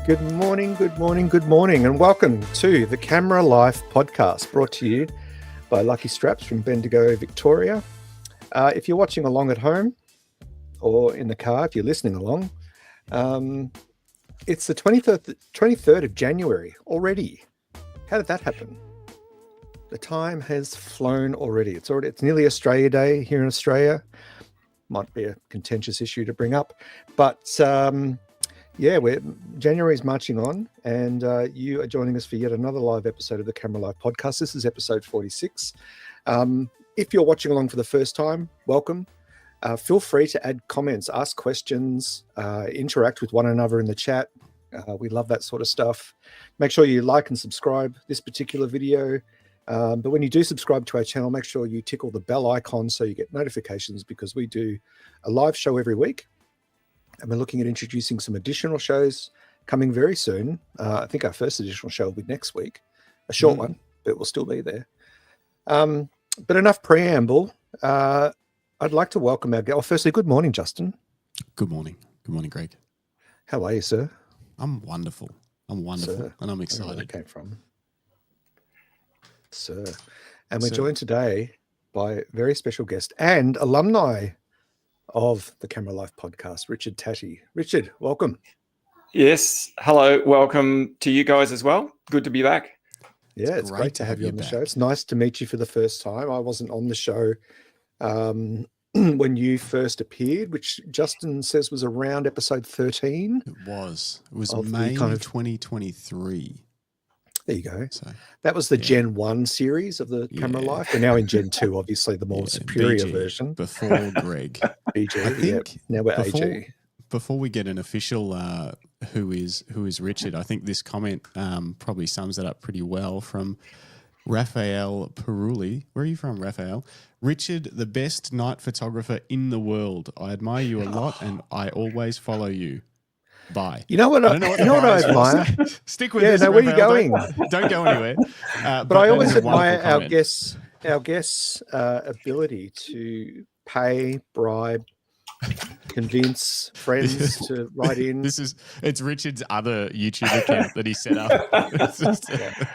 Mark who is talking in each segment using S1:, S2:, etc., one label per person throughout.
S1: Good morning, and welcome to the Camera Life podcast, brought to you by Lucky Straps from Bendigo, Victoria. If you're watching along at home or in the car, if you're listening along, it's the 23rd of January already. How did that happen? The time has flown already. It's nearly Australia Day here in Australia. Might be a contentious issue to bring up, but January's marching on, and you are joining us for yet another live episode of the Camera Life podcast. This is episode 46. If you're watching along for the first time, welcome. Feel free to add comments, ask questions, interact with one another in the chat. We love that sort of stuff. Make sure you like and subscribe this particular video. But when you do subscribe to our channel, make sure you tickle the bell icon so you get notifications, because we do a live show every week. And we're looking at introducing some additional shows coming very soon. I think our first additional show will be next week. A short one, but we'll still be there. But enough preamble. I'd like to welcome our guest. Firstly, good morning, Justin.
S2: Good morning. Good morning, Greg.
S1: How are you, sir?
S2: I'm wonderful. Sir. And I'm excited.
S1: Where that came from. Sir. And we're joined today by a very special guest and alumni of the Camera Life podcast, Richard Tatti. Richard, welcome.
S3: Yes. Hello. Welcome to you guys as well. Good to be back.
S1: Yeah, it's great to have you on the show. It's nice to meet you for the first time. I wasn't on the show when you first appeared, which Justin says was around episode 13.
S2: It was May 2023.
S1: There you go.
S2: So
S1: that was the Gen 1 series of the Camera Life. We're now in Gen 2, obviously the more superior
S2: BG,
S1: version.
S2: Before Greg.
S1: BG, I think now we're AG.
S2: Before we get an official who is Richard, I think this comment probably sums it up pretty well from Raphael Peruli. Where are you from, Raphael? Richard, the best night photographer in the world. I admire you a lot and I always follow you. Bye.
S1: You know what I admire?
S2: Stick with this.
S1: Where are you going?
S2: Don't go anywhere.
S1: But I always admire our guests' ability to pay, bribe, convince friends to write in.
S2: It's Richard's other YouTube account that he set up. It's just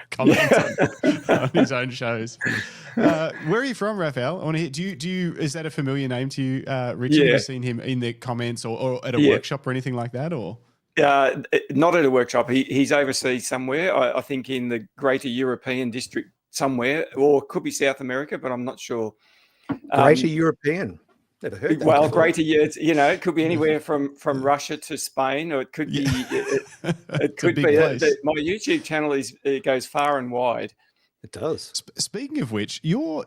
S2: comments on his own shows. Where are you from, Raphael? I want to hear. Do you? Is that a familiar name to you, Richard?
S3: Yeah.
S2: Have you seen him in the comments or at a workshop or anything like that, or?
S3: Not at a workshop. He's overseas somewhere. I think in the Greater European district somewhere, or it could be South America, but I'm not sure.
S1: Greater European. Never heard that.
S3: Well, Greater, it could be anywhere from Russia to Spain, or it could be it could be. My YouTube channel goes far and wide.
S1: It does.
S2: Speaking of which, you're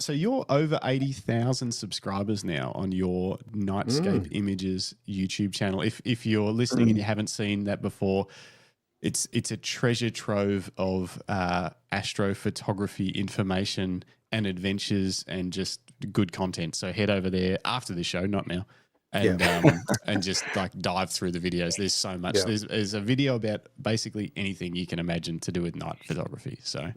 S2: over 80,000 subscribers now on your Nightscape Images YouTube channel. If you're listening and you haven't seen that before, it's a treasure trove of astrophotography information and adventures and just good content. So head over there after this show, not now, and and just like dive through the videos. There's so much. Yeah. There's a video about basically anything you can imagine to do with night photography. So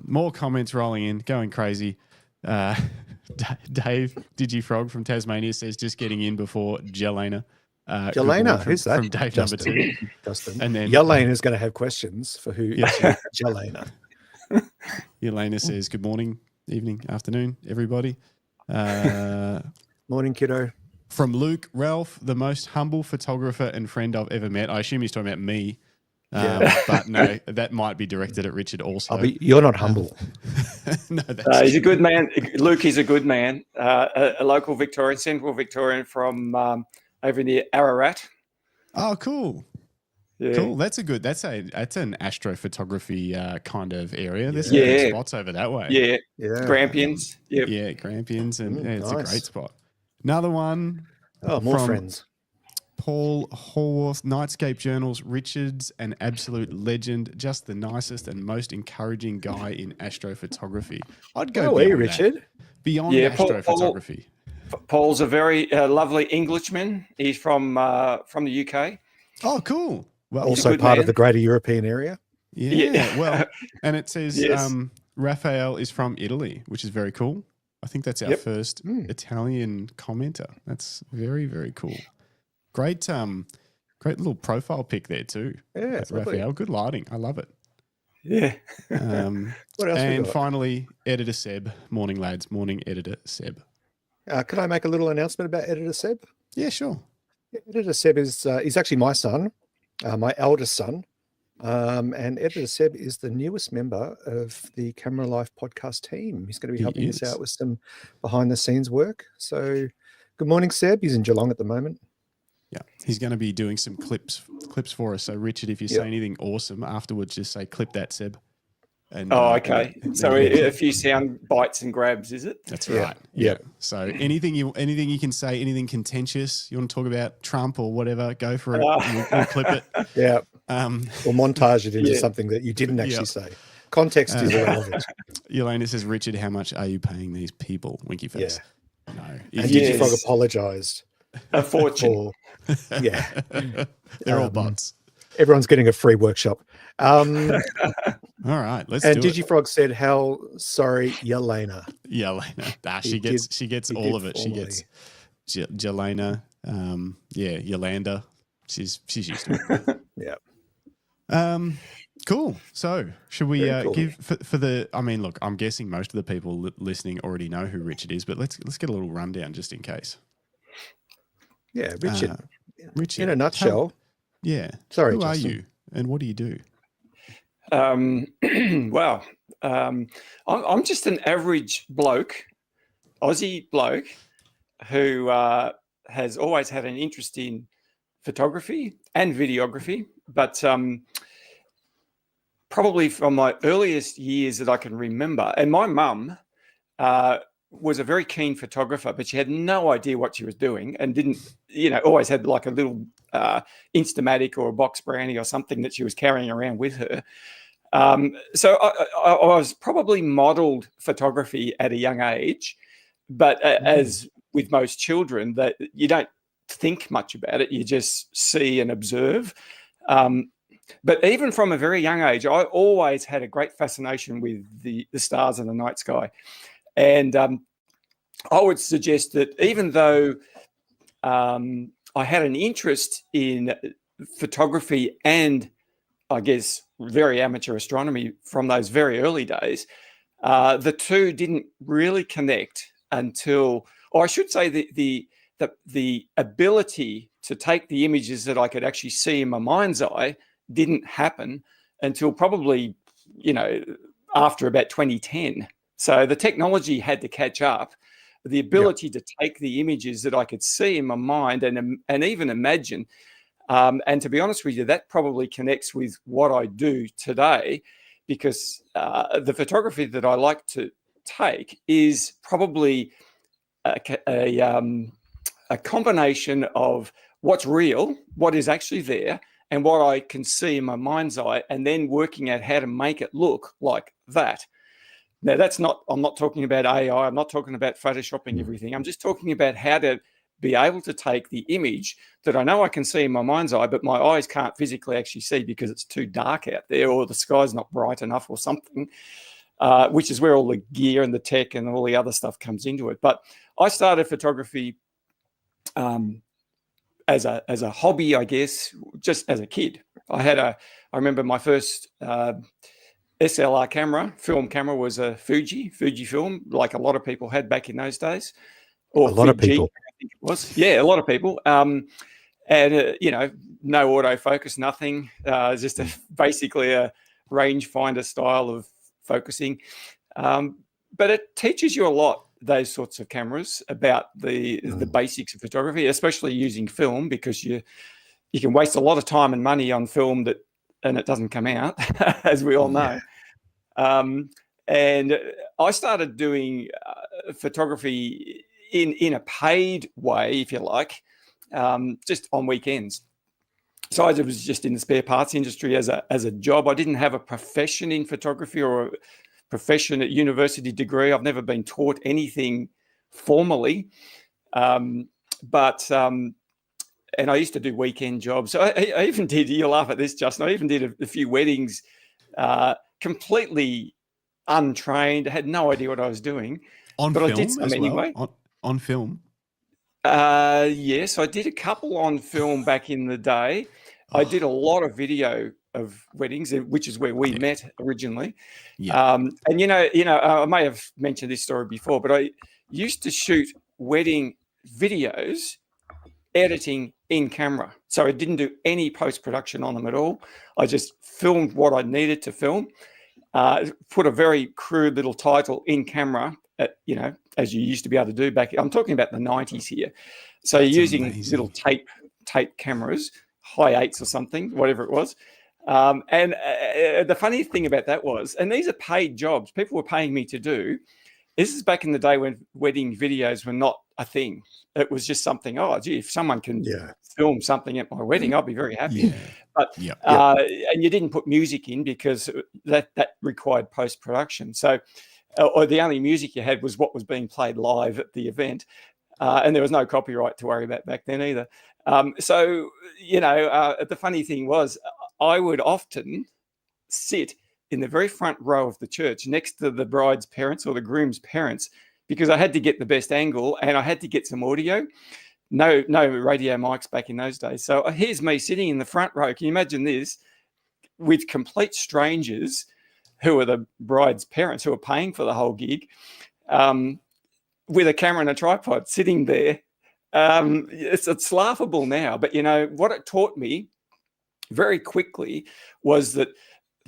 S2: more comments rolling in, going crazy. Dave Digifrog from Tasmania says just getting in before Jelena.
S1: Jelena, who's that?
S2: From Dave
S1: Justin.
S2: number 2.
S1: Justin.
S2: And then
S1: Jelena is going to have questions for who is Jelena.
S2: Yelena says, good morning, evening, afternoon, everybody.
S1: Morning, kiddo.
S2: From Luke, Ralph, the most humble photographer and friend I've ever met. I assume he's talking about me. But no, that might be directed at Richard also.
S1: You're not humble.
S3: No, he's a good man. Luke is a good man. A local Victorian, central Victorian from over near Ararat.
S2: Oh, cool.
S3: Yeah.
S2: Cool. That's an astrophotography kind of area. There's some good spots over that way.
S3: Yeah. Grampians. Yep.
S2: Yeah, Grampians, and it's
S1: nice.
S2: a great spot. Another one.
S1: Oh, more friends.
S2: Paul Horwath, Nightscape Journals. Richard's an absolute legend, just the nicest and most encouraging guy in astrophotography. I'd go beyond
S1: Richard.
S2: Beyond astrophotography.
S3: Paul's a very lovely Englishman. He's from the UK.
S2: Oh, cool. Well,
S1: also part of the Greater European area.
S2: Yeah. Well, and it says Raphael is from Italy, which is very cool. I think that's our first Italian commenter. That's very, very cool. Great Great little profile pic there too.
S1: Yeah,
S2: Raphael. Good lighting. I love it.
S3: Yeah.
S1: What else?
S2: And finally, editor Seb. Morning, lads. Morning, editor Seb.
S1: Can I make a little announcement about editor Seb?
S2: Yeah, sure.
S1: Editor Seb is he's actually my son, my eldest son. And editor Seb is the newest member of the Camera Life podcast team. He's going to be helping us out with some behind the scenes work. So good morning, Seb. He's in Geelong at the moment.
S2: Yeah, he's going to be doing some clips for us. So Richard, if you say anything awesome afterwards, just say clip that, Seb. And,
S3: okay. So a few sound bites and grabs, is it?
S2: That's right. Yeah. So anything you can say, anything contentious, you want to talk about Trump or whatever, go for it. We'll clip it.
S1: Yeah. Or montage it into something that you didn't actually say. Context is irrelevant.
S2: Yelena says, Richard, how much are you paying these people? Winky face.
S1: Yeah.
S2: No.
S1: And Digifrog apologised.
S3: A fortune.
S2: They're all bots.
S1: Everyone's getting a free workshop.
S2: All right, let's do it. And
S1: Digifrog said, "How sorry, Yelena."
S2: Yelena. She gets all of it. She gets Jelena. Yolanda. She's used to it.
S1: Yeah.
S2: Cool. So should we give for the? I mean, look, I'm guessing most of the people listening already know who Richard is, but let's get a little rundown just in case.
S1: Yeah, Richard.
S2: Richard,
S1: in a nutshell.
S2: Sorry,
S1: Justin.
S2: Are you and what do you do?
S3: Well, I'm just an average bloke, Aussie bloke, who has always had an interest in photography and videography, but probably from my earliest years that I can remember. And my mum was a very keen photographer, but she had no idea what she was doing and didn't, always had like a little Instamatic or a box brownie or something that she was carrying around with her. So I was probably modeled photography at a young age, but as with most children, that you don't think much about it, you just see and observe. But even from a very young age, I always had a great fascination with the stars in the night sky. And I would suggest that even though I had an interest in photography and, I guess, very amateur astronomy from those very early days, the two didn't really connect until, or I should say the ability to take the images that I could actually see in my mind's eye didn't happen until probably, after about 2010. So the technology had to catch up. The ability to take the images that I could see in my mind and even imagine. And to be honest with you, that probably connects with what I do today, because the photography that I like to take is probably a combination of what's real, what is actually there, and what I can see in my mind's eye, and then working out how to make it look like that. Now, I'm not talking about AI. I'm not talking about photoshopping everything. I'm just talking about how to be able to take the image that I know I can see in my mind's eye, but my eyes can't physically actually see because it's too dark out there, or the sky's not bright enough or something, which is where all the gear and the tech and all the other stuff comes into it. But I started photography as a hobby, I guess, just as a kid. I remember my first SLR film camera was a Fujifilm, like a lot of people had back in those days. Or
S1: a lot of people.
S3: I think it was. Yeah, a lot of people. And, no autofocus, nothing. Just basically a rangefinder style of focusing. But it teaches you a lot, those sorts of cameras, about the basics of photography, especially using film, because you can waste a lot of time and money on film and it doesn't come out, as we all know. And I started doing photography in a paid way, if you like, just on weekends. So I was just in the spare parts industry as a job. I didn't have a profession in photography or a profession at university degree. I've never been taught anything formally, and I used to do weekend jobs. So I even did, you'll laugh at this, Justin, I even did a few weddings, completely untrained, had no idea what I was doing.
S2: On
S3: but
S2: film
S3: I did some anyway.
S2: On film?
S3: Yes, I did a couple on film back in the day. I did a lot of video of weddings, which is where we met originally.
S2: Yeah.
S3: And I may have mentioned this story before, but I used to shoot wedding videos editing in camera. So I didn't do any post-production on them at all. I just filmed what I needed to film, put a very crude little title in camera, as you used to be able to do back. I'm talking about the 90s here. So you're using little tape cameras, high eights or something, whatever it was. And the funny thing about that was, and these are paid jobs, people were paying me to do. This is back in the day when wedding videos were not a thing. It was just something, if someone can film something at my wedding, I'll be very happy.
S2: Yeah.
S3: But and you didn't put music in because that required post-production. So or the only music you had was what was being played live at the event. And there was no copyright to worry about back then either. So the funny thing was I would often sit in the very front row of the church next to the bride's parents or the groom's parents, because I had to get the best angle and I had to get some audio. No radio mics back in those days. So here's me sitting in the front row. Can you imagine this? With complete strangers who are the bride's parents who are paying for the whole gig, with a camera and a tripod sitting there. It's laughable now, but what it taught me very quickly was that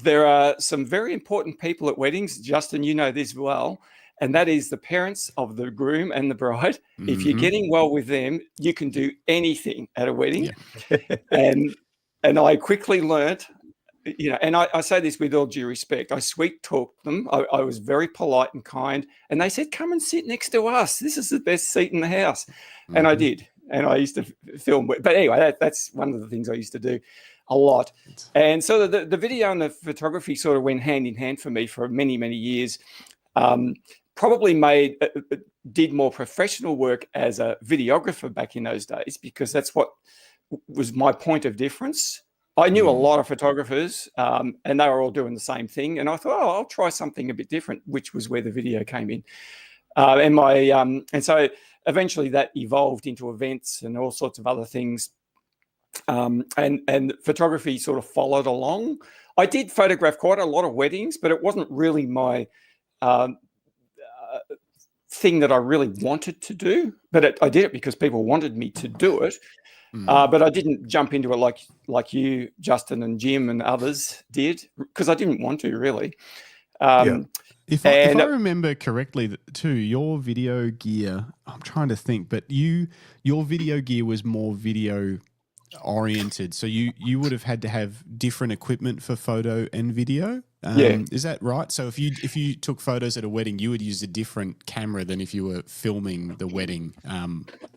S3: there are some very important people at weddings. Justin, you know this well, and that is the parents of the groom and the bride. Mm-hmm. If you're getting well with them, you can do anything at a wedding. Yeah. and I quickly learnt, and I say this with all due respect, I sweet talked them. I was very polite and kind, and they said, "Come and sit next to us. This is the best seat in the house." Mm-hmm. And I did, and I used to film. But anyway, that's one of the things I used to do a lot. And so the video and the photography sort of went hand in hand for me for many, many years. Probably did more professional work as a videographer back in those days, because that's what was my point of difference. I knew a lot of photographers, and they were all doing the same thing. And I thought, I'll try something a bit different, which was where the video came in. And so eventually that evolved into events and all sorts of other things. And photography sort of followed along. I did photograph quite a lot of weddings, but it wasn't really my thing that I really wanted to do. But I did it because people wanted me to do it. But I didn't jump into it like you, Justin, and Jim and others did, because I didn't want to really.
S2: If I remember correctly, too, your video gear, I'm trying to think, but your video gear was more video oriented, so you would have had to have different equipment for photo and video. Is that right? So if you took photos at a wedding, you would use a different camera than if you were filming the wedding.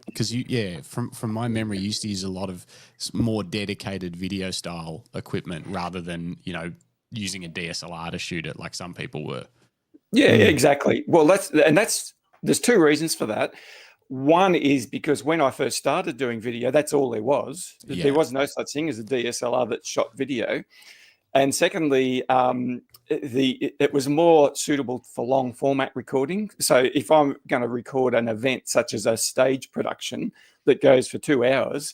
S2: Because from my memory, you used to use a lot of more dedicated video style equipment rather than using a DSLR to shoot it like some people were.
S3: Yeah, exactly. Well, there's two reasons for that. One is because when I first started doing video, that's all there was. Yeah. There was no such thing as a DSLR that shot video. And secondly, it was more suitable for long format recording. So if I'm going to record an event such as a stage production that goes for 2 hours,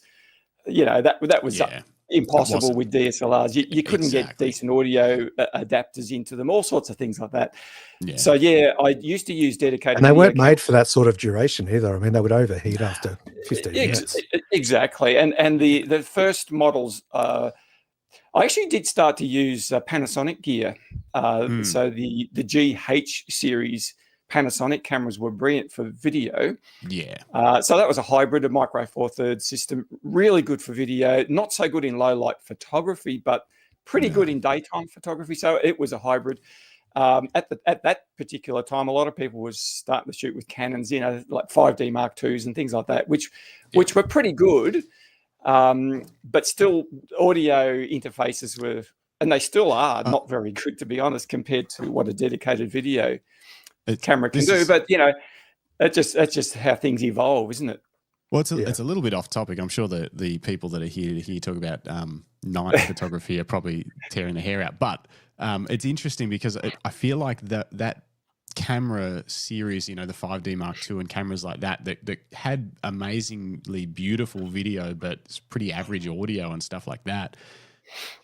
S3: that was impossible with DSLRs. You couldn't get decent audio adapters into them, all sorts of things like that. Yeah. So I used to use dedicated.
S1: And they weren't made for that sort of duration either. I mean, they would overheat after 15 minutes.
S3: Exactly. And the first models, I actually did start to use Panasonic gear. So the GH series Panasonic cameras were brilliant for video. Yeah. So that was a hybrid, a micro four thirds system, really good for video, not so good in low light photography, but pretty good in daytime photography. So it was a hybrid. At that particular time, a lot of people was starting to shoot with Canons, like 5D Mark IIs and things like that, which were pretty good. But still audio interfaces were, and they still are, not very good, to be honest, compared to what a dedicated video camera can do. But that's just how things evolve, isn't it?
S2: Well, it's a little bit off topic. I'm sure that the people that are here to hear talk about night photography are probably tearing their hair out. But it's interesting because I feel like that camera series, the 5D Mark II and cameras like that had amazingly beautiful video, but it's pretty average audio and stuff like that.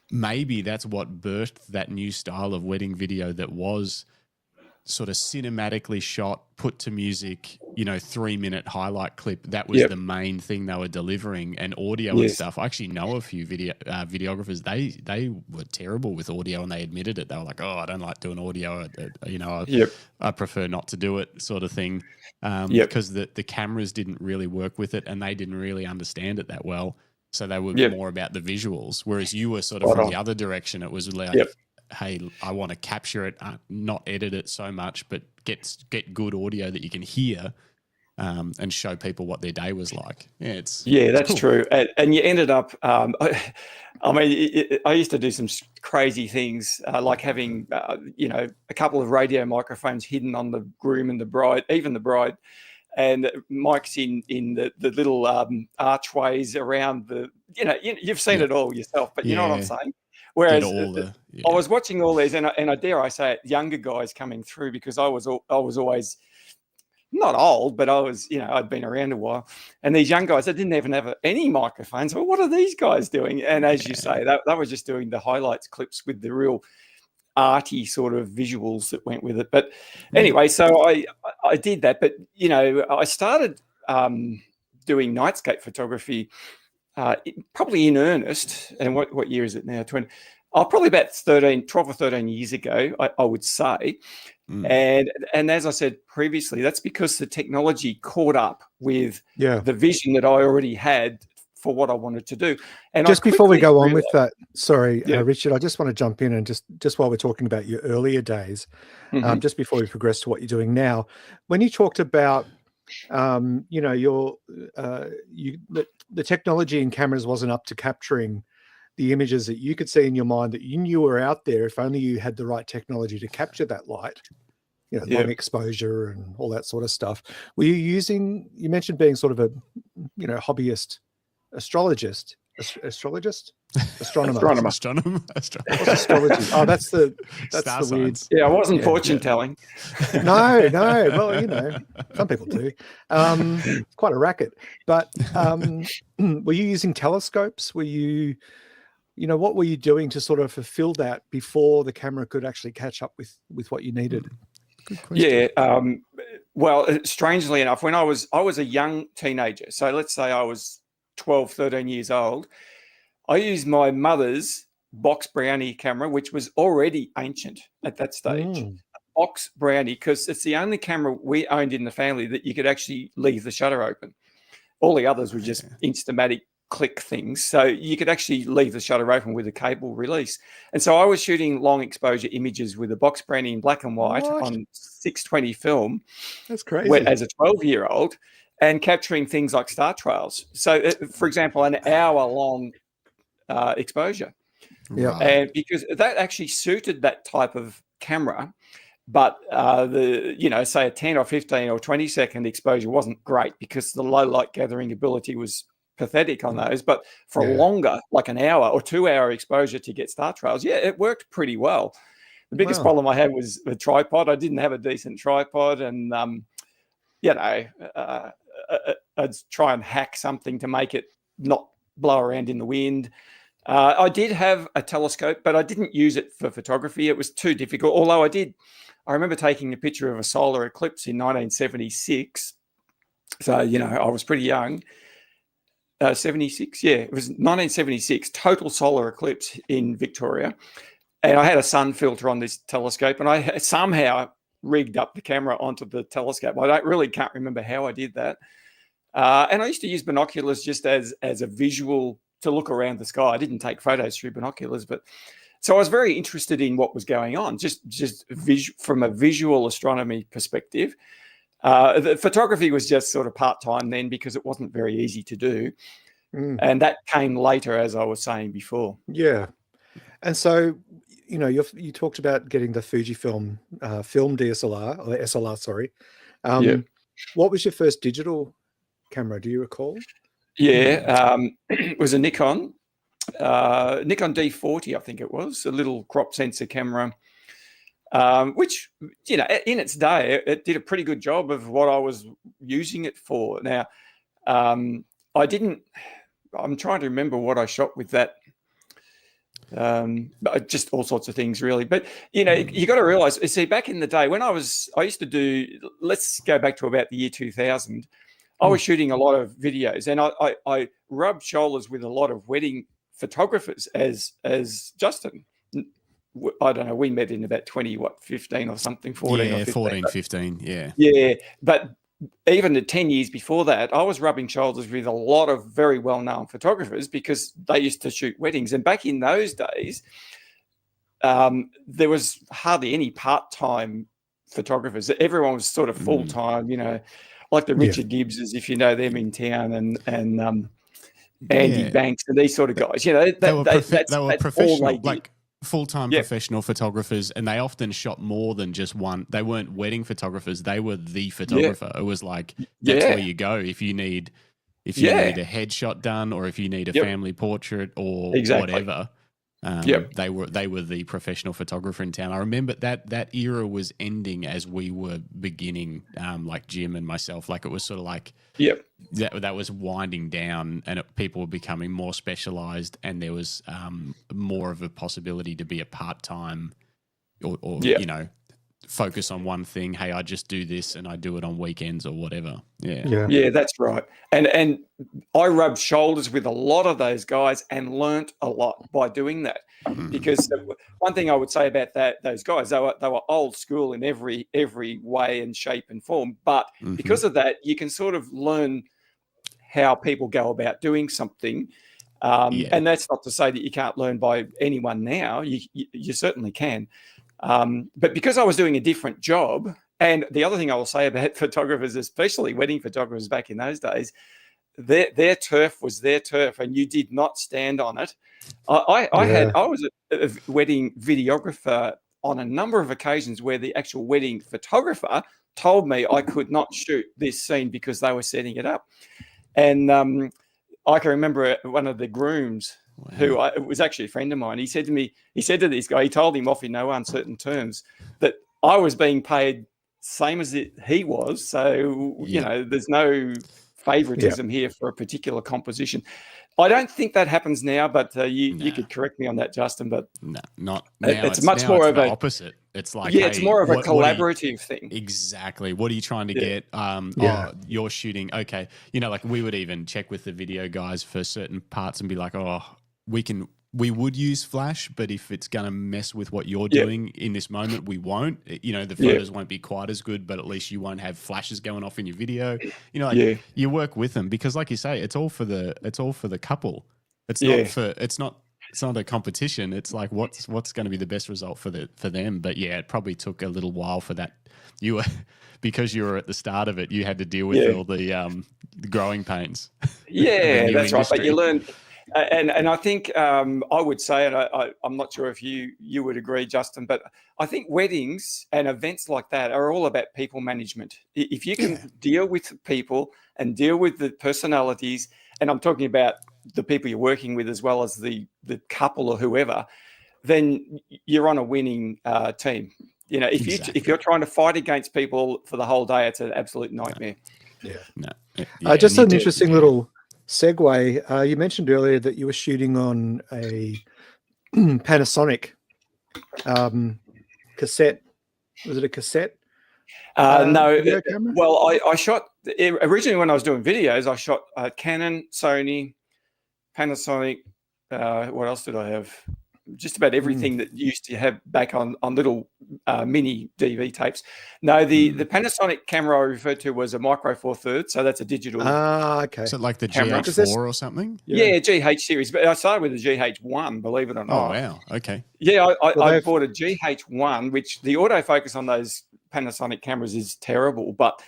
S2: Maybe that's what birthed that new style of wedding video that was sort of cinematically shot, put to music, 3-minute highlight clip. That was the main thing they were delivering, and audio and stuff. I actually know a few videographers. They were terrible with audio, and they admitted it. They were like, "Oh, I don't like doing audio. I prefer not to do it," sort of thing, because the cameras didn't really work with it, and they didn't really understand it that well. So they were more about the visuals, whereas you were sort of from the other direction. It was like, hey, I want to capture it, not edit it so much, but get good audio that you can hear, and show people what their day was like. It's
S3: that's
S2: cool.
S3: true. And you ended up, I used to do some crazy things, like having, a couple of radio microphones hidden on the groom and the bride, even the bride, and mics in the little archways around the, you've seen it all yourself, but you know what I'm saying? Whereas I was watching all these, and I dare I say it, younger guys coming through, because I was always not old, but I was, I'd been around a while, and these young guys, they didn't even have any microphones. Well, what are these guys doing? And as you say, that was just doing the highlights clips with the real arty sort of visuals that went with it. But anyway, so I did that, but I started doing Nightscape photography probably in earnest. And what year is it now? Probably about 12 or 13 years ago, I would say. And as I said previously, that's because the technology caught up with the vision that I already had for what I wanted to do. And
S1: just before we go on with that, sorry, Richard, I just want to jump in and just while we're talking about your earlier days, just before we progress to what you're doing now, when you talked about, the technology in cameras wasn't up to capturing the images that you could see in your mind that you knew were out there, if only you had the right technology to capture that light, long exposure and all that sort of stuff. Were you using, you mentioned being sort of a, hobbyist astronomer. What's astrology? Oh, that's the weird.
S3: Yeah, I wasn't fortune telling.
S1: No. Well, some people do. It's quite a racket. But were you using telescopes? Were you, what were you doing to sort of fulfill that before the camera could actually catch up with what you needed?
S2: Good question.
S3: Yeah. Well, strangely enough, when I was a young teenager, so let's say I was 12, 13 years old, I used my mother's box Brownie camera, which was already ancient at that stage. Box Brownie, because it's the only camera we owned in the family that you could actually leave the shutter open. All the others were just Instamatic click things. So you could actually leave the shutter open with a cable release. And so I was shooting long exposure images with a box Brownie in black and white on 620 film.
S1: That's crazy.
S3: As a 12-year-old, and capturing things like star trails. So, for example, an hour-long exposure.
S1: Yeah.
S3: And because that actually suited that type of camera, but say a 10 or 15 or 20-second exposure wasn't great because the low light gathering ability was pathetic on those. But for a longer, like an hour or 2-hour exposure to get star trails, it worked pretty well. The biggest problem I had was the tripod. I didn't have a decent tripod, and I'd try and hack something to make it not blow around in the wind. I did have a telescope, but I didn't use it for photography. It was too difficult. Although I remember taking a picture of a solar eclipse in 1976. So, I was pretty young. 76, it was 1976, total solar eclipse in Victoria. And I had a sun filter on this telescope, and I somehow rigged up the camera onto the telescope. I can't remember how I did that. And I used to use binoculars just as a visual to look around the sky. I didn't take photos through binoculars, but so I was very interested in what was going on, just from a visual astronomy perspective. The photography was just sort of part-time then because it wasn't very easy to do. And that came later, as I was saying before.
S1: Yeah. And so, you talked about getting the Fujifilm film DSLR, or SLR, sorry. What was your first digital camera? Do you recall?
S3: It was a Nikon D40, I think it was, a little crop sensor camera. which, you know, in its day, it did a pretty good job of what I was using it for. Now, I'm trying to remember what I shot with that. Just all sorts of things, really. But, you know, you got to realize, see, back in the day when I used to do, let's go back to about the year 2000, I was shooting a lot of videos, and I rubbed shoulders with a lot of wedding photographers as Justin. I don't know, we met in about 15 or something, 14 or 15.
S2: 14, 15, yeah.
S3: Yeah, but even the 10 years before that, I was rubbing shoulders with a lot of very well-known photographers because they used to shoot weddings. And back in those days, there was hardly any part-time photographers. Everyone was sort of full-time, you know, like the Richard Gibbses, if you know them in town, and Andy Banks and these sort of guys. You know,
S2: they were professional,
S3: like
S2: full-time professional photographers, and they often shot more than just one. They weren't wedding photographers; they were the photographer. It was like that's where you go if you need a headshot done, or if you need a family portrait, or whatever. They were the professional photographer in town. I remember that era was ending as we were beginning, like Jim and myself. Like it was sort of like that was winding down, and people were becoming more specialized, and there was more of a possibility to be a part-time or you know, focus on one thing. Hey, I just do this and I do it on weekends or whatever.
S3: Yeah, that's right. And I rubbed shoulders with a lot of those guys and learnt a lot by doing that. Because one thing I would say about those guys, they were old school in every way and shape and form. But because of that, you can sort of learn how people go about doing something. And that's not to say that you can't learn by anyone now. You certainly can. But because I was doing a different job, and the other thing I will say about photographers, especially wedding photographers back in those days, their turf was their turf, and you did not stand on it. I was a wedding videographer on a number of occasions where the actual wedding photographer told me I could not shoot this scene because they were setting it up. And I can remember one of the grooms, who was actually a friend of mine, he said to this guy, he told him off in no uncertain terms that I was being paid same as he was. So, you know, there's no favoritism here for a particular composition. I don't think that happens now, but you could correct me on that, Justin. But
S2: no, not now.
S3: It's much more of
S2: the opposite. It's like,
S3: it's more of a collaborative thing.
S2: Exactly. What are you trying to get? You're shooting. Okay, you know, like we would even check with the video guys for certain parts and be like, oh, we would use flash, but if it's going to mess with what you're doing in this moment, we won't. You know, the photos won't be quite as good, but at least you won't have flashes going off in your video. You know, like you work with them because, like you say, it's all for the couple. It's not a competition. It's like what's going to be the best result for them. But yeah, it probably took a little while for that. Because you were at the start of it, you had to deal with all the growing pains.
S3: Yeah, that's right. But you learn. And I think I would say, and I'm not sure if you would agree, Justin, but I think weddings and events like that are all about people management. If you can deal with people and deal with the personalities, and I'm talking about the people you're working with as well as the couple or whoever, then you're on a winning team. You know, if you're trying to fight against people for the whole day, it's an absolute nightmare.
S1: Just an interesting little segue. You mentioned earlier that you were shooting on a Panasonic cassette. Was it a cassette?
S3: No. Well, I shot originally when I was doing videos. I shot Canon, Sony, Panasonic. What else did I have? Just about everything that you used to have back on little mini DV tapes. No, the Panasonic camera I referred to was a Micro Four Thirds, so that's a digital.
S1: Okay.
S2: So like the GH4 or something?
S3: Yeah, GH series. But I started with the GH1, believe it or not.
S2: Oh, wow. Okay.
S3: Yeah, I bought a GH1, which the autofocus on those Panasonic cameras is terrible, but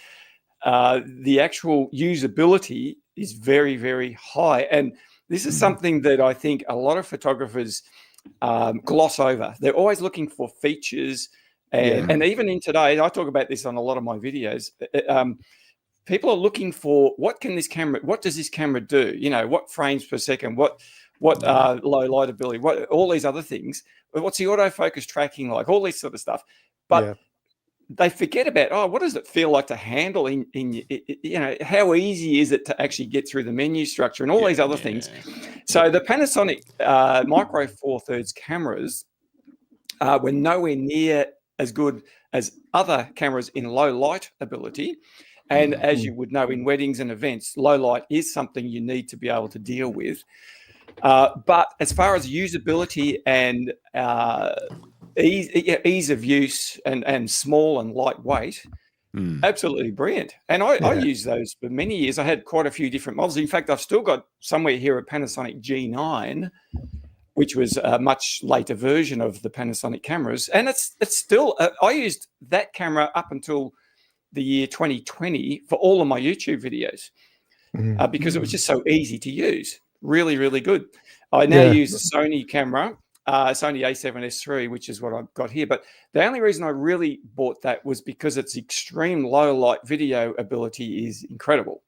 S3: the actual usability is very, very high. And this is something that I think a lot of photographers gloss over. They're always looking for features, and even in today, I talk about this on a lot of my videos. People are looking for what does this camera do? You know, what frames per second, what low light ability, what all these other things. What's the autofocus tracking like? All this sort of stuff. but they forget about, what does it feel like to handle how easy is it to actually get through the menu structure and all these other things. So the Panasonic Micro Four Thirds cameras were nowhere near as good as other cameras in low light ability. And as you would know, in weddings and events, low light is something you need to be able to deal with. But as far as usability and ease of use and small and lightweight, absolutely brilliant. And I used those for many years. I had quite a few different models. In fact, I've still got somewhere here a Panasonic G9, which was a much later version of the Panasonic cameras. And it's still, I used that camera up until the year 2020 for all of my YouTube videos because it was just so easy to use. Really, really good. I now use a Sony camera, Sony A7S III, which is what I've got here. But the only reason I really bought that was because its extreme low light video ability is incredible.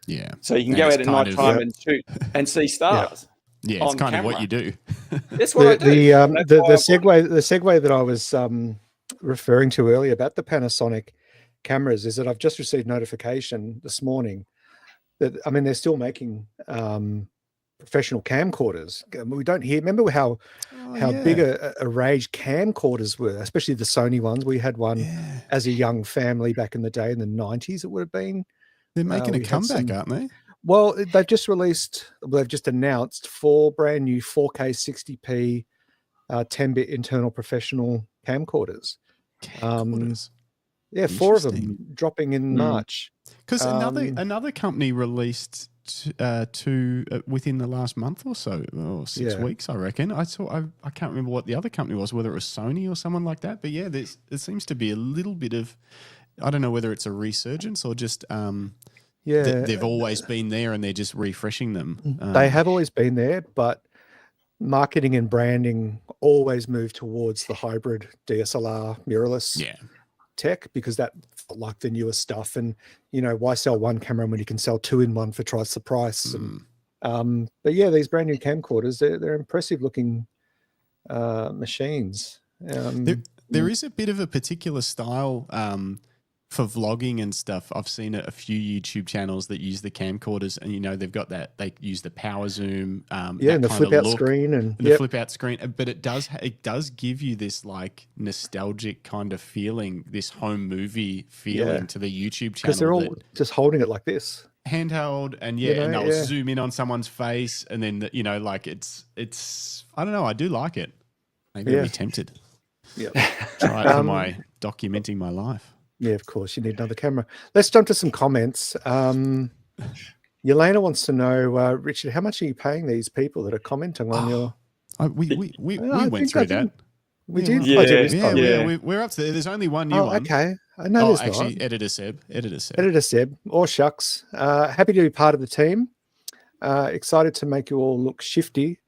S2: Yeah.
S3: So you can go out at night time and shoot and see stars.
S2: Yeah, it's kind of what you do.
S3: That's what I do.
S1: The segue that I was referring to earlier about the Panasonic cameras is that I've just received notification this morning that, I mean, they're still making professional camcorders. We don't hear. Remember how big a rage camcorders were, especially the Sony ones. We had one as a young family back in the day in the 90s. It would have been.
S2: They're making a comeback, aren't they?
S1: Well, they've just announced 4 brand new 4K 60p 10-bit internal professional camcorders. 4 of them dropping in March.
S2: Because another company released 2 within the last month or so, or 6 weeks, I reckon. I can't remember what the other company was, whether it was Sony or someone like that. But yeah, there seems to be a little bit of, I don't know whether it's a resurgence or just they've always been there and they're just refreshing them.
S1: They have always been there, but marketing and branding always move towards the hybrid DSLR mirrorless tech, because that felt like the newest stuff. And why sell one camera when you can sell 2 in one for twice the price? And, but yeah, these brand new camcorders, they're impressive looking machines.
S2: There is a bit of a particular style for vlogging and stuff. I've seen a few YouTube channels that use the camcorders, and they've got that, they use the power zoom,
S1: and the flip out screen and
S2: the flip out screen. But it does give you this like nostalgic kind of feeling, this home movie feeling to the YouTube channel,
S1: because they're all just holding it like this,
S2: handheld, and and they'll zoom in on someone's face, and then like it's I don't know, I do like it. Maybe I'll be tempted. Try it for my documenting my life.
S1: Yeah, of course, you need another camera. Let's jump to some comments. Yelena wants to know, Richard, how much are you paying these people that are commenting on your...
S2: We went through that.
S1: We did?
S2: We're up to there. There's only one new one.
S1: Okay. I know there's
S2: actually,
S1: not.
S2: Editor Seb.
S1: Or shucks. Happy to be part of the team. Excited to make you all look shifty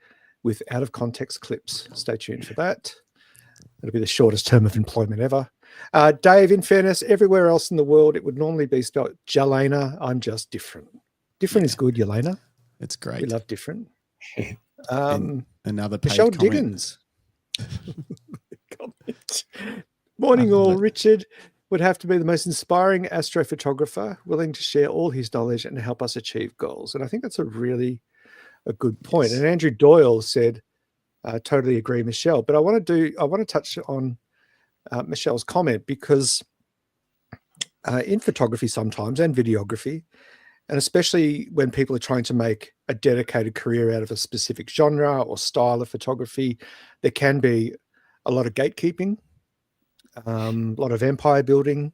S1: with out-of-context clips. Stay tuned for that. It'll be the shortest term of employment ever. Dave, in fairness, everywhere else in the world, it would normally be spelled Jelena. I'm just different. Different is good, Yelena.
S2: It's great.
S1: We love different.
S2: Another
S1: Michelle
S2: comment.
S1: Diggins. Morning all. Richard would have to be the most inspiring astrophotographer, willing to share all his knowledge and help us achieve goals. And I think that's a good point. And Andrew Doyle said, totally agree, Michelle. But I want to touch on Michelle's comment, because in photography sometimes, and videography, and especially when people are trying to make a dedicated career out of a specific genre or style of photography, there can be a lot of gatekeeping, a lot of empire building,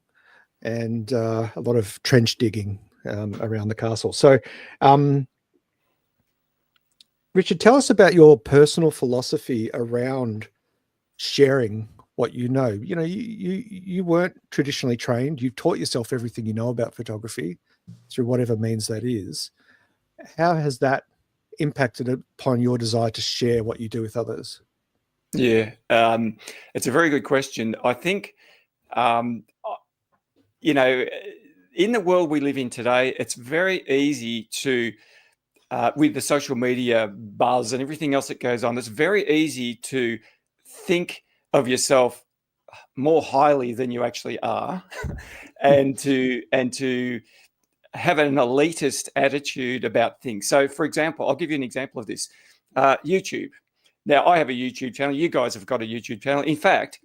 S1: and a lot of trench digging around the castle. So Richard, tell us about your personal philosophy around sharing what you know. You weren't traditionally trained. You've taught yourself everything you know about photography through whatever means that is. How has that impacted upon your desire to share what you do with others?
S3: Yeah, it's a very good question. I think, in the world we live in today, it's very easy to, with the social media buzz and everything else that goes on, it's very easy to think of yourself more highly than you actually are, and to have an elitist attitude about things. So, for example, I'll give you an example of this. YouTube. Now, I have a YouTube channel. You guys have got a YouTube channel. In fact,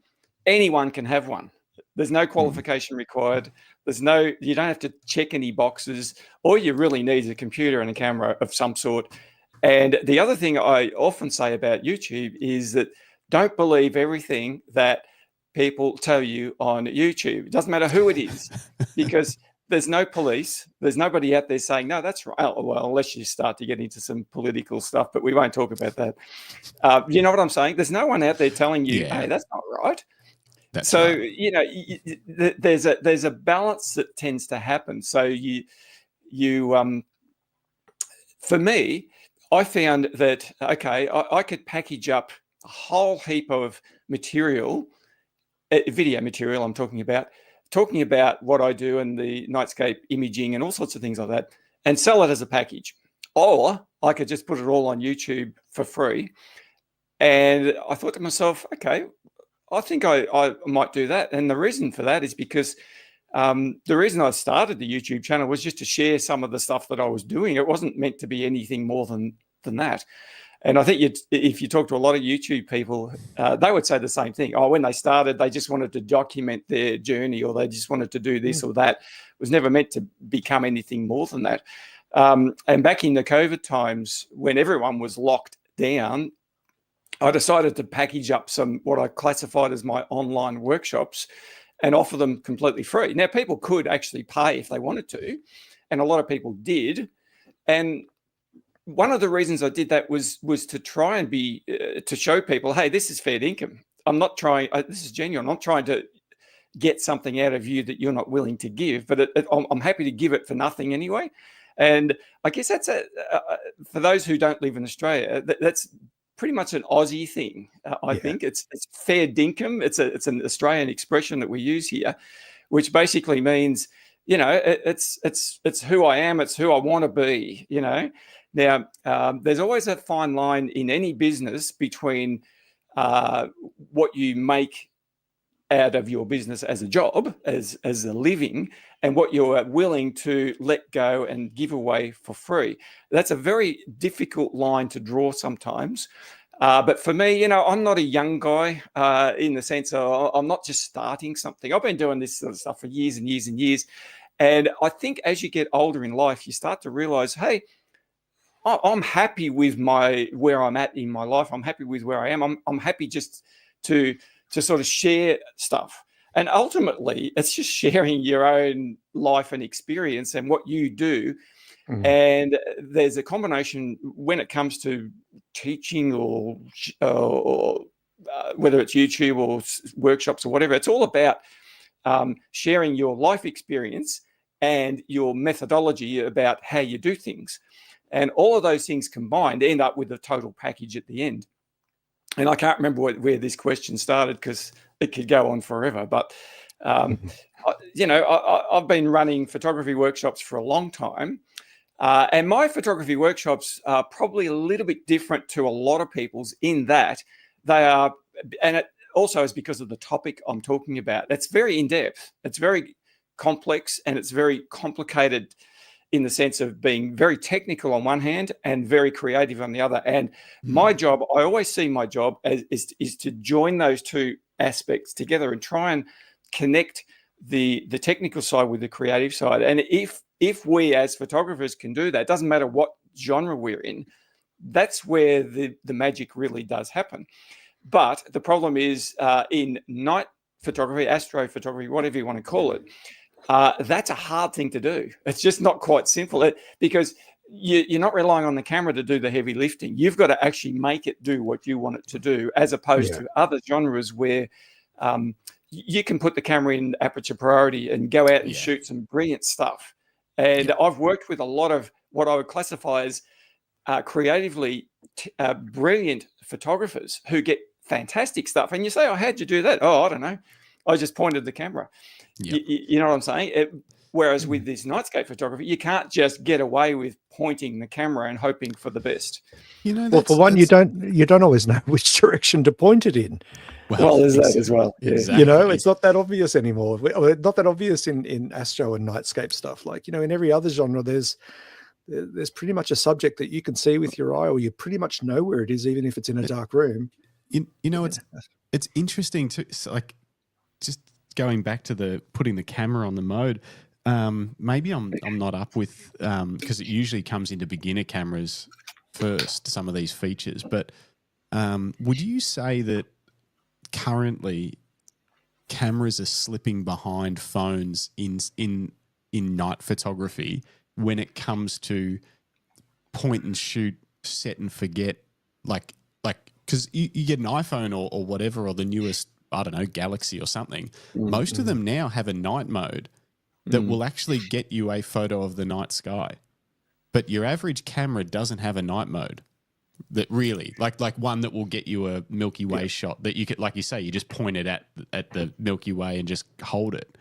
S3: anyone can have one. There's no qualification required. You don't have to check any boxes. All you really need is a computer and a camera of some sort. And the other thing I often say about YouTube is that don't believe everything that people tell you on YouTube. It doesn't matter who it is, because there's no police. There's nobody out there saying, no, that's right. Oh, well, unless you start to get into some political stuff, but we won't talk about that. You know what I'm saying? There's no one out there telling you, hey, that's not right.
S2: That's
S3: so,
S2: right.
S3: you know, there's a balance that tends to happen. So for me, I found that, okay, I could package up a whole heap of material, video material I'm talking about what I do and the Nightscape imaging and all sorts of things like that, and sell it as a package. Or I could just put it all on YouTube for free. And I thought to myself, okay, I think I might do that. And the reason for that is because the reason I started the YouTube channel was just to share some of the stuff that I was doing. It wasn't meant to be anything more than that. And I think if you talk to a lot of YouTube people, they would say the same thing. Oh, when they started, they just wanted to document their journey, or they just wanted to do this or that. It was never meant to become anything more than that. And back in the COVID times, when everyone was locked down, I decided to package up some what I classified as my online workshops and offer them completely free. Now, people could actually pay if they wanted to, and a lot of people did. And one of the reasons I did that was to try and to show people, hey, this is fair income. I'm not trying, this is genuine. I'm not trying to get something out of you that you're not willing to give, but I'm happy to give it for nothing anyway. And I guess that's for those who don't live in Australia, that's pretty much an Aussie thing. I think it's fair dinkum. It's an Australian expression that we use here, which basically means, you know, it's who I am. It's who I want to be, you know. Now, there's always a fine line in any business between what you make out of your business as a job, as a living, and what you're willing to let go and give away for free. That's a very difficult line to draw sometimes. But for me, you know, I'm not a young guy in the sense of I'm not just starting something. I've been doing this sort of stuff for years and years and years. And I think as you get older in life, you start to realize, hey, I'm happy with where I'm at in my life. I'm happy with where I am. I'm happy just to sort of share stuff. And ultimately, it's just sharing your own life and experience and what you do. And there's a combination when it comes to teaching or whether it's YouTube or workshops or whatever. It's all about sharing your life experience and your methodology about how you do things. And all of those things combined end up with a total package at the end. And I can't remember where this question started because it could go on forever. But, you know, I've been running photography workshops for a long time. And my photography workshops are probably a little bit different to a lot of people's in that they are, and it also is because of the topic I'm talking about. It's very in-depth. It's very complex and it's very complicated in the sense of being very technical on one hand and very creative on the other. And my job, I always see my job as is to join those two aspects together and try and connect the technical side with the creative side. And if we as photographers can do that, doesn't matter what genre we're in, that's where the magic really does happen. But the problem is in night photography, astrophotography, whatever you want to call it, that's a hard thing to do. It's just not quite simple because you're not relying on the camera to do the heavy lifting. You've got to actually make it do what you want it to do, as opposed to other genres where you can put the camera in aperture priority and go out and shoot some brilliant stuff. And I've worked with a lot of what I would classify as creatively brilliant photographers who get fantastic stuff. And you say, oh, how'd you do that? Oh, I don't know. I just pointed the camera. You know what I'm saying? Whereas with this Nightscape photography, you can't just get away with pointing the camera and hoping for the best.
S1: Well, for one, you don't always know which direction to point it in.
S3: Well, there's that as well. Yeah.
S2: Exactly.
S1: It's not that obvious anymore. Not that obvious in Astro and Nightscape stuff. Like, in every other genre, there's pretty much a subject that you can see with your eye, or you pretty much know where it is, even if it's in a dark room.
S2: It's interesting to, like, just going back to putting the camera on the mode. Maybe I'm not up with, because it usually comes into beginner cameras first, some of these features. But would you say that currently cameras are slipping behind phones in night photography when it comes to point and shoot, set and forget, like because you get an iPhone or whatever, or the newest, I don't know, Galaxy or something. Most of them now have a night mode that will actually get you a photo of the night sky. But your average camera doesn't have a night mode that really, like one that will get you a Milky Way shot that you could, like you say, you just point it at the Milky Way and just hold it.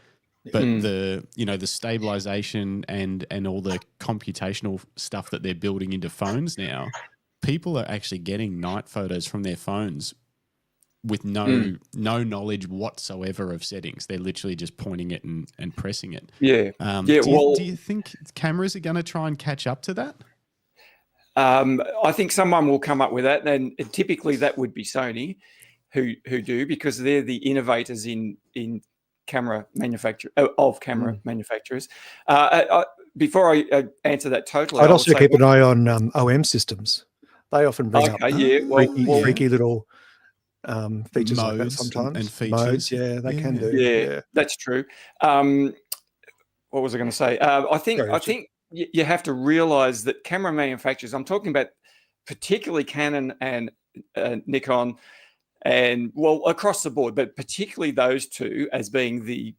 S2: But the stabilization and all the computational stuff that they're building into phones now, people are actually getting night photos from their phones with no knowledge whatsoever of settings. They're literally just pointing it and pressing it.
S3: Yeah.
S2: Do you think cameras are going to try and catch up to that?
S3: I think someone will come up with that, and typically that would be Sony, who do, because they're the innovators in camera manufacture of camera manufacturers. Before I answer that totally,
S1: I'd also keep an eye on OM systems. They often bring up freaky little features like that sometimes.
S2: And features.
S1: Modes, they can do.
S3: Yeah, that's true. What was I going to say? I think you have to realize that camera manufacturers, I'm talking about particularly Canon and Nikon, and across the board, but particularly those two as being the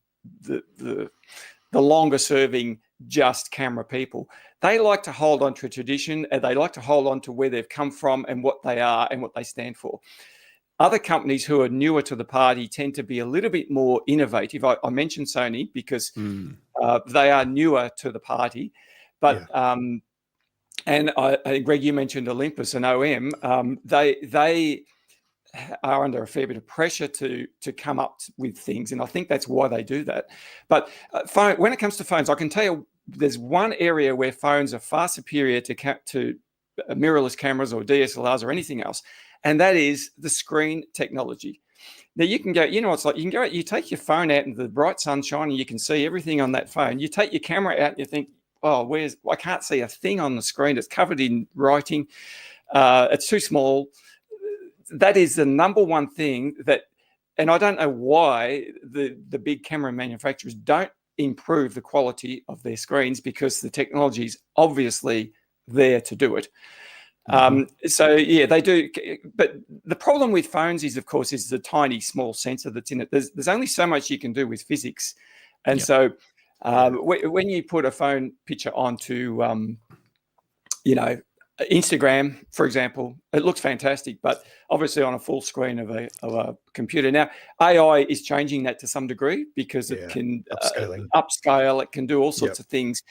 S3: longer serving just camera people. They like to hold on to a tradition, and they like to hold on to where they've come from and what they are and what they stand for. Other companies who are newer to the party tend to be a little bit more innovative. I mentioned Sony because they are newer to the party. But and Greg, you mentioned Olympus and OM. They are under a fair bit of pressure to come up with things, and I think that's why they do that. But when it comes to phones, I can tell you there's one area where phones are far superior to mirrorless cameras or DSLRs or anything else, and that is the screen technology. Now you can go, it's like you can go out, you take your phone out into the bright sunshine and you can see everything on that phone. You take your camera out and you think, I can't see a thing on the screen. It's covered in writing. It's too small. That is the number one thing and I don't know why the big camera manufacturers don't improve the quality of their screens, because the technology is obviously there to do it. They do. But the problem with phones is the tiny, small sensor that's in it. There's only so much you can do with physics. And so when you put a phone picture onto, Instagram, for example, it looks fantastic, but obviously on a full screen of a computer. Now, AI is changing that to some degree because it can upscale, it can do all sorts of things.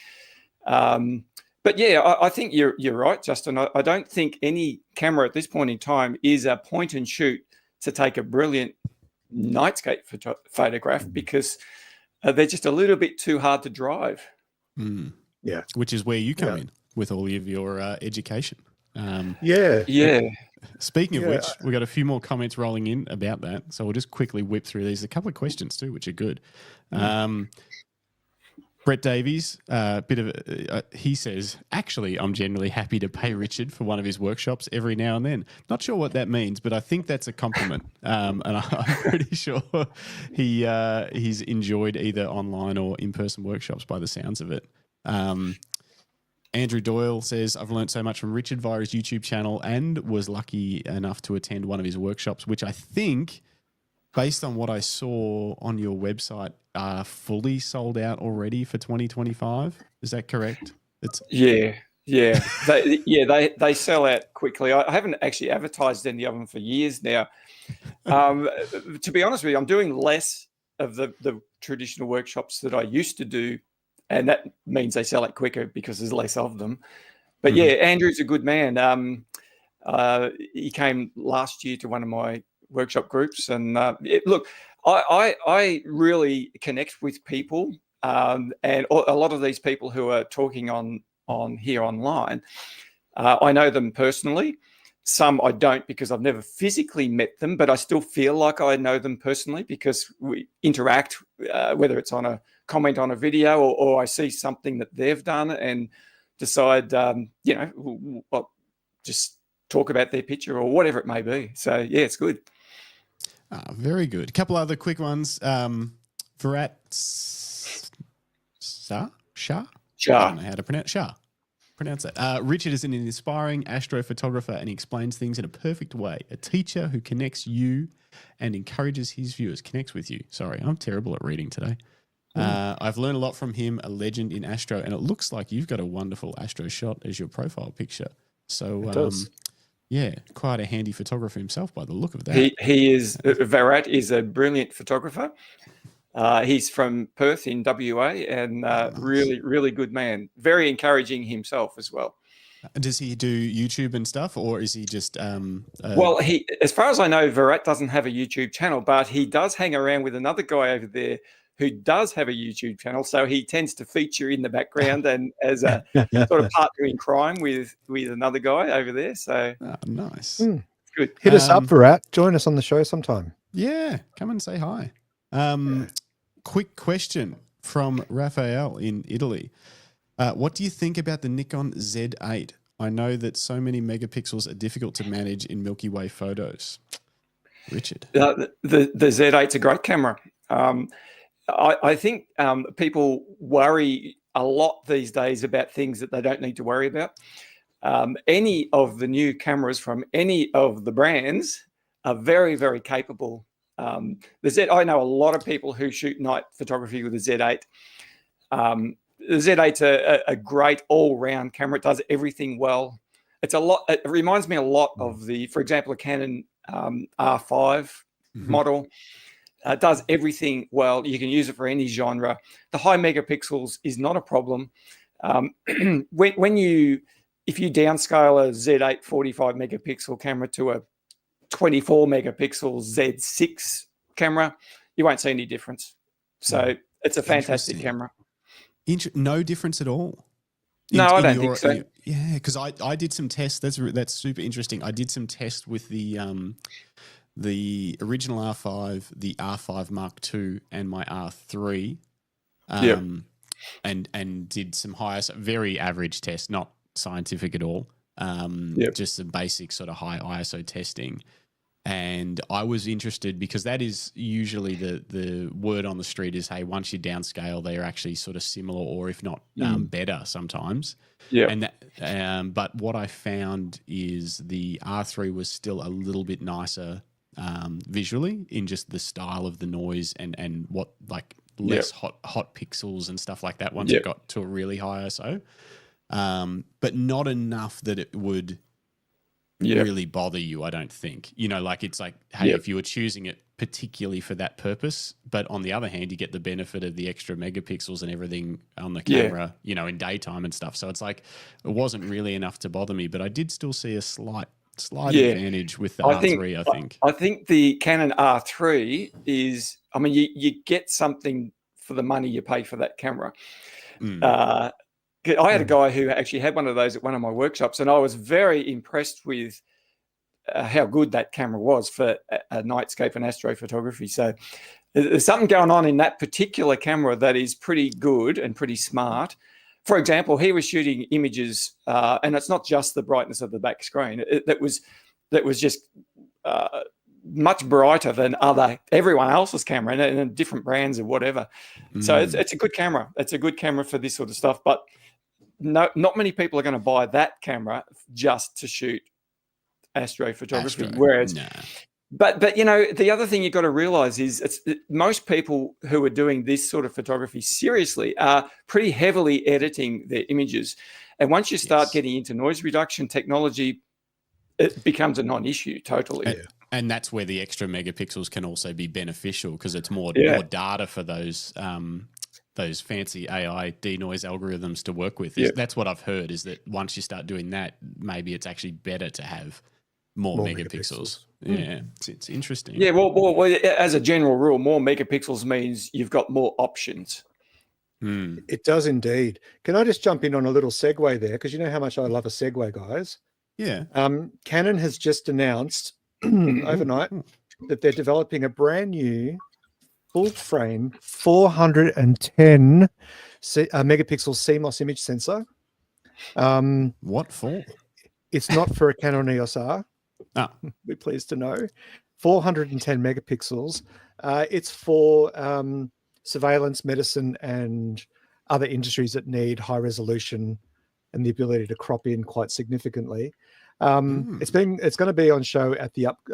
S3: But I think you're right, Justin. I don't think any camera at this point in time is a point and shoot to take a brilliant nightscape photograph, because they're just a little bit too hard to drive.
S1: Yeah,
S2: which is where you come in with all of your education. Speaking of which, we've got a few more comments rolling in about that, so we'll just quickly whip through these. A couple of questions too, which are good. Brett Davies, he says, actually, I'm generally happy to pay Richard for one of his workshops every now and then. Not sure what that means, but I think that's a compliment. And I'm pretty sure he's enjoyed either online or in-person workshops by the sounds of it. Andrew Doyle says, I've learned so much from Richard via his YouTube channel and was lucky enough to attend one of his workshops, which I think, based on what I saw on your website, are fully sold out already for 2025. Is that correct?
S3: They sell out quickly. I haven't actually advertised any of them for years now. To be honest with you, I'm doing less of the traditional workshops that I used to do and that means they sell it quicker because there's less of them. But yeah, Andrew's a good man. He came last year to one of my workshop groups, and look, I really connect with people, and a lot of these people who are talking on here online, I know them personally. Some I don't, because I've never physically met them, but I still feel like I know them personally because we interact, whether it's on a comment on a video or I see something that they've done and decide, just talk about their picture or whatever it may be. So yeah, it's good.
S2: Very good. A couple other quick ones. Virat Shah. I don't know how to pronounce Shah. Pronounce that. Richard is an inspiring astrophotographer, and he explains things in a perfect way. A teacher who connects you and encourages his viewers. Connects with you. Sorry, I'm terrible at reading today. I've learned a lot from him, a legend in astro, and it looks like you've got a wonderful astro shot as your profile picture. So, yeah, quite a handy photographer himself by the look of that.
S3: He is. Virat is a brilliant photographer. He's from Perth in WA, and
S2: Nice.
S3: really good man. Very encouraging himself as well.
S2: Does he do YouTube and stuff, or is he just?
S3: Well, as far as I know, Virat doesn't have a YouTube channel, but he does hang around with another guy over there who does have a YouTube channel. So he tends to feature in the background and as a sort of partner in crime with another guy over there. So
S2: nice.
S3: It's good.
S1: Hit us up, Virat. Join us on the show sometime.
S2: Yeah, come and say hi. Quick question from Raphael in Italy. What do you think about the Nikon Z8? I know that so many megapixels are difficult to manage in Milky Way photos. Richard.
S3: The Z8's a great camera. I think people worry a lot these days about things that they don't need to worry about. Any of the new cameras from any of the brands are very, very capable. I know a lot of people who shoot night photography with the Z8. The Z8's a great all-round camera. It does everything well. It reminds me a lot of for example, a Canon R5 model. It does everything well. You can use it for any genre. The high megapixels is not a problem. If you downscale a Z8 45 megapixel camera to a 24 megapixel Z6 camera, you won't see any difference. So it's a fantastic camera.
S2: No difference at all.
S3: No, I don't think so.
S2: Yeah, because I did some tests. That's super interesting. I did some tests with the original R5, the R5 Mark II, and my R3, and did some very average tests, not scientific at all. Just some basic sort of high ISO testing. And I was interested because that is usually the word on the street is, hey, once you downscale, they are actually sort of similar or if not better sometimes. Yeah. And that, but what I found is the R3 was still a little bit nicer visually in just the style of the noise and what like less hot pixels and stuff like that once it got to a really high ISO. But not enough that it would really bother you, I don't think. Like it's like, hey, if you were choosing it particularly for that purpose, but on the other hand, you get the benefit of the extra megapixels and everything on the camera, in daytime and stuff. So it's like, it wasn't really enough to bother me, but I did still see a slight advantage with the R3, I think.
S3: I think the Canon R3 is, you get something for the money you pay for that camera. I had a guy who actually had one of those at one of my workshops, and I was very impressed with how good that camera was for a Nightscape and astrophotography. So there's something going on in that particular camera that is pretty good and pretty smart. For example, he was shooting images, and it's not just the brightness of the back screen. That was just much brighter than everyone else's camera and different brands or whatever. So it's a good camera. It's a good camera for this sort of stuff. But not many people are going to buy that camera just to shoot astrophotography. But the other thing you've got to realize is most people who are doing this sort of photography seriously are pretty heavily editing their images. And once you start getting into noise reduction technology, it becomes a non-issue totally.
S2: And that's where the extra megapixels can also be beneficial because it's more data for those those fancy AI denoise algorithms to work with. That's what I've heard, is that once you start doing that, maybe it's actually better to have more megapixels. Yeah, it's interesting.
S3: Yeah, well, as a general rule, more megapixels means you've got more options.
S1: It does indeed. Can I just jump in on a little segue there? Because you know how much I love a segue, guys.
S2: Yeah.
S1: Canon has just announced overnight that they're developing a brand new full frame 410 megapixel CMOS image sensor.
S2: What for?
S1: It's not for a Canon EOS R.
S2: Oh.
S1: Be pleased to know. 410 megapixels. It's for surveillance, medicine, and other industries that need high resolution and the ability to crop in quite significantly. It's going to be on show at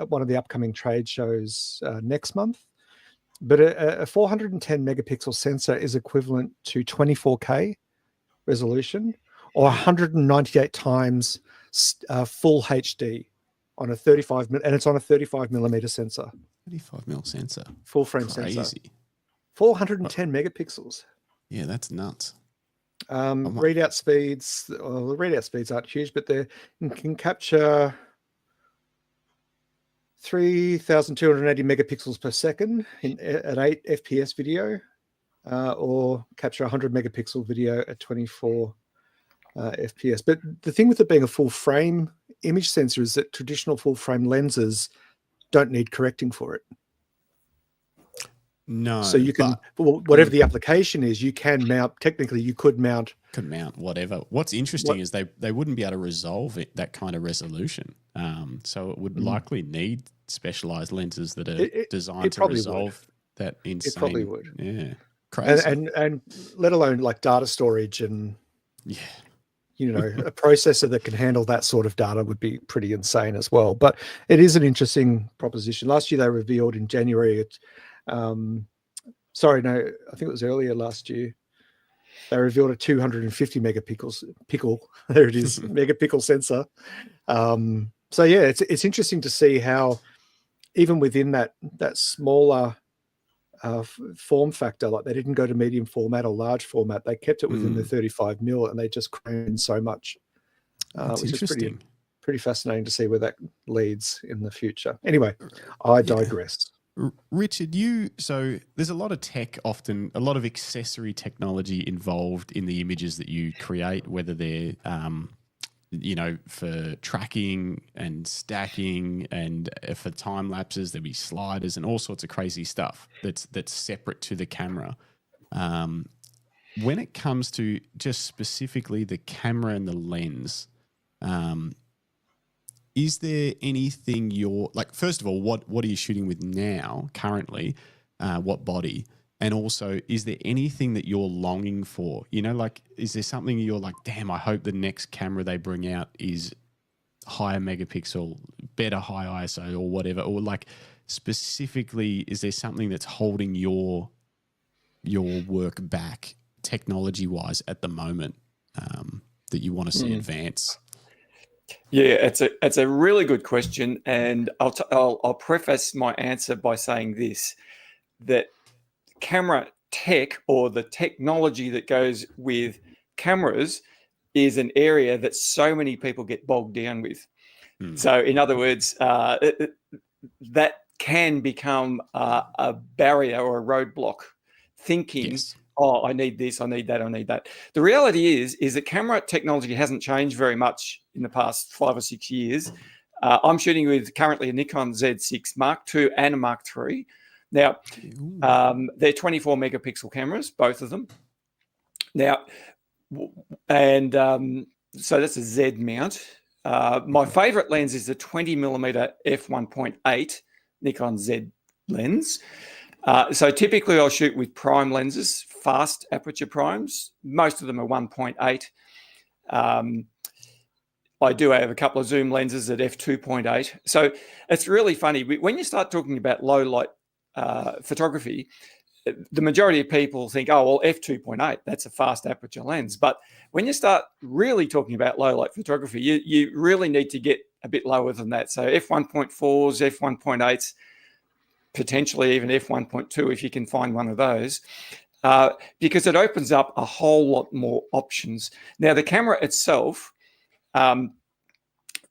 S1: one of the upcoming trade shows next month. But a 410 megapixel sensor is equivalent to 24K resolution or 198 times full HD on a 35 and it's on a 35 millimeter sensor.
S2: 35 mil sensor.
S1: Full frame sensor. 410 megapixels.
S2: Yeah, that's nuts.
S1: Readout speeds, the readout speeds aren't huge, but they can capture 3,280 megapixels per second at 8 FPS video, or capture 100 megapixel video at 24 FPS. But the thing with it being a full frame image sensor is that traditional full frame lenses don't need correcting for it.
S2: No.
S1: So you can, whatever the application is, you can mount, technically you could mount.
S2: Could mount whatever. What's interesting is they wouldn't be able to resolve that kind of resolution. So it would likely need specialized lenses that are designed to resolve that insane.
S1: It probably would.
S2: Yeah. Crazy.
S1: And let alone like data storage and, you know, a processor that can handle that sort of data would be pretty insane as well. But it is an interesting proposition. Last year they revealed in January, I think it was earlier last year, they revealed a 250 megapixel there it is, megapixel sensor. So yeah, it's interesting to see how even within that smaller form factor, like they didn't go to medium format or large format, they kept it within the 35 mil and they just crammed so much, which is pretty fascinating to see where that leads in the future. Anyway, I digress.
S2: Richard, so there's a lot of tech, often a lot of accessory technology involved in the images that you create, whether they're, for tracking and stacking, and for time lapses, there'll be sliders and all sorts of crazy stuff that's separate to the camera. When it comes to just specifically the camera and the lens, is there anything first of all, what are you shooting with now, currently? What body? And also, is there anything that you're longing for? You know, like, is there something you're like, damn, I hope the next camera they bring out is higher megapixel, better high ISO or whatever? Or like, specifically, is there something that's holding your work back technology-wise at the moment that you want to see advance?
S3: Yeah, it's a really good question, and I'll preface my answer by saying this: that camera tech, or the technology that goes with cameras, is an area that so many people get bogged down with. So, in other words, that can become a barrier or a roadblock. Thinking, oh, I need this, I need that, I need that. The reality is that camera technology hasn't changed very much in the past 5 or 6 years. I'm shooting with currently a Nikon Z6 Mark II and a Mark III. Now, they're 24 megapixel cameras, both of them. Now, and so that's a Z mount. My favorite lens is the 20 millimeter f1.8 Nikon Z lens. So typically I'll shoot with prime lenses, fast aperture primes. Most of them are 1.8. I do have a couple of zoom lenses at f2.8. So it's really funny. When you start talking about low light photography, the majority of people think, oh, well, f2.8, that's a fast aperture lens. But when you start really talking about low light photography, you really need to get a bit lower than that. So f1.4s, f1.8s, potentially even f1.2 if you can find one of those. because it opens up a whole lot more options. Now, the camera itself,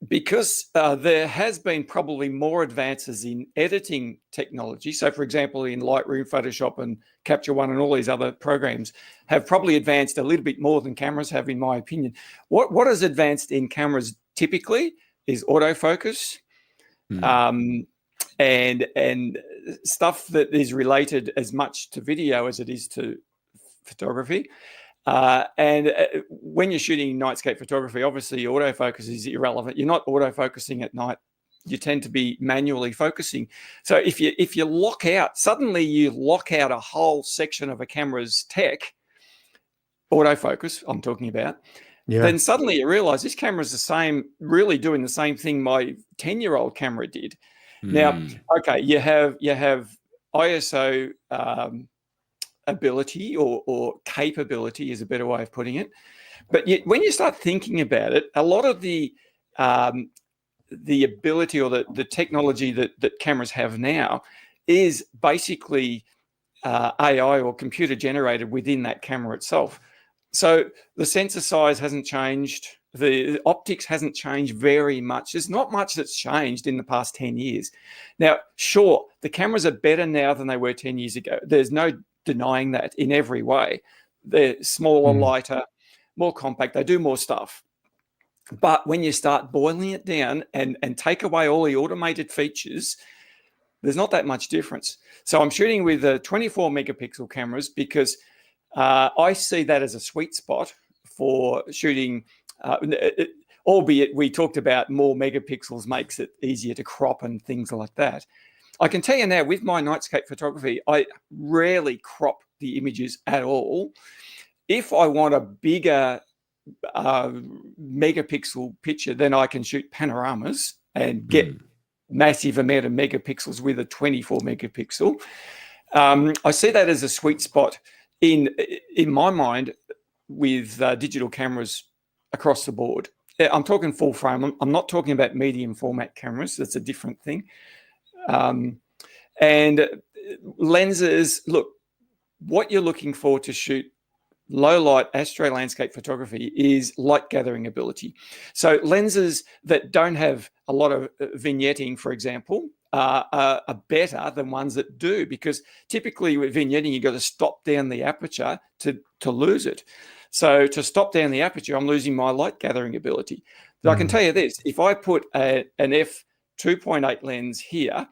S3: because there has been probably more advances in editing technology. So, for example, in Lightroom, Photoshop, and Capture One, and all these other programs have probably advanced a little bit more than cameras have, in my opinion. What is advanced in cameras typically is autofocus, and stuff that is related as much to video as it is to photography. When you're shooting Nightscape photography, obviously autofocus is irrelevant. You're not autofocusing at night. You tend to be manually focusing. So if you lock out, suddenly you lock out a whole section of a camera's tech, autofocus I'm talking about, then suddenly you realize this camera is the same, really doing the same thing my 10-year-old camera did. Now, okay, you have ISO ability or capability is a better way of putting it. But yet, when you start thinking about it, a lot of the ability or the technology that cameras have now is basically AI or computer generated within that camera itself. So the sensor size hasn't changed. The optics hasn't changed very much. There's not much that's changed in the past 10 years. Now, sure, the cameras are better now than they were 10 years ago. There's no denying that in every way. They're smaller, lighter, more compact. They do more stuff. But when you start boiling it down and take away all the automated features, there's not that much difference. So I'm shooting with 24 megapixel cameras because I see that as a sweet spot for shooting, albeit we talked about more megapixels makes it easier to crop and things like that. I can tell you now, with my Nightscape photography, I rarely crop the images at all. If I want a bigger megapixel picture, then I can shoot panoramas and get massive amount of megapixels with a 24 megapixel. I see that as a sweet spot in my mind with digital cameras across the board. I'm talking full frame. I'm not talking about medium format cameras. That's a different thing. And lenses, look, what you're looking for to shoot low light astro landscape photography is light gathering ability. So lenses that don't have a lot of vignetting, for example, are better than ones that do, because typically with vignetting, you've got to stop down the aperture to lose it. So to stop down the aperture, I'm losing my light gathering ability. But I can tell you this, if I put an f2.8 lens here,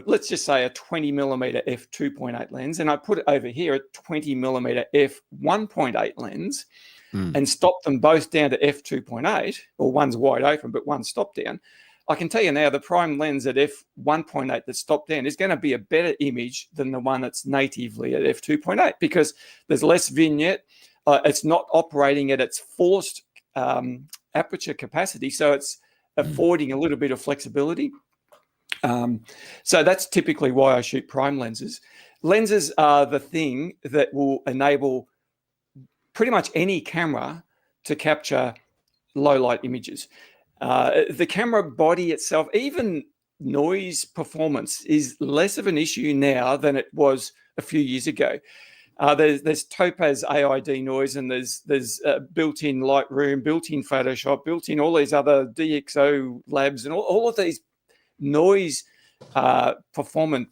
S3: let's just say a 20 millimeter f2.8 lens, and I put it over here a 20 millimeter f1.8 lens, and stop them both down to f2.8, or one's wide open but one's stopped down, I can tell you now the prime lens at f1.8 that's stopped down is going to be a better image than the one that's natively at f2.8, because there's less vignette. It's not operating at its fullest aperture capacity, so it's affording a little bit of flexibility. So that's typically why I shoot prime lenses. Lenses are the thing that will enable pretty much any camera to capture low light images. The camera body itself, even noise performance, is less of an issue now than it was a few years ago. There's Topaz AID noise, and there's built-in Lightroom, built-in Photoshop, built-in all these other DxO labs, and all of these noise performance,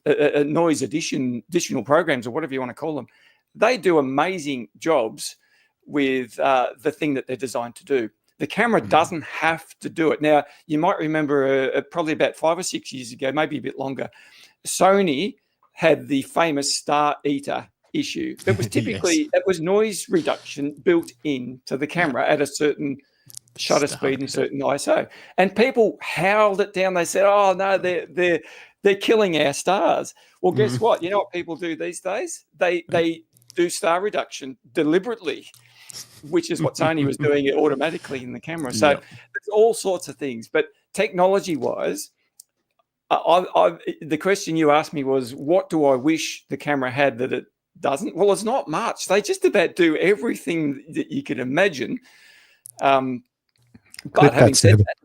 S3: noise additional programs, or whatever you want to call them. They do amazing jobs with the thing that they're designed to do. The camera doesn't have to do it. Now, you might remember probably about 5 or 6 years ago, maybe a bit longer, Sony had the famous Star Eater issue. It was typically, it was noise reduction built into the camera at a certain shutter speed and certain ISO. And people howled it down. They said, oh, no, they're killing our stars. Well, guess what? You know what people do these days? They do star reduction deliberately, which is what Sony was doing it automatically in the camera. So there's all sorts of things. But technology-wise, the question you asked me was, what do I wish the camera had that it doesn't? Well, it's not much. They just about do everything that you can imagine. But having said that,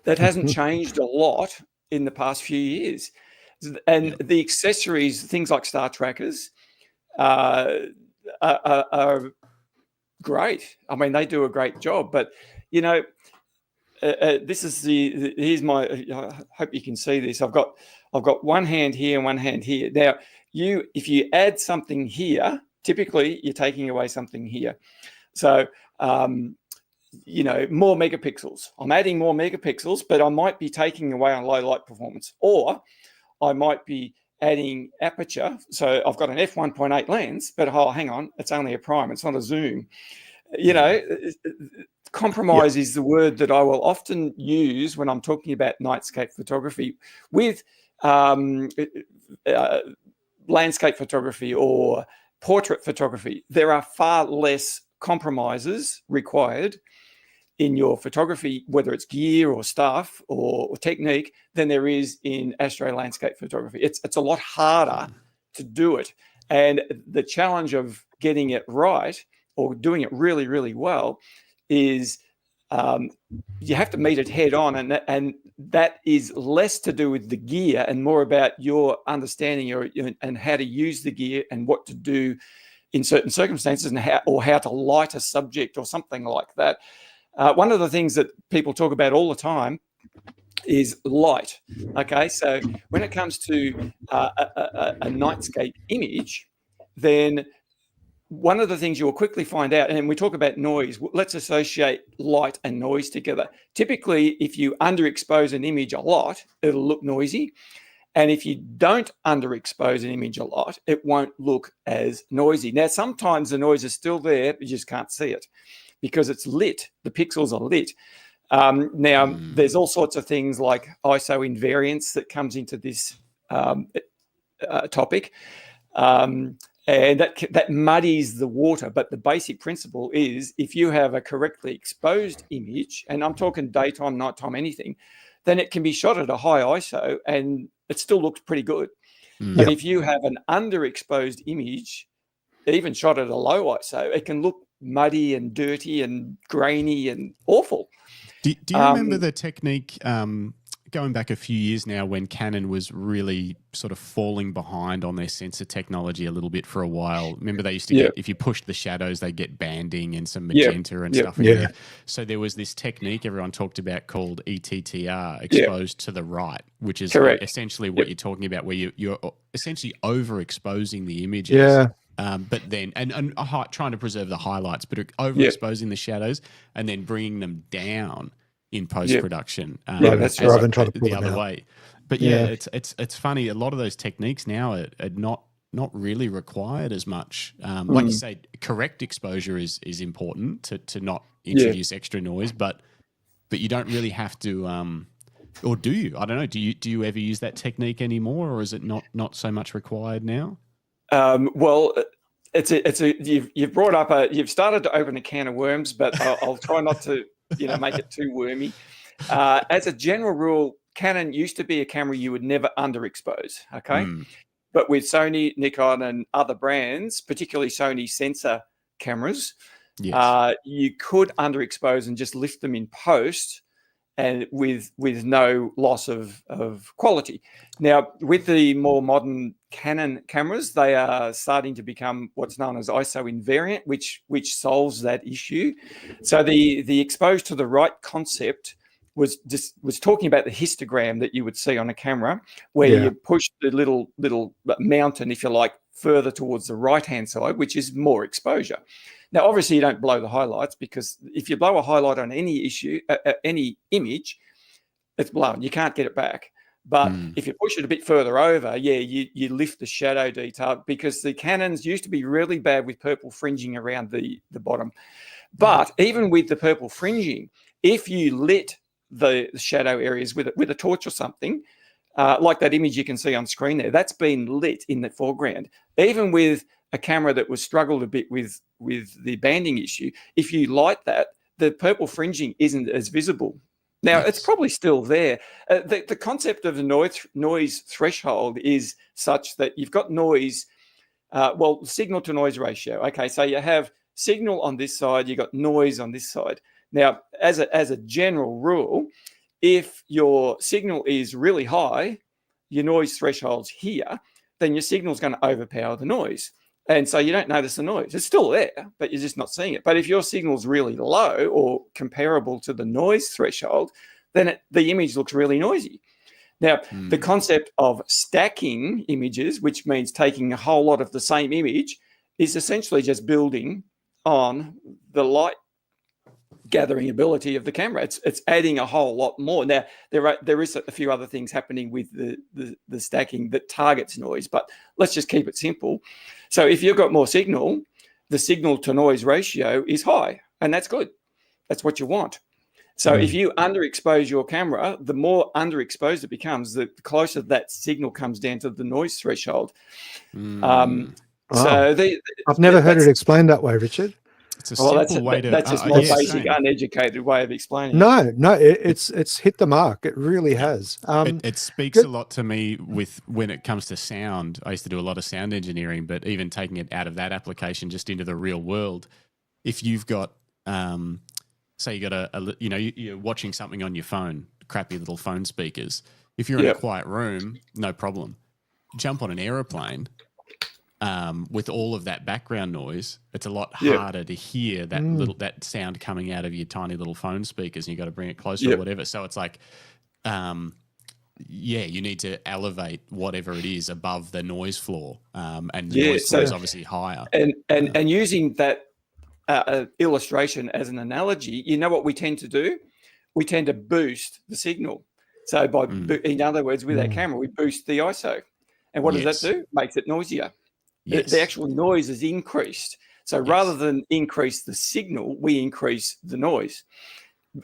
S3: that hasn't changed a lot in the past few years. And the accessories, things like star trackers, are great. I mean, they do a great job. But, you know, this is here's my, I hope you can see this. I've got one hand here and one hand here. Now, if you add something here, typically you're taking away something here. So, you know, more megapixels. I'm adding more megapixels, but I might be taking away on low light performance, or I might be adding aperture. So I've got an f1.8 lens, but oh, hang on, it's only a prime. It's not a zoom. You know, compromise is the word that I will often use when I'm talking about nightscape photography. With landscape photography or portrait photography, there are far less compromises required in your photography, whether it's gear or stuff or technique, than there is in astro landscape photography. It's a lot harder to do it. And the challenge of getting it right or doing it really, really well is you have to meet it head on. And that is less to do with the gear and more about your understanding and how to use the gear and what to do in certain circumstances and how to light a subject or something like that. One of the things that people talk about all the time is light. Okay, so when it comes to a nightscape image, then one of the things you'll quickly find out, and we talk about noise, let's associate light and noise together. Typically, if you underexpose an image a lot, it'll look noisy. And if you don't underexpose an image a lot, it won't look as noisy. Now, sometimes the noise is still there, but you just can't see it because it's lit. The pixels are lit. Now, there's all sorts of things like ISO invariance that comes into this topic. And that muddies the water. But the basic principle is if you have a correctly exposed image, and I'm talking daytime, nighttime, anything, then it can be shot at a high ISO and it still looks pretty good. But if you have an underexposed image, even shot at a low ISO, it can look muddy and dirty and grainy and awful.
S2: Do you remember the technique going back a few years now when Canon was really sort of falling behind on their sensor technology a little bit for a while? Remember they used to get, if you pushed the shadows, they get banding and some magenta and stuff in there. So there was this technique everyone talked about called ETTR, exposed to the right, which is essentially what you're talking about, where you're essentially overexposing the images. But then, and trying to preserve the highlights, but overexposing the shadows and then bringing them down in post-production.
S1: That's rather than trying to pull
S2: the other way. But it's funny. A lot of those techniques now are not really required as much. Like you say, correct exposure is important to not introduce extra noise, but you don't really have to. Or do you? I don't know. Do you ever use that technique anymore, or is it not so much required now?
S3: Well, you've brought up you've started to open a can of worms, but I'll try not to make it too wormy. As a general rule, Canon used to be a camera you would never underexpose. Okay, but with Sony, Nikon, and other brands, particularly Sony sensor cameras, you could underexpose and just lift them in post, and with no loss of quality. Now, with the more modern Canon cameras, they are starting to become what's known as ISO invariant, which solves that issue. So the exposed to the right concept was talking about the histogram that you would see on a camera, where you push the little mountain, if you like, further towards the right-hand side, which is more exposure. Now, obviously, you don't blow the highlights, because if you blow a highlight on any image, it's blown. You can't get it back. But if you push it a bit further over, you lift the shadow detail, because the Canons used to be really bad with purple fringing around the bottom. But even with the purple fringing, if you lit the shadow areas with a torch or something, like that image you can see on screen there, that's been lit in the foreground. Even with a camera that was struggled a bit with the banding issue, if you light that, the purple fringing isn't as visible. Now, it's probably still there. The concept of the noise threshold is such that you've got noise, signal to noise ratio. Okay, so you have signal on this side, you've got noise on this side. Now, as a general rule, if your signal is really high, your noise threshold's here, then your signal's going to overpower the noise. And so you don't notice the noise. It's still there, but you're just not seeing it. But if your signal's really low or comparable to the noise threshold, then the image looks really noisy. Now, the concept of stacking images, which means taking a whole lot of the same image, is essentially just building on the light gathering ability of the camera. It's adding a whole lot more. Now, there is a few other things happening with the stacking that targets noise, but let's just keep it simple. So if you've got more signal, the signal to noise ratio is high, and that's good. That's what you want. So if you underexpose your camera, the more underexposed it becomes, the closer that signal comes down to the noise threshold. So
S1: I've never heard it explained that way, Richard.
S2: It's a simple way to.
S3: That's a more basic, uneducated way of explaining it.
S1: No, it's hit the mark. It really has.
S2: It speaks a lot to me with when it comes to sound. I used to do a lot of sound engineering, but even taking it out of that application just into the real world, if you've got, say, you got you're watching something on your phone, crappy little phone speakers. If you're in a quiet room, no problem. Jump on an aeroplane. With all of that background noise, it's a lot harder to hear that sound coming out of your tiny little phone speakers, and you got to bring it closer or whatever. So it's like, you need to elevate whatever it is above the noise floor, and the noise floor is obviously higher.
S3: And using that illustration as an analogy, you know what we tend to do? We tend to boost the signal. So in other words, with our camera, we boost the ISO, and what does that do? Makes it noisier. Yes. The actual noise is increased. So rather than increase the signal, we increase the noise.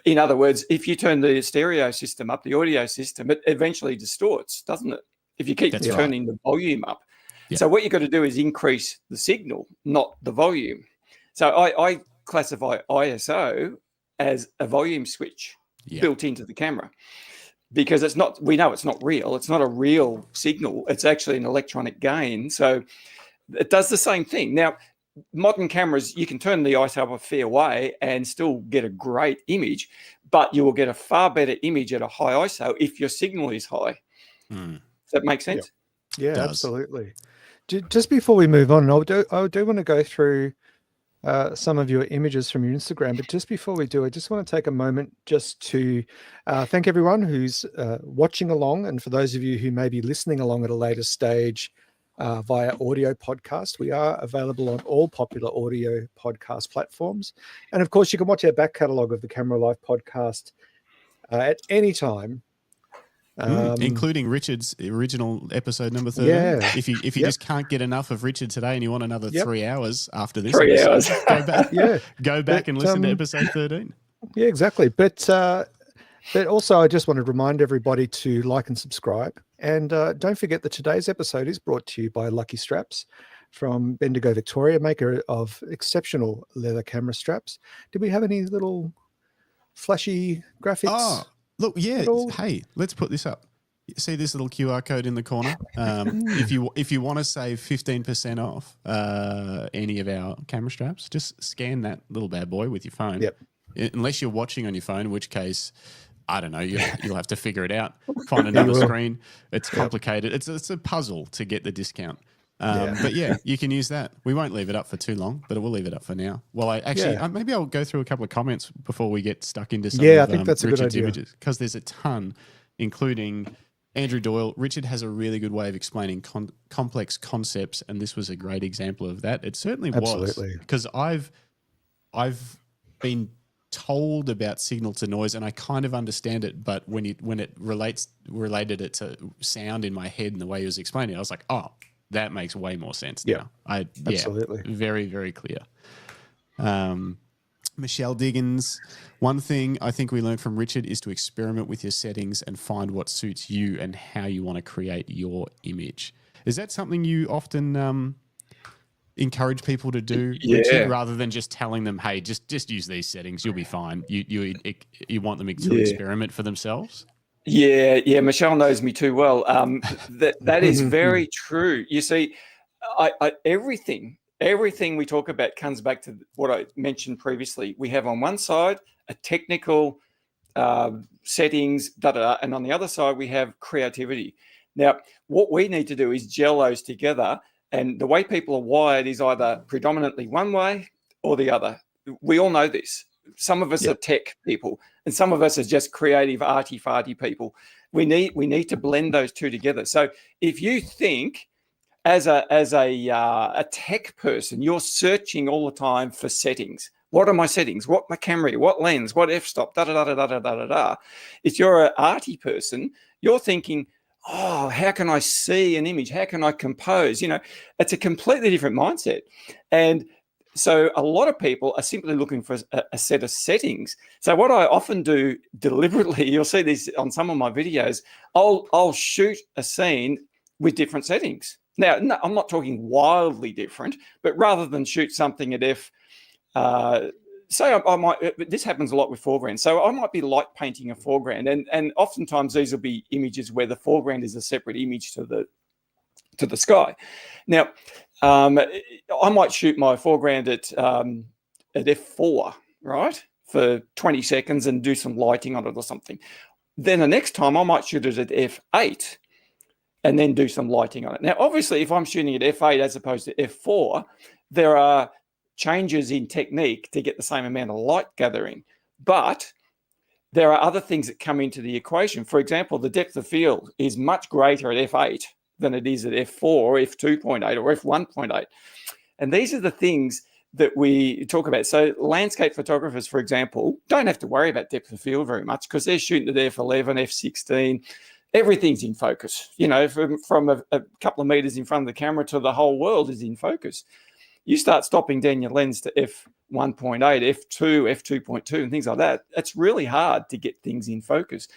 S3: In other words, if you turn the stereo system up, the audio system, it eventually distorts, doesn't it? If you keep turning the volume up. Yeah. So what you've got to do is increase the signal, not the volume. So I classify ISO as a volume switch built into the camera. Because we know it's not real. It's not a real signal. It's actually an electronic gain. So it does the same thing. Now, modern cameras, you can turn the ISO up a fair way and still get a great image, but you will get a far better image at a high ISO if your signal is high. Does that make sense?
S1: Yeah, absolutely. Just before we move on, I do want to go through some of your images from your Instagram, but just before we do, I just want to take a moment just to thank everyone who's watching along, and for those of you who may be listening along at a later stage via audio podcast. We are available on all popular audio podcast platforms, and of course you can watch our back catalogue of the Camera Life podcast at any time,
S2: including Richard's original episode number 13. Yeah. If you just can't get enough of Richard today and you want another 3 hours after this, go back, go back and listen to episode 13.
S1: Yeah, exactly. But also, I just want to remind everybody to like and subscribe. And don't forget that today's episode is brought to you by Lucky Straps from Bendigo, Victoria, maker of exceptional leather camera straps. Did we have any little flashy graphics?
S2: Oh, look, yeah. Hey, let's put this up. See this little QR code in the corner? If you want to save 15% off any of our camera straps, just scan that little bad boy with your phone.
S1: Yep.
S2: Unless you're watching on your phone, in which case, I don't know, you'll have to figure it out. Find another screen. It's complicated. It's a puzzle to get the discount. But yeah, you can use that. We won't leave it up for too long, but we'll leave it up for now. Well, maybe I'll go through a couple of comments before we get stuck into some
S1: I think that's
S2: Richard's
S1: a good idea.
S2: images, because there's a ton, including Andrew Doyle. Richard has a really good way of explaining complex concepts, and this was a great example of that. It certainly was, because I've been told about signal to noise, and I kind of understand it, but when it related it to sound in my head and the way he was explaining it, I was like, oh, that makes way more sense now.
S1: Absolutely.
S2: Very, very clear. Michelle Diggins, one thing I think we learned from Richard is to experiment with your settings and find what suits you and how you want to create your image. Is that something you often encourage people to do, Richard, rather than just telling them, hey, just use these settings, you'll be fine? You want them to experiment for themselves?
S3: Yeah. Michelle knows me too well. That is very true. You see, everything we talk about comes back to what I mentioned previously. We have on one side a technical settings, and on the other side we have creativity. Now, what we need to do is gel those together And the way people are wired is either predominantly one way or the other. We all know this. Some of us are tech people, and some of us are just creative, arty-farty people. We need to blend those two together. So if you think as a tech person, you're searching all the time for settings. What are my settings? What my camera? What lens? What f-stop? Da da da da da da da da. If you're an arty person, you're thinking, oh, how can I see an image? How can I compose? You know, it's a completely different mindset. And so a lot of people are simply looking for a set of settings. So what I often do deliberately, you'll see this on some of my videos, I'll shoot a scene with different settings. Now, no, I'm not talking wildly different, but rather than shoot something at say I might, this happens a lot with foreground. So I might be light painting a foreground, and oftentimes these will be images where the foreground is a separate image to the sky. Now, I might shoot my foreground at f4, right, for 20 seconds and do some lighting on it or something. Then the next time I might shoot it at f8 and then do some lighting on it. Now, obviously, if I'm shooting at f8 as opposed to f4, there are changes in technique to get the same amount of light gathering. But there are other things that come into the equation. For example, the depth of field is much greater at f8 than it is at f4 or f2.8 or f1.8. And these are the things that we talk about. So landscape photographers, for example, don't have to worry about depth of field very much because they're shooting at f11, f16. Everything's in focus. You know, from a couple of meters in front of the camera to the whole world is in focus. You start stopping down your lens to f1.8, f2, f2.2 and things like that. It's really hard to get things in focus.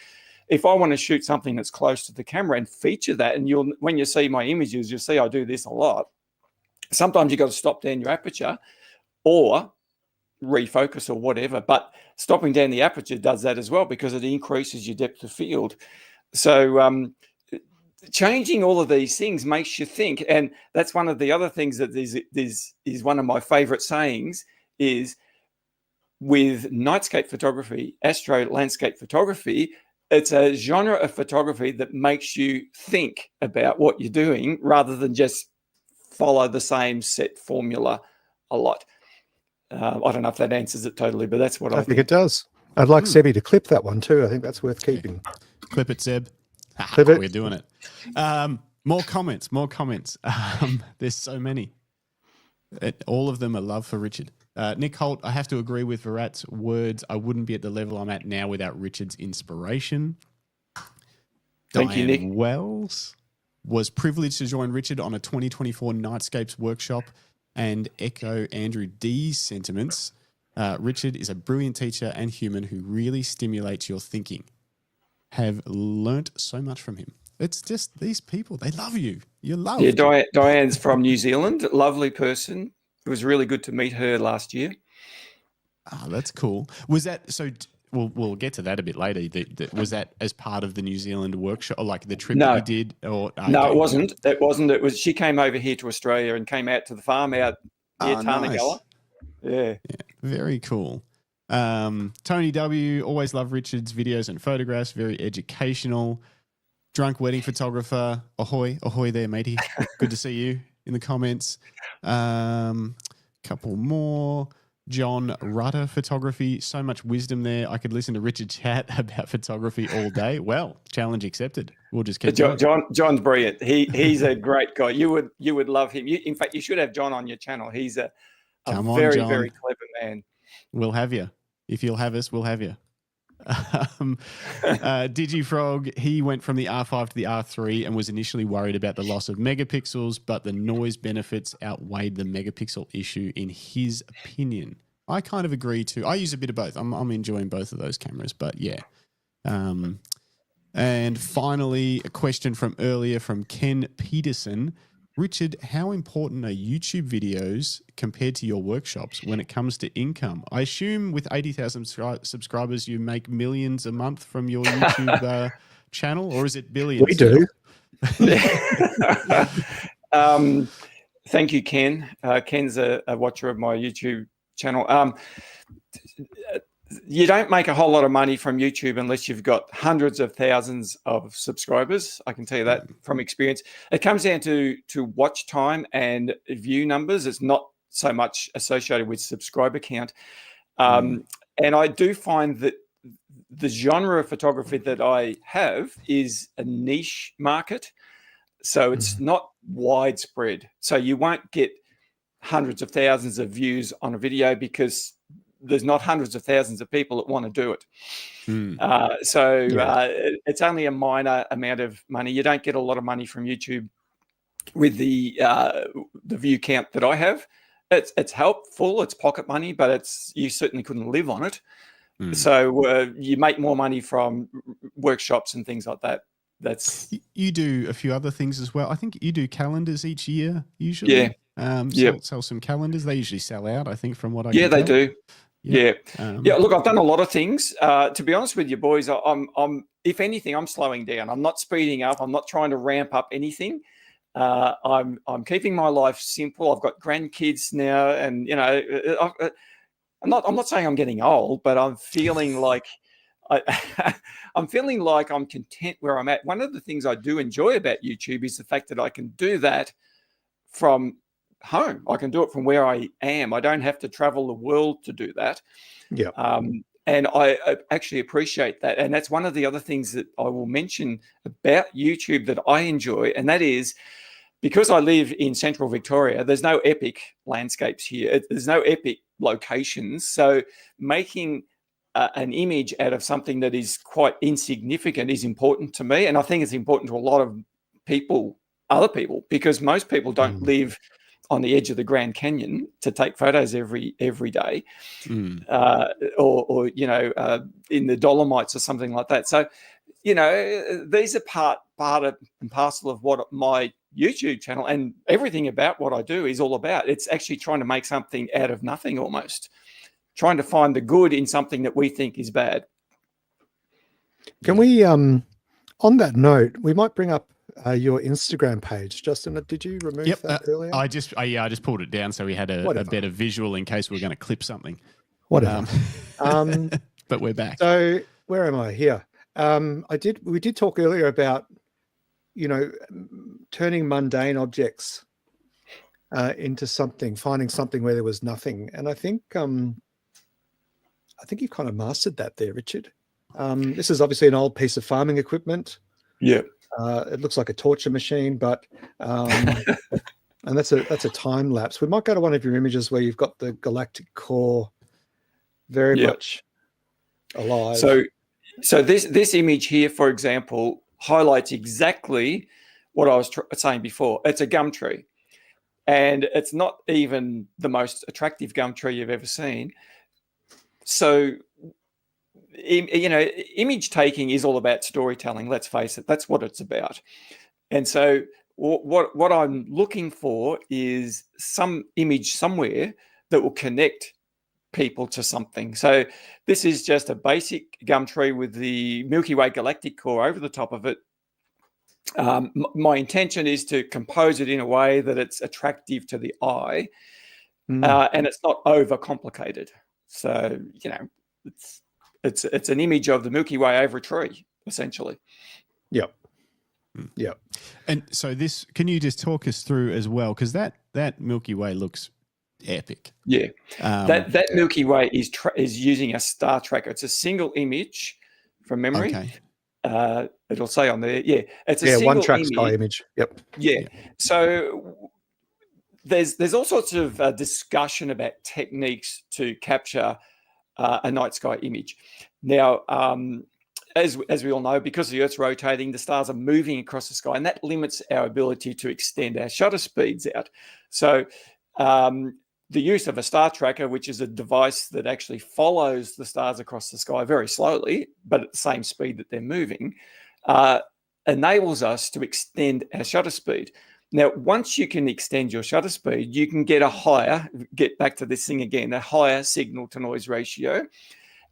S3: If I want to shoot something that's close to the camera and feature that, and when you see my images, you'll see I do this a lot. Sometimes you've got to stop down your aperture or refocus or whatever, but stopping down the aperture does that as well because it increases your depth of field. So changing all of these things makes you think, and that's one of the other things that is one of my favorite sayings is with nightscape photography, astro landscape photography, it's a genre of photography that makes you think about what you're doing rather than just follow the same set formula a lot. I don't know if that answers it totally, but that's what I think
S1: it does. I'd like Sebi to clip that one too. I think that's worth keeping.
S2: Clip it, Seb.
S1: Clip it.
S2: We're doing it. More comments. There's so many. All of them are love for Richard. Nick Holt, I have to agree with Virat's words. I wouldn't be at the level I'm at now without Richard's inspiration.
S3: Thank you, Nick.
S2: Wells was privileged to join Richard on a 2024 Nightscapes workshop and echo Andrew D's sentiments. Richard is a brilliant teacher and human who really stimulates your thinking. Have learnt so much from him. It's just these people, they love you. You're loved.
S3: Yeah, Diane's from New Zealand, lovely person. It was really good to meet her last year.
S2: Oh, that's cool. Was that, so we'll get to that a bit later. Was that as part of the New Zealand workshop, or like the trip that you did? Or
S3: no, it wasn't. It wasn't. It was, she came over here to Australia and came out to the farm out near Tarnagower. Nice. Yeah.
S2: Very cool. Tony W, always love Richard's videos and photographs, very educational. Drunk wedding photographer, ahoy there, matey. Good to see you in the comments. Couple more. John Rudder photography, so much wisdom there. I could listen to Richard chat about photography all day. Well, challenge accepted. We'll just keep going.
S3: John's brilliant. He's a great guy. You would love him. In fact, you should have John on your channel. He's a very clever man.
S2: We'll have you. If you'll have us, we'll have you. Digifrog, he went from the R5 to the R3 and was initially worried about the loss of megapixels, but the noise benefits outweighed the megapixel issue in his opinion. I kind of agree too. I use a bit of both. I'm enjoying both of those cameras, but yeah. And finally, a question from earlier from Ken Peterson. Richard, how important are YouTube videos compared to your workshops when it comes to income? I assume with 80,000 subscribers, you make millions a month from your YouTube channel, or is it billions?
S1: We do.
S3: Thank you, Ken. Ken's a watcher of my YouTube channel. you don't make a whole lot of money from YouTube unless you've got hundreds of thousands of subscribers. I can tell you that from experience. It comes down to watch time and view numbers. It's not so much associated with subscriber count. And I do find that the genre of photography that I have is a niche market. So it's not widespread. So you won't get hundreds of thousands of views on a video because there's not hundreds of thousands of people that want to do it. It's only a minor amount of money. You don't get a lot of money from YouTube with the view count that I have. It's helpful. It's pocket money, but you certainly couldn't live on it. So you make more money from workshops and things like that.
S2: You do a few other things as well. I think you do calendars each year usually. Sell some calendars. They usually sell out, I think, from what I can
S3: they
S2: tell.
S3: do. Look, I've done a lot of things. To be honest with you, boys, I'm if anything, I'm slowing down. I'm not speeding up. I'm not trying to ramp up anything. I'm keeping my life simple. I've got grandkids now, and I'm not saying I'm getting old, but I'm feeling like I'm feeling like I'm content where I'm at. One of the things I do enjoy about YouTube is the fact that I can do that from home. I can do it from where I am. I don't have to travel the world to do that. And I actually appreciate that. And that's one of the other things that I will mention about YouTube that I enjoy, and that is because I live in central Victoria, there's no epic landscapes here. There's no epic locations. So making an image out of something that is quite insignificant is important to me. And I think it's important to a lot of people, other people, because most people don't live on the edge of the Grand Canyon to take photos every day, or in the Dolomites or something like that. So, these are part and parcel of what my YouTube channel and everything about what I do is all about. It's actually trying to make something out of nothing, almost trying to find the good in something that we think is bad.
S1: Can we, on that note, we might bring up your Instagram page. Justin, did you remove that earlier?
S2: I just pulled it down so we had a better visual in case we were going to clip something.
S1: Whatever.
S2: But we're back.
S1: So where am I here? We did talk earlier about, turning mundane objects into something, finding something where there was nothing. And I think you've kind of mastered that there, Richard. This is obviously an old piece of farming equipment.
S3: Yeah.
S1: It looks like a torture machine, but and that's a time lapse. We might go to one of your images where you've got the galactic core very much alive.
S3: So this image here, for example, highlights exactly what I was saying before. It's a gum tree, and it's not even the most attractive gum tree you've ever seen. So, image taking is all about storytelling. Let's face it, that's what it's about. And so what I'm looking for is some image somewhere that will connect people to something. So this is just a basic gum tree with the Milky Way galactic core over the top of it. My intention is to compose it in a way that it's attractive to the eye, and it's not overcomplicated. So it's an image of the Milky Way over a tree, essentially.
S1: Yep.
S2: And so can you just talk us through as well, because that Milky Way looks epic.
S3: Yeah, that Milky Way is using a star tracker. It's a single image from memory.
S2: Okay.
S3: It'll say on there. Yeah, it's a single
S1: one track sky image. Yep.
S3: Yeah. So there's all sorts of discussion about techniques to capture a night sky image. Now, as we all know, because the Earth's rotating, the stars are moving across the sky, and that limits our ability to extend our shutter speeds out. So the use of a star tracker, which is a device that actually follows the stars across the sky very slowly, but at the same speed that they're moving, enables us to extend our shutter speed. Now, once you can extend your shutter speed, you can get get back to this thing again, a higher signal to noise ratio,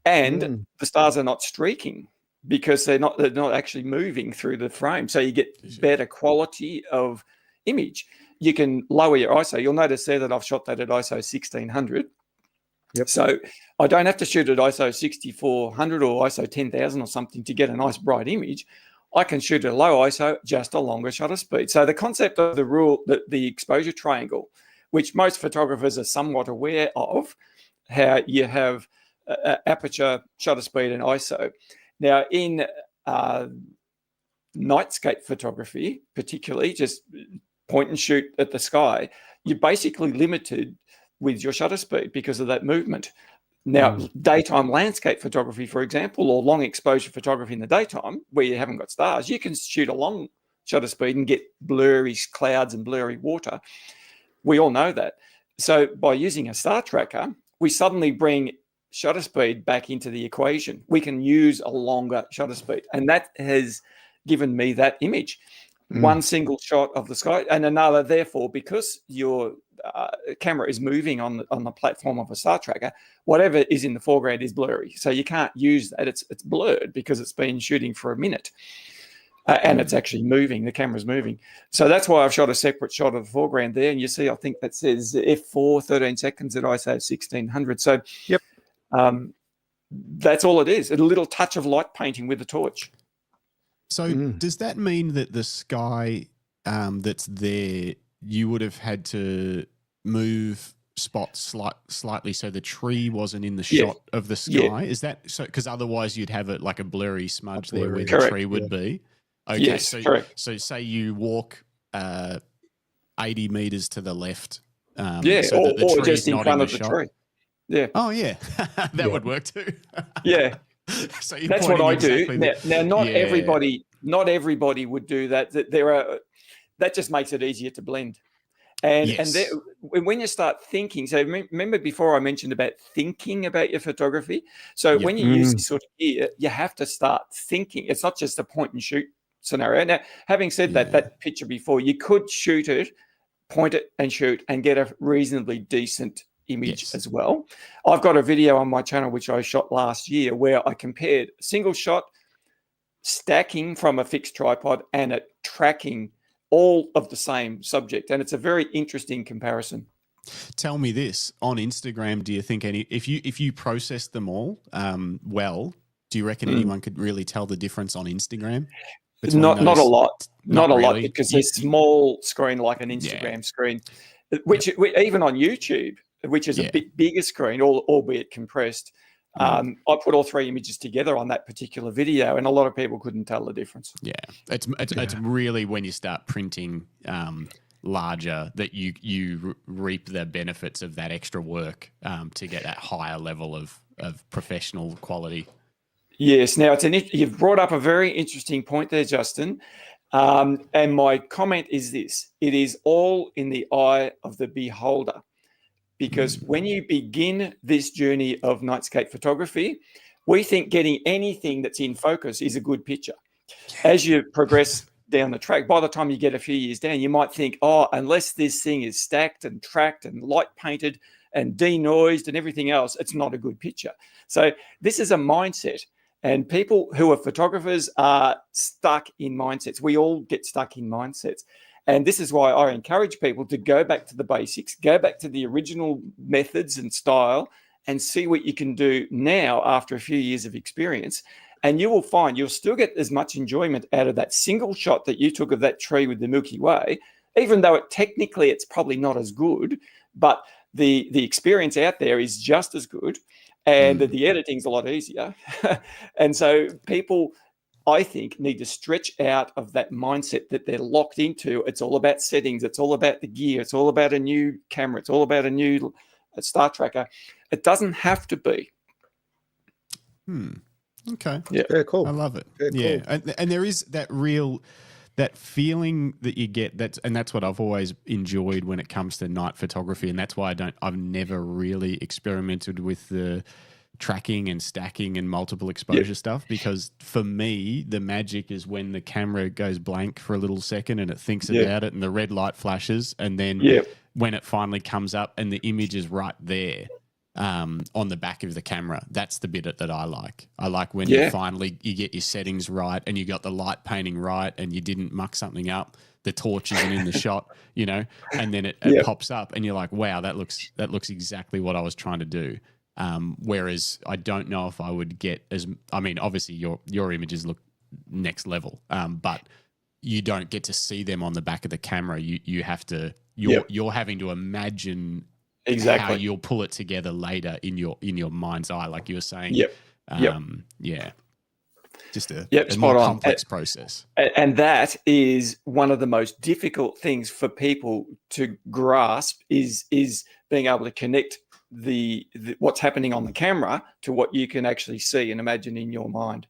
S3: and the stars are not streaking because they're not actually moving through the frame. So you get better quality of image. You can lower your ISO. You'll notice there that I've shot that at ISO 1600.
S1: Yep.
S3: So I don't have to shoot at ISO 6400 or ISO 10,000 or something to get a nice bright image. I can shoot at a low ISO, just a longer shutter speed. So the concept of the rule, the exposure triangle, which most photographers are somewhat aware of, how you have aperture, shutter speed, and ISO. Now, in nightscape photography, particularly, just point and shoot at the sky, you're basically limited with your shutter speed because of that movement. Now, daytime landscape photography, for example, or long exposure photography in the daytime, where you haven't got stars, you can shoot a long shutter speed and get blurry clouds and blurry water. We all know that. So by using a star tracker, we suddenly bring shutter speed back into the equation. We can use a longer shutter speed. And that has given me that image. One single shot of the sky and another, therefore, because your camera is moving on the platform of a star tracker, whatever is in the foreground is blurry. So you can't use that. It's blurred because it's been shooting for a minute. And it's actually moving. The camera's moving. So that's why I've shot a separate shot of the foreground there. And you see, I think that says F4, 13 seconds at ISO 1600. So
S1: yep,
S3: that's all it is. A little touch of light painting with the torch.
S2: So does that mean that the sky that's there, you would have had to move spots slightly so the tree wasn't in the shot of the sky? Yeah. Is that so? Because otherwise you'd have it like a blurry smudge there where the tree would be. Okay,
S3: yes,
S2: so
S3: correct.
S2: So say you walk 80 meters to the left.
S3: So that the or just in front of the tree. Yeah.
S2: Oh yeah, that would work too.
S3: Yeah.
S2: So
S3: that's what I do. Now not everybody would do that. That just makes it easier to blend. And when you start thinking, so remember before I mentioned about thinking about your photography. So when you use this sort of gear, you have to start thinking. It's not just a point and shoot scenario. Now, having said that picture before, you could shoot it, point it and shoot and get a reasonably decent image as well. I've got a video on my channel which I shot last year where I compared a single shot stacking from a fixed tripod and it tracking all of the same subject, and it's a very interesting comparison.
S2: Tell me this, on Instagram, do you think if you process them all well, do you reckon anyone could really tell the difference on Instagram?
S3: Not a lot. Not a lot because there's a small screen like an Instagram screen, which even on YouTube, which is a bit bigger screen, albeit compressed. I put all three images together on that particular video, and a lot of people couldn't tell the difference. Yeah,
S2: it's really when you start printing larger that you reap the benefits of that extra work to get that higher level of professional quality.
S3: Yes. Now you've brought up a very interesting point there, Justin. And my comment is this: it is all in the eye of the beholder. Because when you begin this journey of nightscape photography, we think getting anything that's in focus is a good picture. As you progress down the track, by the time you get a few years down, you might think, unless this thing is stacked and tracked and light painted and denoised and everything else, it's not a good picture. So this is a mindset. And people who are photographers are stuck in mindsets. We all get stuck in mindsets. And this is why I encourage people to go back to the basics, go back to the original methods and style and see what you can do now after a few years of experience. And you will find you'll still get as much enjoyment out of that single shot that you took of that tree with the Milky Way, even though technically it's probably not as good, but the experience out there is just as good. And the editing's a lot easier. And so people, I think, need to stretch out of that mindset that they're locked into. It's all about settings. It's all about the gear. It's all about a new camera. It's all about a new star tracker. It doesn't have to be.
S2: Okay.
S3: Yeah.
S1: Very cool.
S2: I love it.
S1: Very cool.
S2: And there is that feeling that you get, that's what I've always enjoyed when it comes to night photography, and that's why I've never really experimented with the tracking and stacking and multiple exposure stuff, because for me the magic is when the camera goes blank for a little second and it thinks about it and the red light flashes, and then when it finally comes up and the image is right there on the back of the camera. That's the bit that I like. I like when you get your settings right and you got the light painting right and you didn't muck something up. The torch isn't in the shot, and then it pops up and you're like, wow, that looks exactly what I was trying to do. Whereas I don't know if I would get obviously your images look next level, but you don't get to see them on the back of the camera. You have to, you're having to imagine how you'll pull it together later in your mind's eye, like you were saying. Yeah. Just a more complex process.
S3: And that is one of the most difficult things for people to grasp is being able to connect the what's happening on the camera to what you can actually see and imagine in your mind.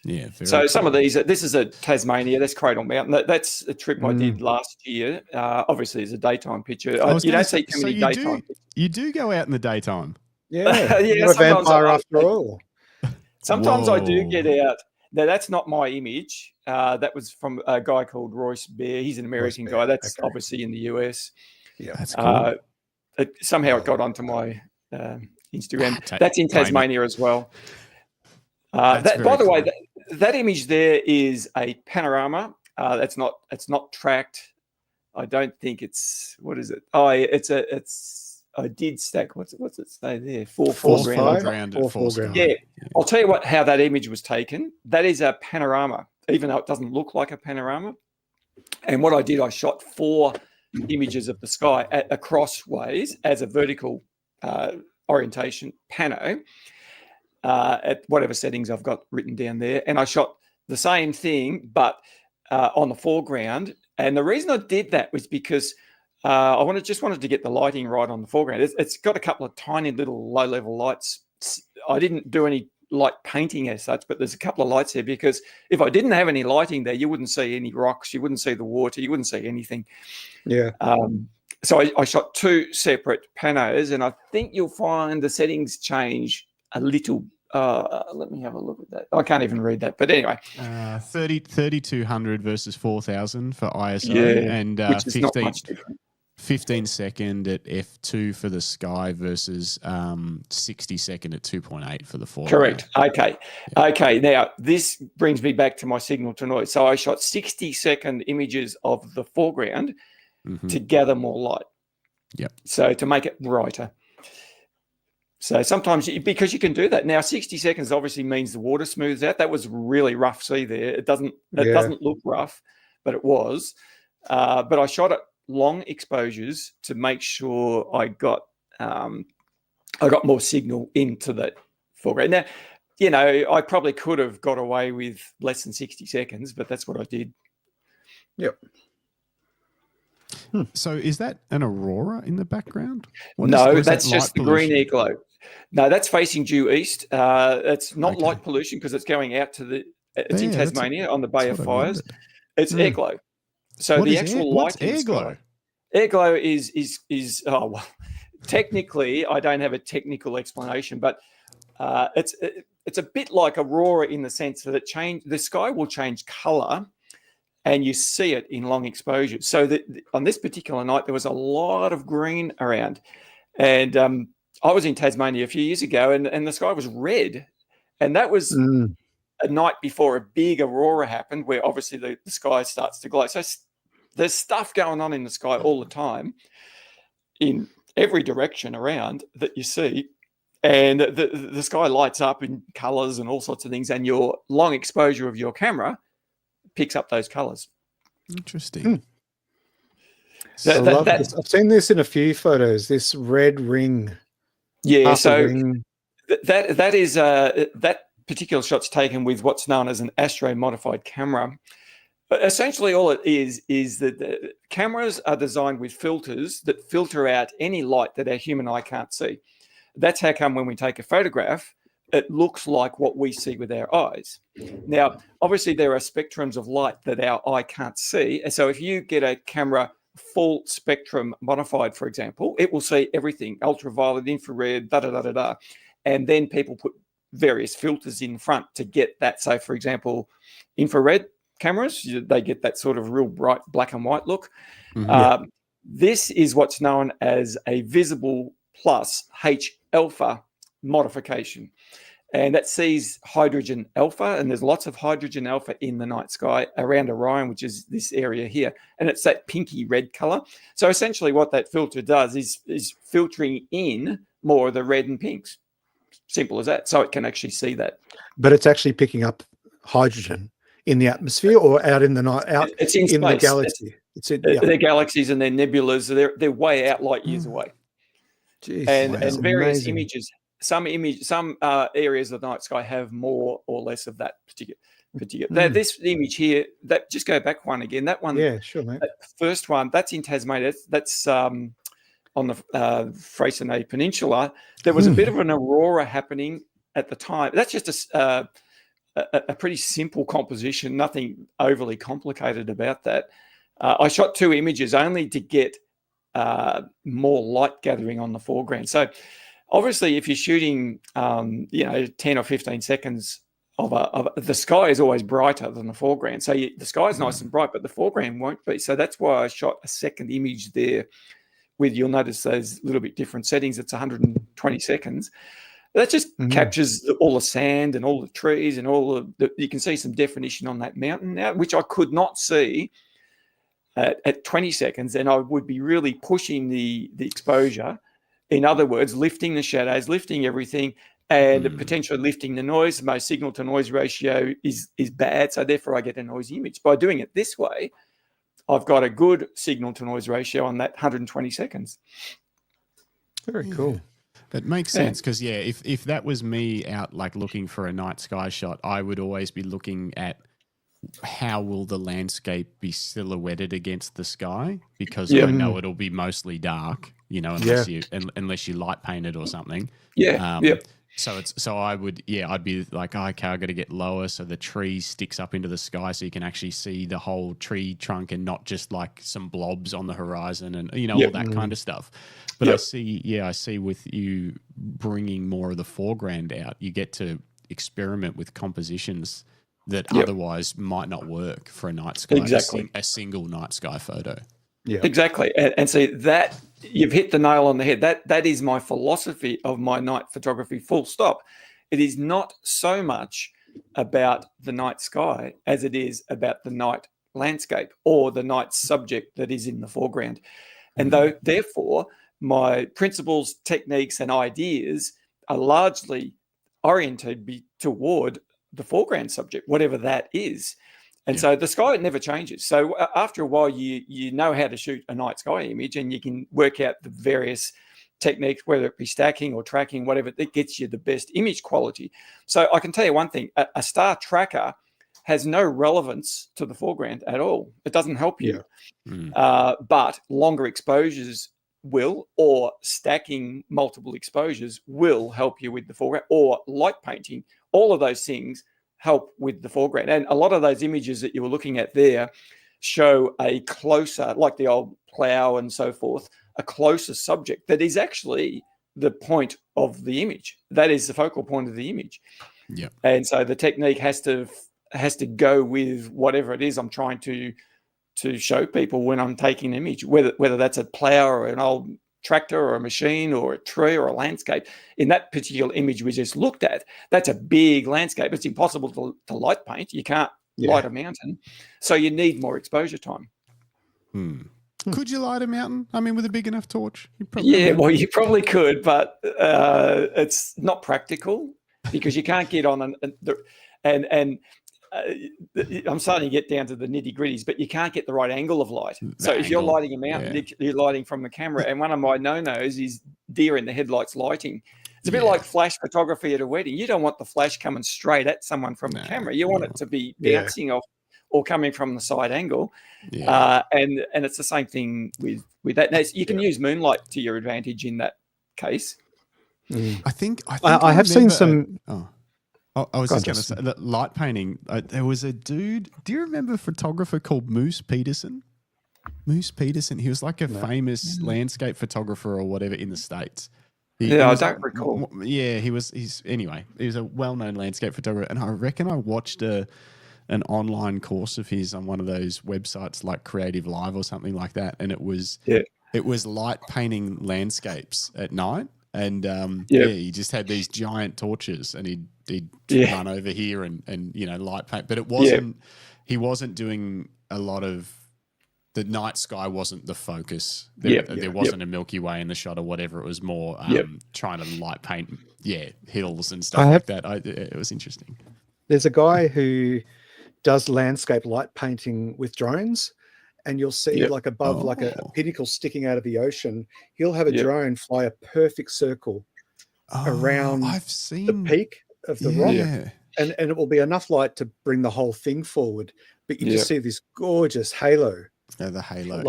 S2: Yeah.
S3: So some of these, this is a Tasmania, that's Cradle Mountain. That's a trip I did last year. Obviously, it's a daytime picture. You don't see too many daytime pictures.
S2: You do go out in the daytime.
S1: Yeah, you're a vampire after all.
S3: Sometimes I do get out. Now, that's not my image. That was from a guy called Royce Bear. He's an American guy. That's obviously in the US.
S1: Yeah,
S2: that's cool.
S3: Somehow it got onto my Instagram. That's in Tasmania as well. By the way, that image there is a panorama. It's not tracked. I don't think it's, what is it? I did stack. What's it say there? Four foreground. Yeah. I'll tell you how that image was taken. That is a panorama, even though it doesn't look like a panorama. And what I did, I shot 4 images of the sky across ways as a vertical orientation pano at whatever settings I've got written down there. And I shot the same thing, but on the foreground. And the reason I did that was because I just wanted to get the lighting right on the foreground. It's got a couple of tiny little low-level lights. I didn't do any light painting as such, but there's a couple of lights there because if I didn't have any lighting there, you wouldn't see any rocks, you wouldn't see the water, you wouldn't see anything.
S1: Yeah.
S3: So I shot 2 separate panos, and I think you'll find the settings change a little. Let me have a look at that. I can't even read that, but anyway.
S2: 3200 versus 4000 for ISO, and
S3: which is not much different.
S2: 15 second at f2 for the sky versus 60 second at 2.8 for the foreground.
S3: Correct. Okay. Yeah. Okay. Now this brings me back to my signal to noise. So I shot 60-second images of the foreground to gather more light.
S2: Yep.
S3: So to make it brighter. So sometimes, because you can do that now, 60 seconds obviously means the water smooths out. That was really rough sea there. It doesn't look rough, but it was. But I shot it long exposures to make sure I got more signal into the foreground. Now, I probably could have got away with less than 60 seconds, but that's what I did.
S1: Yep.
S2: So is that an aurora in the background?
S3: No, that's just the green air glow. No, that's facing due east. It's not light pollution because it's going out to it's in Tasmania on the Bay of Fires. It's air glow. So the actual light in the sky. Air glow is technically, I don't have a technical explanation, but it's a bit like aurora in the sense that the sky will change color and you see it in long exposure. So that on this particular night, there was a lot of green around. And I was in Tasmania a few years ago and the sky was red. And that was a night before a big aurora happened where obviously the sky starts to glow. So there's stuff going on in the sky all the time in every direction around that you see. And the sky lights up in colors and all sorts of things. And your long exposure of your camera picks up those colors.
S2: Interesting.
S1: I've seen this in a few photos, this red ring.
S3: Yeah, so that is that particular shot's taken with what's known as an astro modified camera. But essentially all it is that the cameras are designed with filters that filter out any light that our human eye can't see. That's how come when we take a photograph, it looks like what we see with our eyes. Now, obviously there are spectrums of light that our eye can't see. And so if you get a camera full spectrum modified, for example, it will see everything, ultraviolet, infrared, da-da-da-da-da. And then people put various filters in front to get that. So for example, infrared cameras, they get that sort of real bright black and white look. This is what's known as a visible plus H alpha modification. And that sees hydrogen alpha, and there's lots of hydrogen alpha in the night sky around Orion, which is this area here. And it's that pinky red color. So essentially what that filter does is filtering in more of the red and pinks. Simple as that. So it can actually see that.
S1: But it's actually picking up hydrogen in the atmosphere or out in the night, out
S3: it's in
S1: in the
S3: space.
S1: galaxy. It's in,
S3: They're galaxies and they're nebulas. They're way out light years away.
S1: Jeez,
S3: And various
S1: amazing.
S3: images. Some areas of the night sky have more or less of that particular. This image here, that just go back one again. That one,
S1: yeah, sure, mate.
S3: That first one, that's in Tasmania. That's on the Freycinet Peninsula. There was a bit of an aurora happening at the time. That's just a pretty simple composition, nothing overly complicated about that. I shot 2 images only to get more light gathering on the foreground. So obviously, if you're shooting, 10 or 15 seconds of the sky is always brighter than the foreground. So the sky is nice and bright, but the foreground won't be. So that's why I shot a second image there with, you'll notice those little bit different settings. It's 120 seconds. That just captures all the sand and all the trees and all you can see some definition on that mountain now, which I could not see at 20 seconds. And I would be really pushing the exposure. In other words, lifting the shadows, lifting everything, and potentially lifting the noise. My signal to noise ratio is bad, so therefore I get a noisy image. By doing it this way, I've got a good signal to noise ratio on that 120 seconds.
S1: Very cool.
S2: That makes sense because, if that was me out like looking for a night sky shot, I would always be looking at how will the landscape be silhouetted against the sky, because I know it'll be mostly dark, unless you light paint it or something. So I'd be like, okay, I got to get lower so the tree sticks up into the sky so you can actually see the whole tree trunk and not just like some blobs on the horizon and all that kind of stuff. But I see with you bringing more of the foreground out, you get to experiment with compositions that otherwise might not work for a night sky, a single night sky photo.
S3: Yeah, exactly. And see that you've hit the nail on the head. That is my philosophy of my night photography, full stop. It is not so much about the night sky as it is about the night landscape or the night subject that is in the foreground. And therefore, my principles, techniques, and ideas are largely oriented toward the foreground subject, whatever that is. And so the sky never changes. So after a while, you know how to shoot a night sky image, and you can work out the various techniques, whether it be stacking or tracking, whatever, that gets you the best image quality. So I can tell you one thing, a star tracker has no relevance to the foreground at all. It doesn't help you. But longer exposures will, or stacking multiple exposures will help you with the foreground, or light painting. All of those things help with the foreground. And a lot of those images that you were looking at there show a closer, like the old plough and so forth, a closer subject that is actually the point of the image. That is the focal point of the image. Yeah. And so the technique has to go with whatever it is I'm trying to show people when I'm taking an image, whether that's a plough or an old tractor or a machine or a tree or a landscape. In that particular image we just looked at, that's a big landscape. It's impossible to light paint. You can't light a mountain. So you need more exposure time.
S2: Could you light a mountain? I mean, with a big enough torch?
S3: You probably could, but it's not practical because you can't get on I'm starting to get down to the nitty gritties, but you can't get the right angle of light. If you're lighting a mountain, you're lighting from the camera. And one of my no-nos is deer in the headlights lighting. It's a bit like flash photography at a wedding. You don't want the flash coming straight at someone from the camera. You want it to be bouncing off or coming from the side angle. And it's the same thing with that. Now, you can use moonlight to your advantage in that case.
S2: I think
S1: I have seen some...
S2: I was just going to say that light painting. There was a dude. Do you remember a photographer called Moose Peterson? Moose Peterson. He was like a famous landscape photographer or whatever in the States.
S3: I don't recall.
S2: Yeah, he was a well-known landscape photographer, and I reckon I watched an online course of his on one of those websites like Creative Live or something like that, and it was light painting landscapes at night. And he just had these giant torches, and he'd run over here and light paint. But it wasn't. He wasn't doing a lot of the night sky wasn't the focus.
S3: Yep.
S2: There wasn't a Milky Way in the shot or whatever. It was more trying to light paint, hills and stuff like that. It was interesting.
S1: There's a guy who does landscape light painting with drones, and you'll see like above like a pinnacle sticking out of the ocean, he'll have a drone fly a perfect circle around the peak of the rock. And it will be enough light to bring the whole thing forward. But you just see this gorgeous halo.
S2: The halo,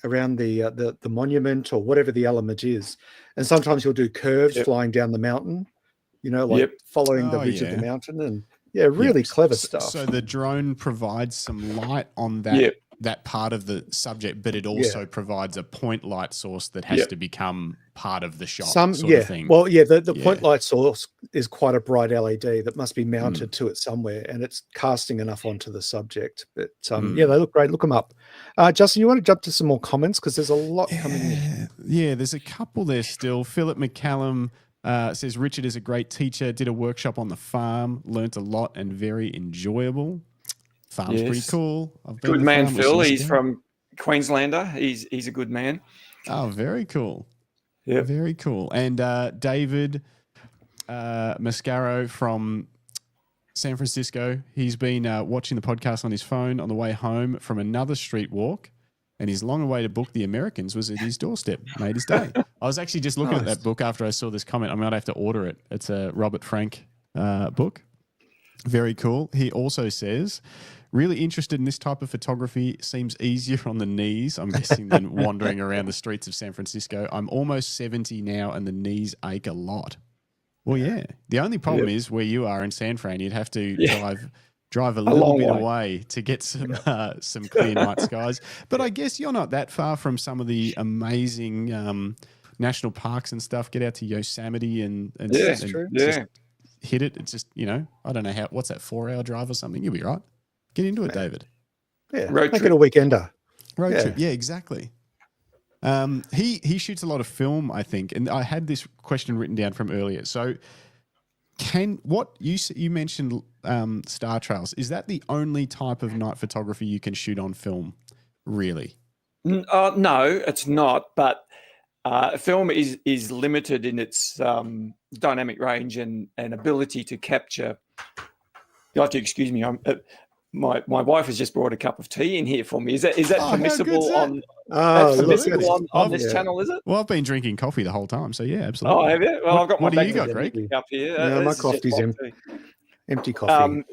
S1: around the monument or whatever the element is. And sometimes he'll do curves flying down the mountain, following the ridge of the mountain, and really clever stuff.
S2: So the drone provides some light on that part of the subject, but it also provides a point light source that has to become part of the shot. Sort of thing.
S1: Well, the point light source is quite a bright LED that must be mounted to it somewhere, and it's casting enough onto the subject. But they look great. Look them up. Justin, you want to jump to some more comments because there's a lot coming in.
S2: Yeah, there's a couple there still. Philip McCallum says Richard is a great teacher. Did a workshop on the farm. Learnt a lot and very enjoyable. Farm's pretty cool.
S3: Good man, Phil. He's from Queenslander. He's a good man.
S2: Oh, very cool.
S3: Yeah,
S2: very cool. And David Mascaro from San Francisco. He's been watching the podcast on his phone on the way home from another street walk, and his long-awaited book, The Americans, was at his doorstep. Made his day. I was actually just looking at that book after I saw this comment. I might have to order it. It's a Robert Frank book. Very cool. He also says, really interested in this type of photography. Seems easier on the knees, I'm guessing, than wandering around the streets of San Francisco. I'm almost 70 now and the knees ache a lot. Well, yeah. The only problem is where you are in San Fran, you'd have to drive a little bit away to get some clear night skies. But I guess you're not that far from some of the amazing national parks and stuff. Get out to Yosemite and
S3: true.
S2: Just hit it. It's just, I don't know what's that, 4-hour drive or something? You'll be right. Get into it, David.
S1: Yeah, make it a weekender.
S2: Road trip. Yeah, exactly. He shoots a lot of film, I think, and I had this question written down from earlier. So, you mentioned star trails? Is that the only type of night photography you can shoot on film? Really?
S3: No, it's not. But film is limited in its dynamic range and ability to capture. You have to excuse me. My wife has just brought a cup of tea in here for me. Is that permissible on this channel? Is it?
S2: Well, I've been drinking coffee the whole time, so yeah, absolutely.
S3: Oh, have you? Well, I've got
S2: what do you got, Greg?
S3: Up here.
S1: No, my coffee's empty coffee.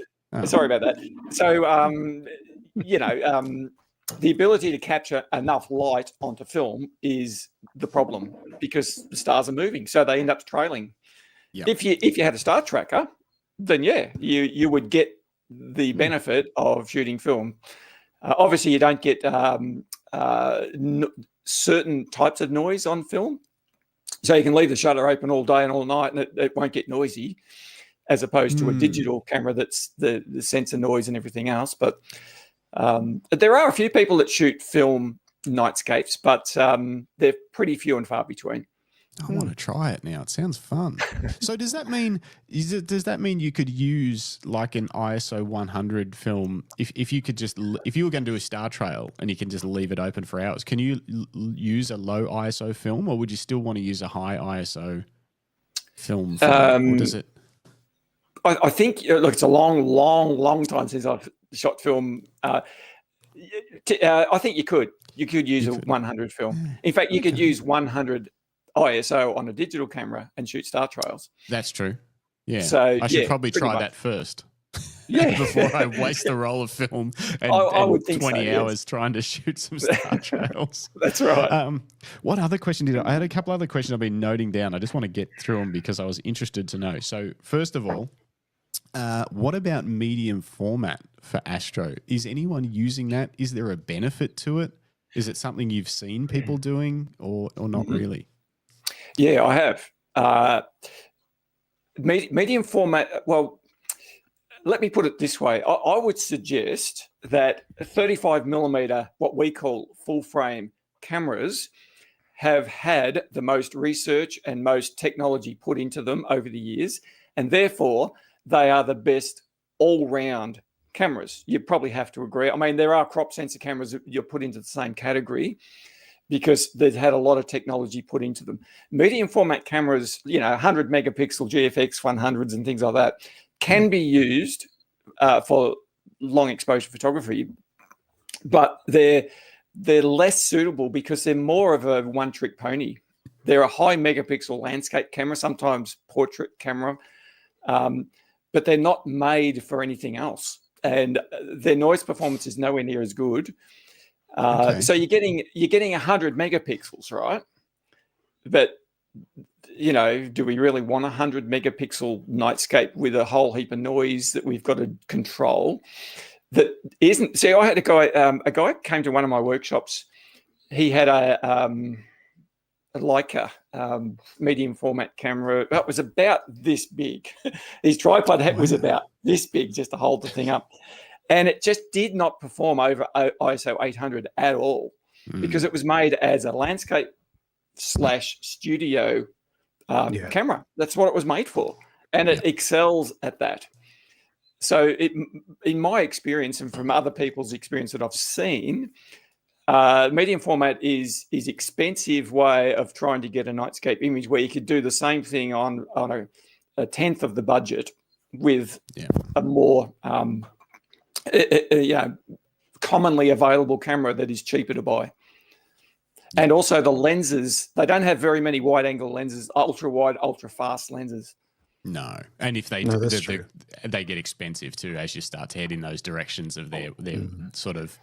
S3: Sorry about that. So, the ability to capture enough light onto film is the problem because the stars are moving, so they end up trailing. Yep. If you had a star tracker, then you would get the benefit of shooting film. Obviously, you don't get certain types of noise on film. So you can leave the shutter open all day and all night and it won't get noisy, as opposed to a digital camera that's the sensor noise and everything else. But there are a few people that shoot film nightscapes, but they're pretty few and far between.
S2: I want to try it now. It sounds fun. So does that mean you could use like an ISO 100 film if you were going to do a star trail and you can just leave it open for hours? Can you use a low ISO film, or would you still want to use a high ISO film? Or does it?
S3: I think it's a long time since I've shot film. I think you could use a 100 film. In fact, you could use 100 ISO on a digital camera and shoot star trails.
S2: That's true. Yeah.
S3: So
S2: I should probably try that first.
S3: Yeah.
S2: Before I waste a roll of film and 20 hours trying to shoot some star trails.
S3: That's right.
S2: What other question I had a couple other questions I've been noting down. I just want to get through them because I was interested to know. So first of all, what about medium format for Astro? Is anyone using that? Is there a benefit to it? Is it something you've seen people doing or not really?
S3: Yeah, I have. Medium format, well, let me put it this way. I would suggest that 35 millimeter, what we call full frame cameras, have had the most research and most technology put into them over the years, and therefore they are the best all-round cameras. You probably have to agree. I mean, there are crop sensor cameras that you're put into the same category because they've had a lot of technology put into them. Medium format cameras, 100 megapixel GFX 100s and things like that can be used for long exposure photography, but they're less suitable because they're more of a one-trick pony. They're a high megapixel landscape camera, sometimes portrait camera, but they're not made for anything else. And their noise performance is nowhere near as good. So you're getting 100 megapixels, right? But do we really want 100 megapixel Nightscape with a whole heap of noise that we've got to control? That isn't. See, I had a guy came to one of my workshops. He had a Leica medium format camera. That was about this big. His tripod was about this big, just to hold the thing up. And it just did not perform over ISO 800 at all because it was made as a landscape / studio camera. That's what it was made for. And it excels at that. So in my experience and from other people's experience that I've seen, medium format is expensive way of trying to get a Nightscape image where you could do the same thing on a tenth of the budget with a more commonly available camera that is cheaper to buy. And also the lenses, they don't have very many wide angle lenses, ultra wide, ultra fast lenses.
S2: No, and if they they get expensive too as you start to head in those directions of their sort of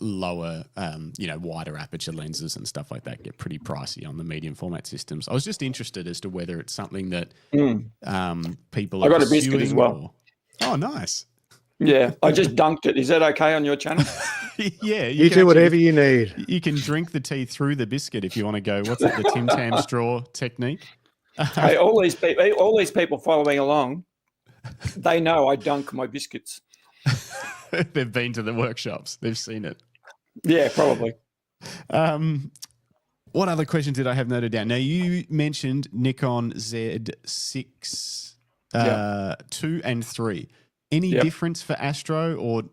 S2: lower, wider aperture lenses and stuff like that get pretty pricey on the medium format systems. I was just interested as to whether it's something that people are.
S3: I got a biscuit as well.
S2: Oh, nice.
S3: Yeah, I just dunked it. Is that okay on your channel?
S2: Yeah,
S1: you do whatever you need.
S2: You can drink the tea through the biscuit if you want to go. What's it, the Tim Tam straw technique?
S3: Hey, all these people following along, they know I dunk my biscuits.
S2: They've been to the workshops. They've seen it.
S3: Yeah, probably.
S2: What other questions did I have noted down? Now, you mentioned Nikon Z6 2 and 3. Any difference for Astro or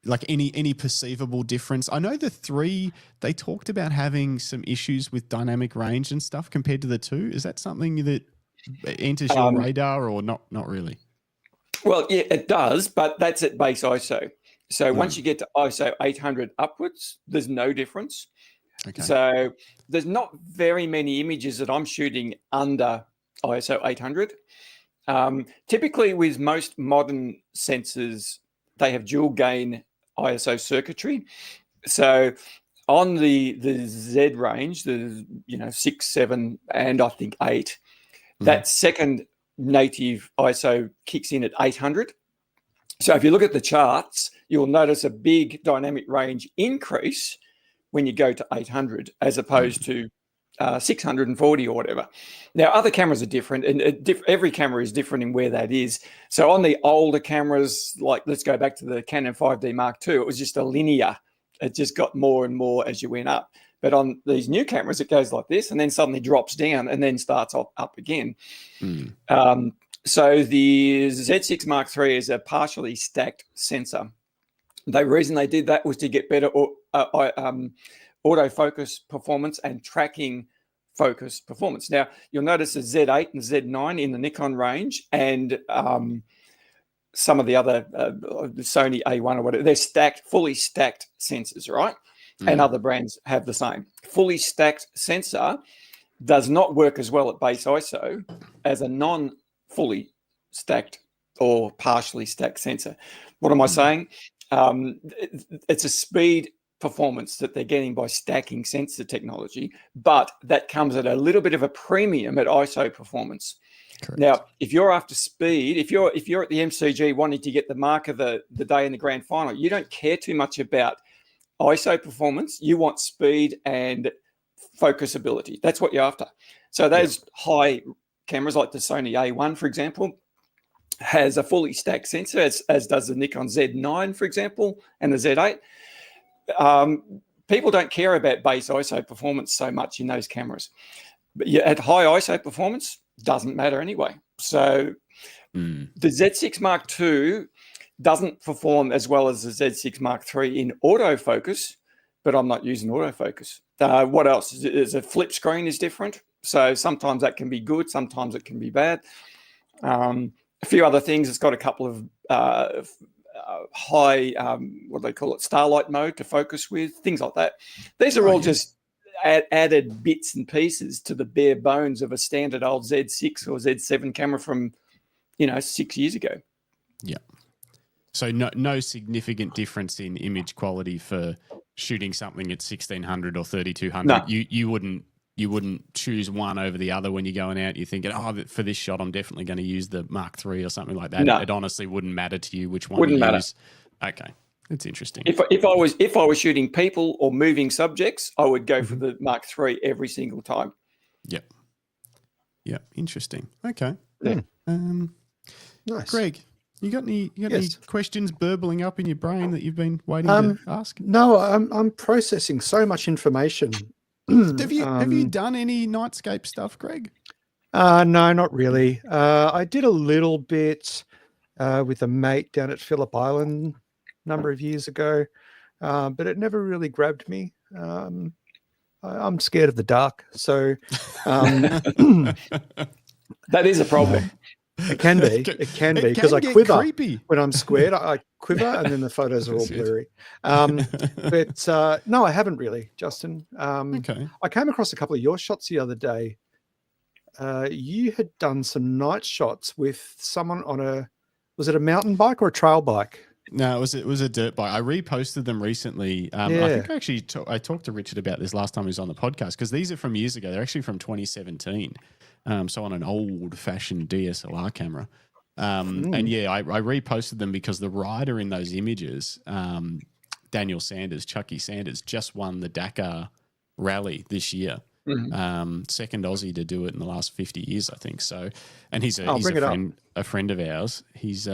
S2: like any perceivable difference? I know the 3, they talked about having some issues with dynamic range and stuff compared to the 2. Is that something that enters your radar or not really?
S3: Well, yeah, it does, but that's at base ISO. So once you get to ISO 800 upwards, there's no difference. Okay. So there's not very many images that I'm shooting under ISO 800. Typically with most modern sensors, they have dual gain ISO circuitry. So on the Z range, the 6, 7, and I think 8, that second native ISO kicks in at 800. So if you look at the charts, you'll notice a big dynamic range increase when you go to 800 as opposed to 640 or whatever. Now, other cameras are different, and every camera is different in where that is. So on the older cameras, like let's go back to the Canon 5D Mark II, it was just a linear. It just got more and more as you went up. But on these new cameras, it goes like this and then suddenly drops down and then starts up again. So the Z6 Mark III is a partially stacked sensor. The reason they did that was to get better autofocus performance and tracking focus performance. Now, you'll notice the Z8 and Z9 in the Nikon range and some of the other Sony A1 or whatever, they're fully stacked sensors, right? And other brands have the same. Fully stacked sensor does not work as well at base ISO as a non-fully stacked or partially stacked sensor. What am I saying? It's a speed performance that they're getting by stacking sensor technology, but that comes at a little bit of a premium at ISO performance. Correct. Now, if you're after speed, if you're at the MCG wanting to get the mark of the day in the grand final, you don't care too much about ISO performance. You want speed and focusability. That's what you're after. So those high cameras like the Sony A1, for example, has a fully stacked sensor, as does the Nikon Z9, for example, and the Z8. People don't care about base ISO performance so much in those cameras. But at high ISO performance, doesn't matter anyway. So The Z6 Mark II doesn't perform as well as the Z6 Mark III in autofocus, but I'm not using autofocus. What else? Is a flip screen is different. So sometimes that can be good, sometimes it can be bad. A few other things. It's got a couple of high, what do they call it, starlight mode to focus with, things like that. These are all just added bits and pieces to the bare bones of a standard old Z6 or Z7 camera from, 6 years ago.
S2: Yeah. So no significant difference in image quality for shooting something at 1600 or 3200.
S3: No.
S2: You wouldn't choose one over the other when you're going out. You're thinking, for this shot, I'm definitely going to use the Mark III or something like that.
S3: No.
S2: It honestly wouldn't matter to you which one
S3: Wouldn't
S2: you
S3: matter.
S2: use. Okay, it's interesting.
S3: If I was shooting people or moving subjects, I would go for the Mark III every single time.
S2: Yep. Yeah, interesting. Okay.
S1: Yeah.
S2: Nice. Greg, you got any questions burbling up in your brain that you've been waiting to ask?
S1: No, I'm processing so much information.
S2: Have you done any Nightscape stuff, Greg?
S1: No, not really. I did a little bit with a mate down at Phillip Island a number of years ago, but it never really grabbed me. I'm scared of the dark, so
S3: that is a problem.
S1: It can be. It can be because I quiver
S2: creepy
S1: when I'm squared. I quiver, and then the photos are all blurry. But no, I haven't really, Justin.
S2: Okay.
S1: I came across a couple of your shots the other day. You had done some night shots with someone on was it a mountain bike or a trail bike?
S2: No, it was a dirt bike. I reposted them recently. I think I talked to Richard about this last time he was on the podcast because these are from years ago. They're actually from 2017. So on an old-fashioned DSLR camera. And yeah, I reposted them because the rider in those images, Daniel Sanders, Chucky Sanders, just won the Dakar Rally this year. Second Aussie to do it in the last 50 years, I think. So, and he's a friend of ours. He's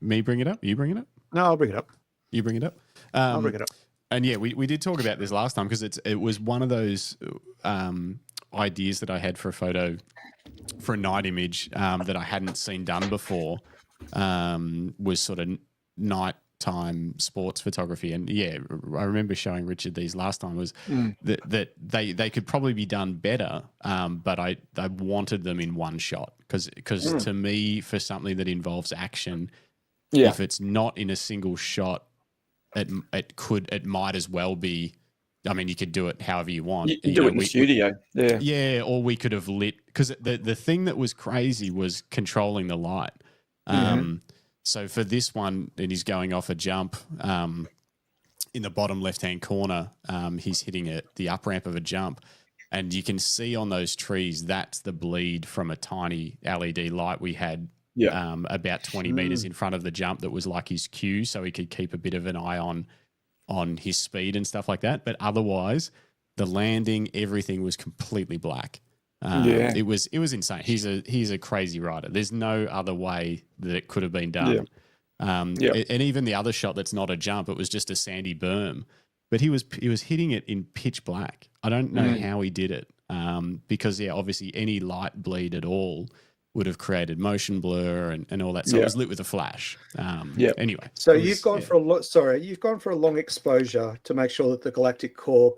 S2: me bring it up? You bring it up?
S1: No, I'll bring it up.
S2: You bring it up?
S1: I'll bring it up.
S2: And yeah, we did talk about this last time because it was one of those ideas that I had for a photo for a night image that I hadn't seen done before was sort of nighttime sports photography. And yeah, I remember showing Richard these last time was that they could probably be done better, but I wanted them in one shot because to me, for something that involves action, if it's not in a single shot, it might as well be. I mean, you could do it however you want.
S3: You do it in the studio.
S2: Yeah, or we could have lit because the thing that was crazy was controlling the light. So for this one, and he's going off a jump in the bottom left-hand corner. He's hitting the up ramp of a jump, and you can see on those trees that's the bleed from a tiny LED light we had. About 20 meters in front of the jump that was like his cue, so he could keep a bit of an eye on his speed and stuff like that. But otherwise, the landing, everything was completely black. It was insane. He's a crazy rider. There's no other way that it could have been done. And even the other shot that's not a jump, it was just a sandy berm. But he was hitting it in pitch black. I don't know how he did it because obviously any light bleed at all would have created motion blur and all that. So it was lit with a flash. Anyway.
S1: So you've gone for a long exposure to make sure that the galactic core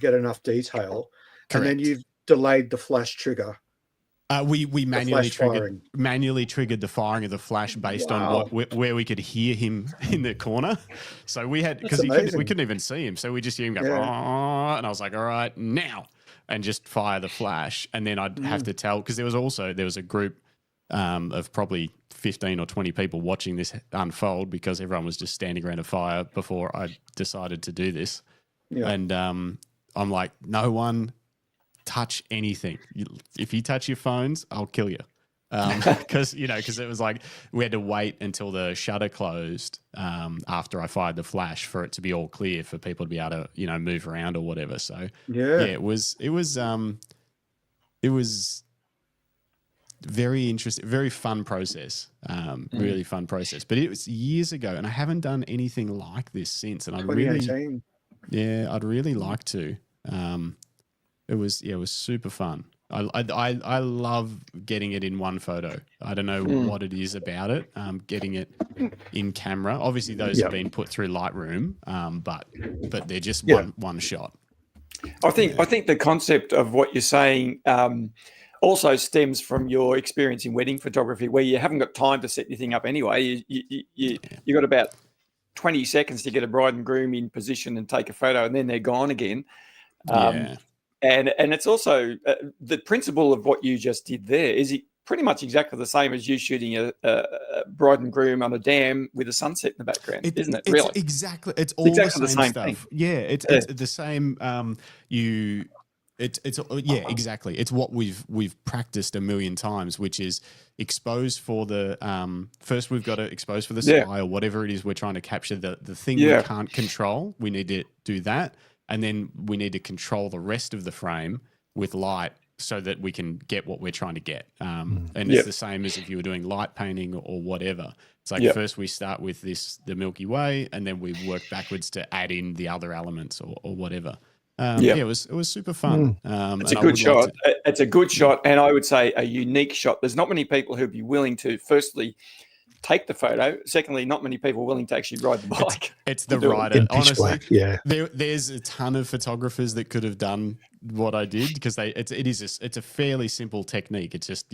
S1: get enough detail.
S2: Correct.
S1: And then you've delayed the flash trigger.
S2: We manually triggered the firing of the flash based on where we could hear him in the corner. So we had because we couldn't even see him, so we just hear him go, and I was like, all right, now. And just fire the flash, and then I'd have to tell because there was a group of probably 15 or 20 people watching this unfold because everyone was just standing around a fire before I decided to do this. And I'm like, no one touch anything. If you touch your phones, I'll kill you. Because it was like we had to wait until the shutter closed after I fired the flash for it to be all clear for people to be able to move around or whatever. So it was very interesting, very fun process, really fun process. But it was years ago, and I haven't done anything like this since. And I'd really like to. It was super fun. I love getting it in one photo. I don't know what it is about it. Getting it in camera. Obviously, those have been put through Lightroom, but they're just one shot.
S3: I think the concept of what you're saying also stems from your experience in wedding photography, where you haven't got time to set anything up anyway. You got about 20 seconds to get a bride and groom in position and take a photo, and then they're gone again. And it's also the principle of what you just did there is pretty much exactly the same as you shooting a bride and groom on a dam with a sunset in the background, isn't it? Really,
S2: exactly. It's all exactly the same stuff. Thing. Yeah, it's the same. Exactly. It's what we've practiced a million times, which is expose for the first we've got to expose for the sky or whatever it is we're trying to capture, the thing we can't control. We need to do that, and then we need to control the rest of the frame with light so that we can get what we're trying to get. And it's the same as if you were doing light painting or whatever. It's like first we start with the Milky Way, and then we work backwards to add in the other elements or whatever. It was super fun.
S3: It's a good shot. It's a good shot, and I would say a unique shot. There's not many people who'd be willing to, firstly, take the photo. Secondly, not many people willing to actually ride the bike.
S2: It's the rider. Honestly, there's a ton of photographers that could have done what I did, because it's a fairly simple technique. It's just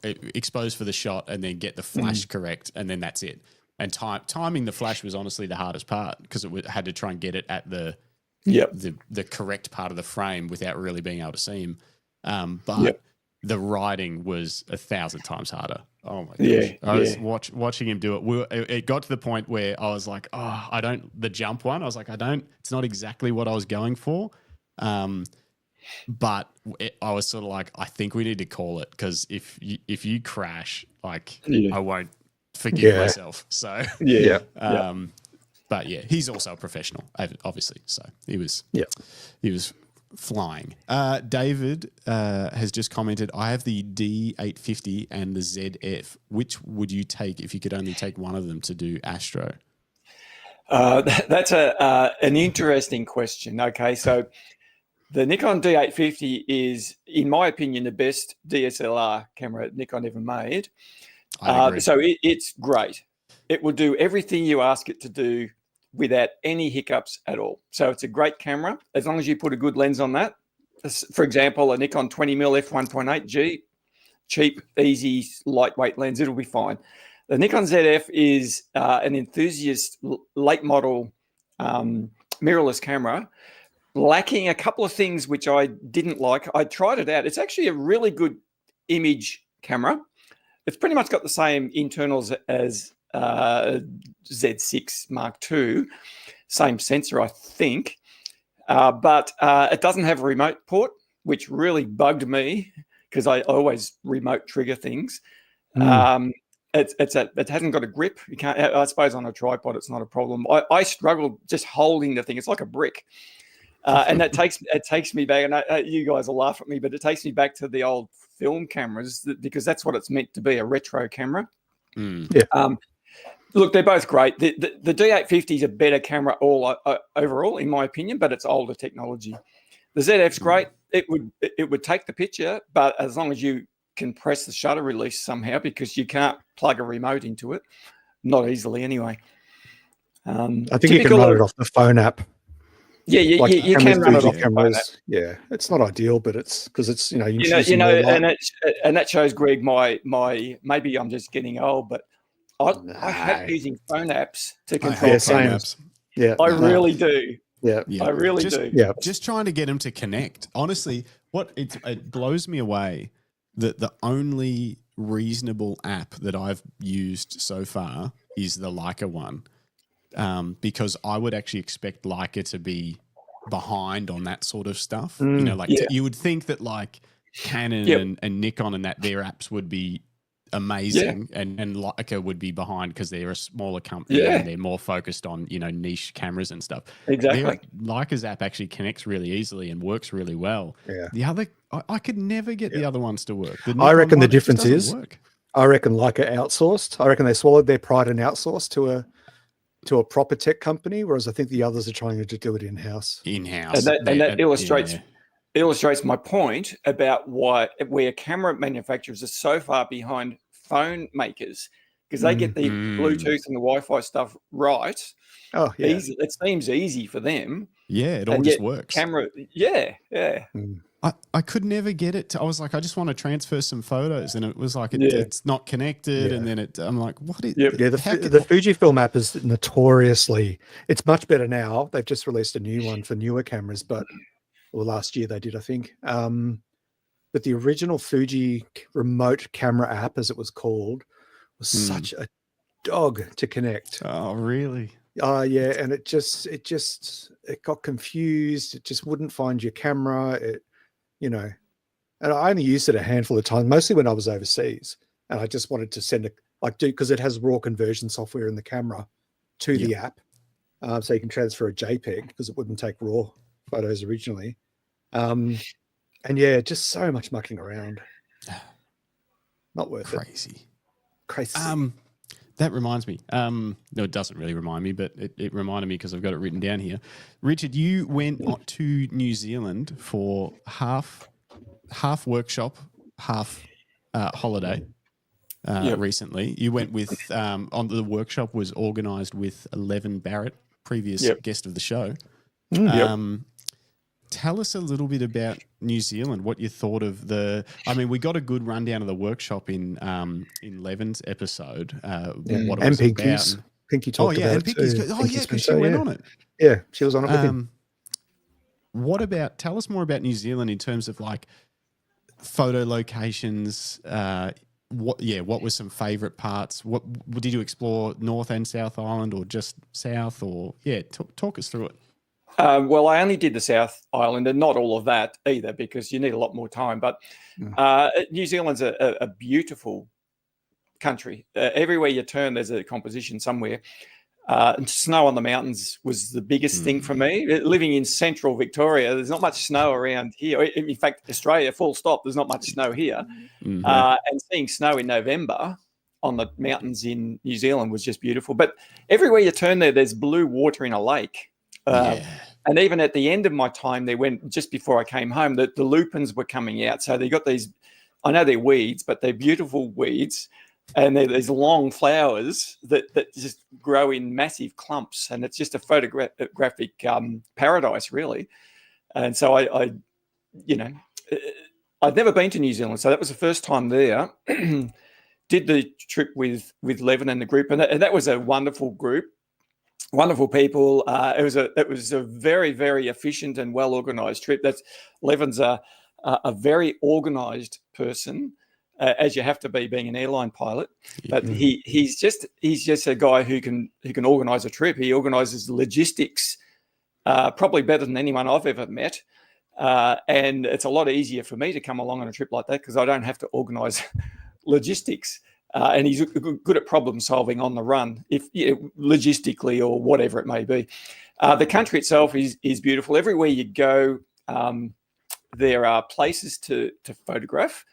S2: expose for the shot and then get the flash correct, and then that's it. And timing the flash was honestly the hardest part, because it had to try and get it at the correct part of the frame without really being able to see him. But the writing was 1,000 times harder. Oh my gosh. I was watching him do it. It got to the point where I was like, the jump one, I was like, it's not exactly what I was going for. But I was sort of like, I think we need to call it, because if you crash, like I won't forgive myself. So but he's also a professional, obviously. So he was flying. David has just commented, I have the D850 and the ZF. Which would you take if you could only take one of them to do astro?
S3: That's an interesting question. Okay, so the Nikon D850 is, in my opinion, the best DSLR camera Nikon ever made. So it's great. It will do everything you ask it to do without any hiccups at all. So it's a great camera as long as you put a good lens on that. For example, a Nikon 20mm f1.8G, cheap, easy, lightweight lens, it'll be fine. The Nikon ZF is an enthusiast late model mirrorless camera, lacking a couple of things which I didn't like. I tried it out. It's actually a really good image camera. It's pretty much got the same internals as Z6 Mark II, same sensor, I think, but it doesn't have a remote port, which really bugged me, because I always remote trigger things. It hasn't got a grip. You can't. I suppose on a tripod it's not a problem. I struggled just holding the thing. It's like a brick, and it takes me back. And you guys will laugh at me, but it takes me back to the old film cameras, because that's what it's meant to be, a retro camera. Look, they're both great. The D850 is a better camera overall, in my opinion, but it's older technology. The ZF's great. It would take the picture, but as long as you can press the shutter release somehow, because you can't plug a remote into it, not easily anyway.
S1: I think you can run it off the phone app.
S3: Yeah, you can run it off
S1: cameras. Yeah, it's not ideal, but it's because it's and
S3: that shows, Greg, my maybe I'm just getting old, but I hate using phone apps to control cameras.
S1: Yeah,
S3: I really do.
S1: Yeah,
S3: I really do.
S1: Yeah,
S2: just trying to get them to connect. Honestly, it blows me away that the only reasonable app that I've used so far is the Leica one, because I would actually expect Leica to be behind on that sort of stuff. You would think that like Canon and Nikon and that their apps would be amazing, and Leica would be behind because they're a smaller company and they're more focused on niche cameras and stuff.
S3: Exactly.
S2: Leica's app actually connects really easily and works really well.
S1: Yeah.
S2: The other, I could never get the other ones to work.
S1: I reckon the difference is, I reckon Leica outsourced. I reckon they swallowed their pride and outsourced to a proper tech company, whereas I think the others are trying to do it in-house.
S3: And that illustrates illustrates my point about where camera manufacturers are so far behind phone makers, because they get the Bluetooth and the Wi-Fi stuff right.
S1: Oh, yeah.
S3: Easy. It seems easy for them.
S2: Yeah, it all just works.
S3: Camera, yeah.
S2: I could never get it. I was like, I just want to transfer some photos, and it was like it's not connected. And then I'm like, what is?
S1: Yeah, the Fujifilm app is notoriously. It's much better now. They've just released a new one for newer cameras, but last year they did, I think. But the original Fuji remote camera app, as it was called, was such a dog to connect.
S2: Oh, really?
S1: Yeah, and it got confused. It just wouldn't find your camera. And I only used it a handful of times, mostly when I was overseas, and I just wanted to send because it has raw conversion software in the camera to the app, so you can transfer a JPEG because it wouldn't take raw photos originally. And yeah, just so much mucking around. Not worth it. Crazy.
S2: That reminds me. No, it doesn't really remind me, but it reminded me because I've got it written down here. Richard, you went to New Zealand for half workshop, half holiday recently. You went with on the workshop was organised with Levin Barrett, previous guest of the show. Tell us a little bit about New Zealand, what you thought of we got a good rundown of the workshop in Levin's episode. What it was
S1: Pinky's.
S2: about.
S1: Pinky talked about it
S2: Pinky's
S1: too.
S2: because she went on it.
S1: Yeah, she was on it with him.
S2: Tell us more about New Zealand in terms of like photo locations. What were some favourite parts? What did you explore, North and South Island, or just South? Or talk us through it.
S3: Well, I only did the South Island, and not all of that either, because you need a lot more time. But New Zealand's a beautiful country. Everywhere you turn, there's a composition somewhere. And snow on the mountains was the biggest thing for me. Living in central Victoria, there's not much snow around here. In fact, Australia, full stop, there's not much snow here. And seeing snow in November on the mountains in New Zealand was just beautiful. But everywhere you turn there's blue water in a lake. And even at the end of my time there, just before I came home, the lupins were coming out. So they got these, I know they're weeds, but they're beautiful weeds. And they're these long flowers that just grow in massive clumps. And it's just a photographic paradise, really. And so I'd never been to New Zealand. So that was the first time there. Did the trip with Levin and the group. And that was a wonderful group. Wonderful people. It was a very, very efficient and well organised trip. Levin's a very organised person, as you have to be being an airline pilot. But he's just a guy who can organise a trip. He organises logistics probably better than anyone I've ever met. And it's a lot easier for me to come along on a trip like that because I don't have to organise logistics. And he's good at problem solving on the run, logistically or whatever it may be. The country itself is beautiful. Everywhere you go, there are places to photograph.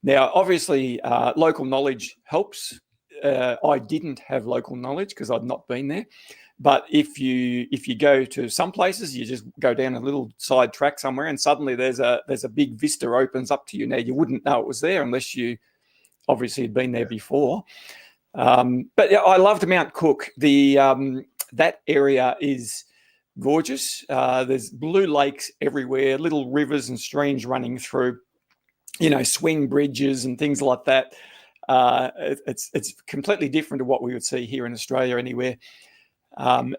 S3: Now, obviously, local knowledge helps. I didn't have local knowledge because I'd not been there. But if you go to some places, you just go down a little side track somewhere, and suddenly there's a big vista opens up to you. Now, you wouldn't know it was there unless you obviously had been there before. But I loved Mount Cook. That area is gorgeous. There's blue lakes everywhere, little rivers and streams running through, swing bridges and things like that. It's completely different to what we would see here in Australia anywhere.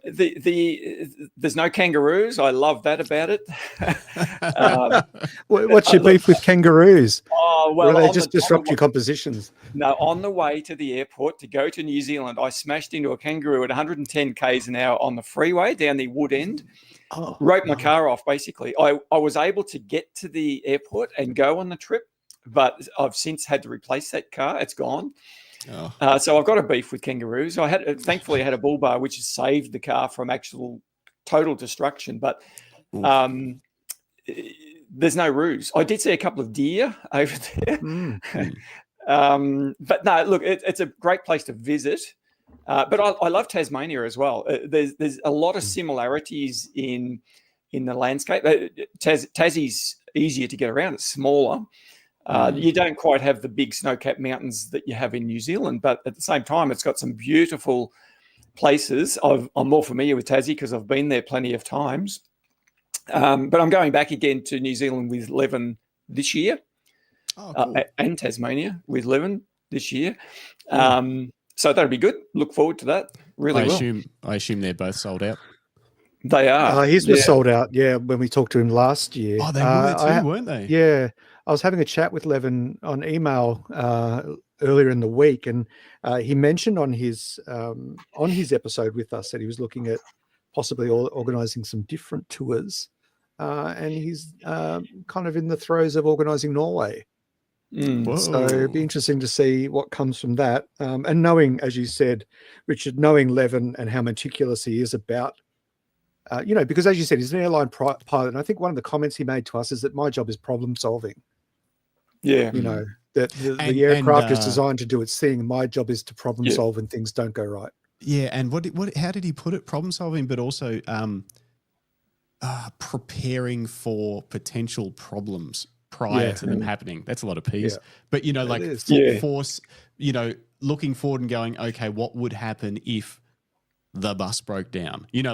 S3: There's no kangaroos. I love that about it.
S1: What's your beef with kangaroos?
S3: Oh, well,
S1: they just disrupt your compositions.
S3: No, on the way to the airport to go to New Zealand, I smashed into a kangaroo at 110 k's an hour on the freeway down the wood end. Wrote my car off, basically. I was able to get to the airport and go on the trip, but I've since had to replace that car. It's gone. So I've got a beef with kangaroos. Thankfully I had a bull bar, which has saved the car from actual total destruction. But there's no roos. I did see a couple of deer over there. But no, look, it's a great place to visit. But I love Tasmania as well. There's a lot of similarities in the landscape. Tassie's easier to get around. It's smaller. You don't quite have the big snow-capped mountains that you have in New Zealand, but at the same time, it's got some beautiful places. I'm more familiar with Tassie because I've been there plenty of times. But I'm going back again to New Zealand with Levin this year, cool. And Tasmania with Levin this year. So that'll be good. Look forward to that. Really
S2: I assume they're both sold out.
S3: They are.
S1: His was sold out, when we talked to him last year.
S2: Oh, they were too, weren't they?
S1: Yeah. I was having a chat with Levin on email earlier in the week, and he mentioned on his episode with us that he was looking at possibly organising some different tours, and he's kind of in the throes of organising Norway. So it'd be interesting to see what comes from that. And knowing, as you said, Richard, knowing Levin and how meticulous he is about, because as you said, he's an airline pilot. And I think one of the comments he made to us is that my job is problem solving.
S3: Yeah.
S1: That the aircraft is designed to do its thing. And my job is to problem solve when things don't go right.
S2: Yeah. And how did he put it? Problem solving, but also preparing for potential problems prior to them happening. That's a lot of P's. But, force, looking forward and going, okay, what would happen if the bus broke down? It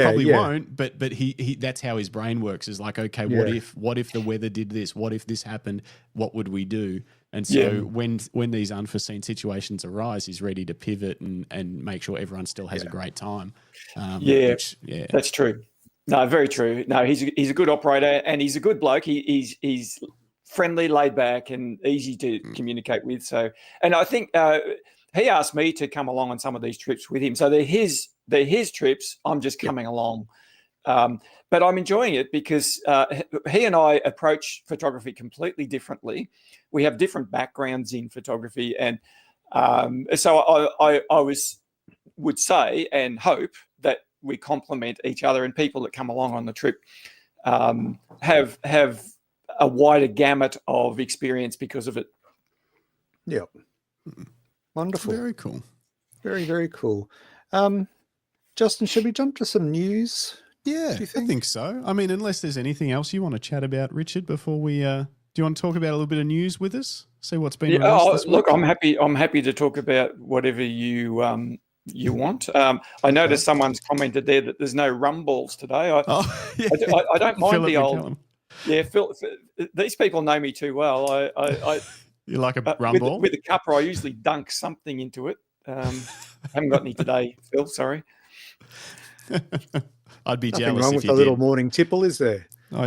S2: probably won't, but he that's how his brain works, is like, okay, what if the weather did this? What if this happened? What would we do? And so when these unforeseen situations arise, he's ready to pivot and make sure everyone still has a great time.
S3: That's true. No, very true. No, he's a good operator and he's a good bloke. He's friendly, laid back, and easy to communicate with. So, and I think he asked me to come along on some of these trips with him. So they're his trips. I'm just coming along, but I'm enjoying it because he and I approach photography completely differently. We have different backgrounds in photography, and so I would say and hope that we complement each other, and people that come along on the trip have a wider gamut of experience because of it.
S1: Yeah. Wonderful.
S2: Very cool.
S1: Very, very cool. Justin, should we jump to some news?
S2: Yeah, I think so. I mean, unless there's anything else you want to chat about, Richard, before we do you want to talk about a little bit of news with us? See what's been released this week?
S3: Look, I'm happy to talk about whatever you want. I noticed someone's commented there that there's no rum balls today. I don't mind the old. Yeah, Phil, these people know me too well.
S2: You like a rum ball?
S3: With a cuppa, I usually dunk something into it. Haven't got any today, Phil. Sorry.
S2: I'd be
S1: Nothing
S2: jealous
S1: wrong
S2: if
S1: with
S2: you
S1: a
S2: did.
S1: little morning tipple, is there?
S3: No.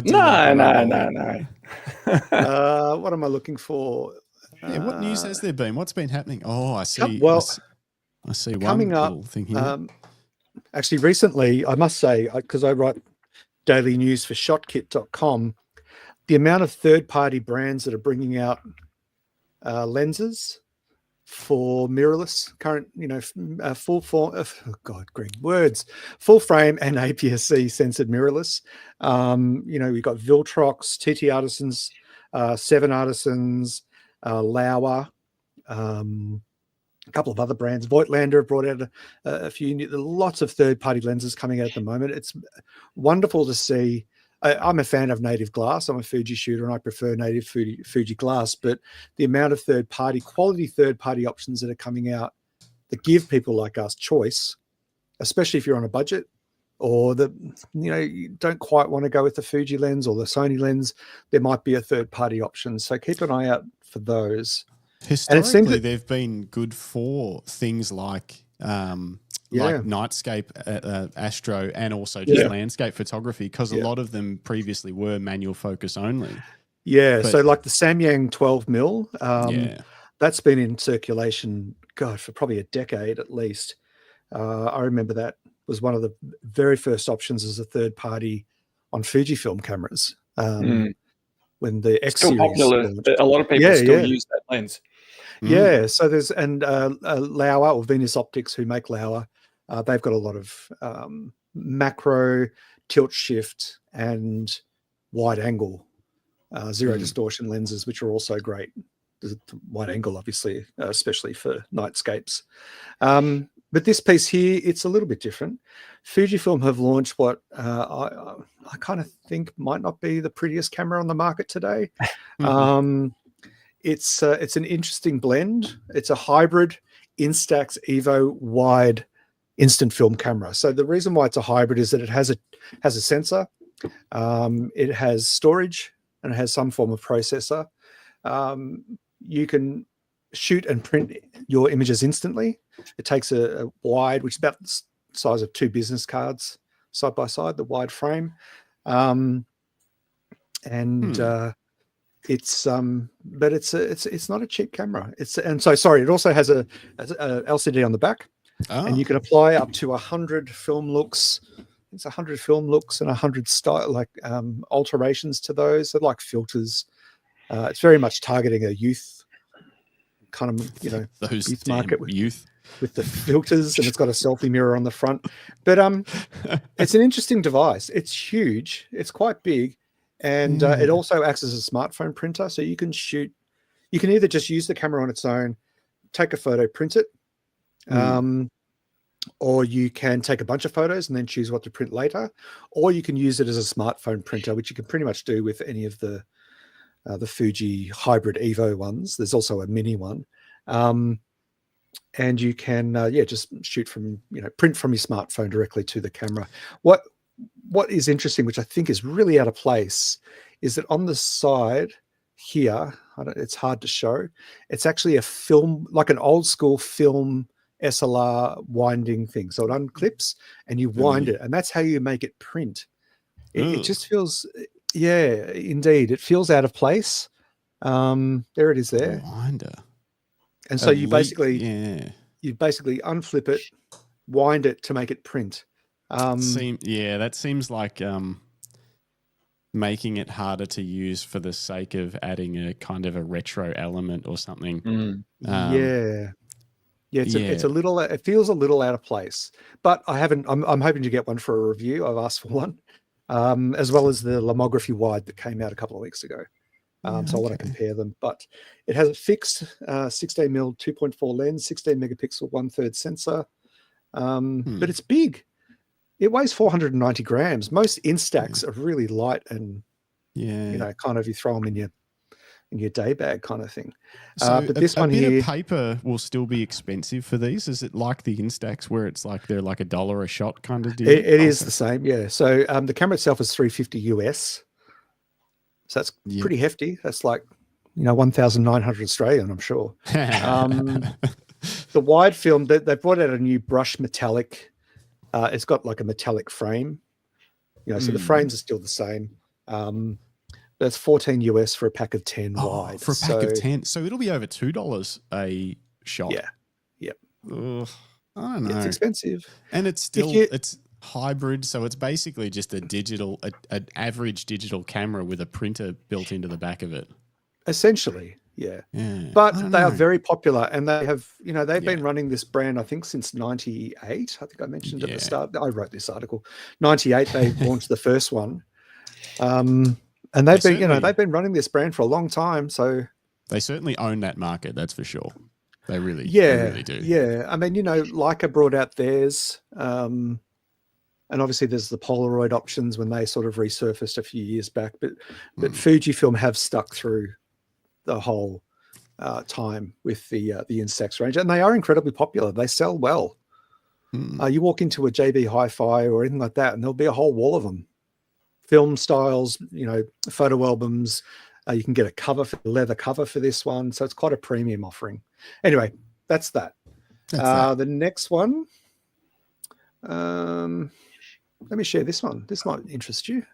S1: What am I looking for?
S2: What news has there been? What's been happening? Oh, I see. I see one
S1: coming up,
S2: little thing here.
S1: Actually, recently, I must say, because I write daily news for shotkit.com, the amount of third-party brands that are bringing out lenses for mirrorless, current, full frame and APS-C censored mirrorless. We've got Viltrox, TT Artisans, Seven Artisans, Lauer, a couple of other brands. Voigtlander brought out a few, lots of third-party lenses coming out at the moment. It's wonderful to see. I'm a fan of native glass. I'm a Fuji shooter and I prefer native Fuji glass, but the amount of quality third-party options that are coming out that give people like us choice, especially if you're on a budget or you don't quite want to go with the Fuji lens or the Sony lens, there might be a third-party option. So keep an eye out for those.
S2: Historically, they've been good for things like Nightscape, Astro, and also just landscape photography, because a lot of them previously were manual focus only.
S1: Yeah, so like the Samyang 12mm, that's been in circulation, for probably a decade at least. I remember that was one of the very first options as a third party on Fujifilm cameras. When the X
S3: still
S1: series
S3: popular, a lot of people still use that lens.
S1: Yeah, so there's Lauer or Venus Optics, who make Lauer. They've got a lot of macro, tilt shift, and wide angle zero distortion lenses, which are also great. The wide angle, obviously, especially for nightscapes. But this piece here, it's a little bit different. Fujifilm have launched what I kind of think might not be the prettiest camera on the market today. It's an interesting blend. It's a hybrid Instax Evo wide instant film camera. So the reason why it's a hybrid is that it has a sensor, it has storage, and it has some form of processor. You can shoot and print your images instantly. It takes a wide, which is about the size of 2 business cards side by side, the wide frame. It's but it's not a cheap camera. It also has a LCD on the back, and you can apply up to 100 film looks. It's 100 film looks and 100 style alterations to those. They're like filters. It's very much targeting a youth kind of
S2: those
S1: youth market with the filters, and it's got a selfie mirror on the front. But it's an interesting device. It's huge. It's quite big. And it also acts as a smartphone printer. So you can shoot, you can either just use the camera on its own, take a photo, print it, or you can take a bunch of photos and then choose what to print later, or you can use it as a smartphone printer, which you can pretty much do with any of the Fuji hybrid Evo ones. There's also a mini one. And you can, just shoot from, print from your smartphone directly to the camera. What is interesting, which I think is really out of place, is that on the side here, it's hard to show, it's actually a film, like an old school film SLR winding thing. So it unclips and you wind it, and that's how you make it print. It just feels, indeed, it feels out of place. There it is there.
S2: Winder.
S1: And so you basically unflip it, wind it to make it print.
S2: That seems like making it harder to use for the sake of adding a kind of a retro element or something.
S1: It's a little. It feels a little out of place. But I'm hoping to get one for a review. I've asked for one, as well as the Lomography wide that came out a couple of weeks ago. So I want to compare them. But it has a fixed 16mm 2.4 lens, 16 megapixel 1/3 sensor. But it's big. It weighs 490 grams. Most Instax are really light and, kind of you throw them in your day bag kind of thing.
S2: So
S1: but this one
S2: bit
S1: here,
S2: of paper will still be expensive for these. Is it like the Instax where it's like they're like $1 a shot kind of deal?
S1: it is the same, yeah. So the camera itself is $350 US. So that's pretty hefty. That's like 1,900 Australian, I'm sure. The wide film, they brought out a new brush metallic. It's got like a metallic frame, so the frames are still the same. That's $14 US for a pack of 10 wide.
S2: For a pack of 10. So it'll be over $2 a shot.
S1: Yeah. Yep.
S2: Ugh, I don't know.
S1: It's expensive.
S2: And it's still, it's hybrid. So it's basically just an average digital camera with a printer built into the back of it.
S1: Essentially. Yeah. But they are very popular, and they have, they've been running this brand, I think, since 98. I think I mentioned at the start. I wrote this article. 98, they launched the first one. And they've been running this brand for a long time. So
S2: they certainly own that market, that's for sure. They really do.
S1: Yeah. I mean, Leica brought out theirs. And obviously there's the Polaroid options when they sort of resurfaced a few years back. But Fujifilm have stuck through the whole time with the Instax range, and they are incredibly popular. They sell well. You walk into a JB Hi-Fi or anything like that, and there'll be a whole wall of them. Film styles, photo albums. You can get a leather cover for this one, so it's quite a premium offering. Anyway, that's that. The next one. Let me share this one. This might interest you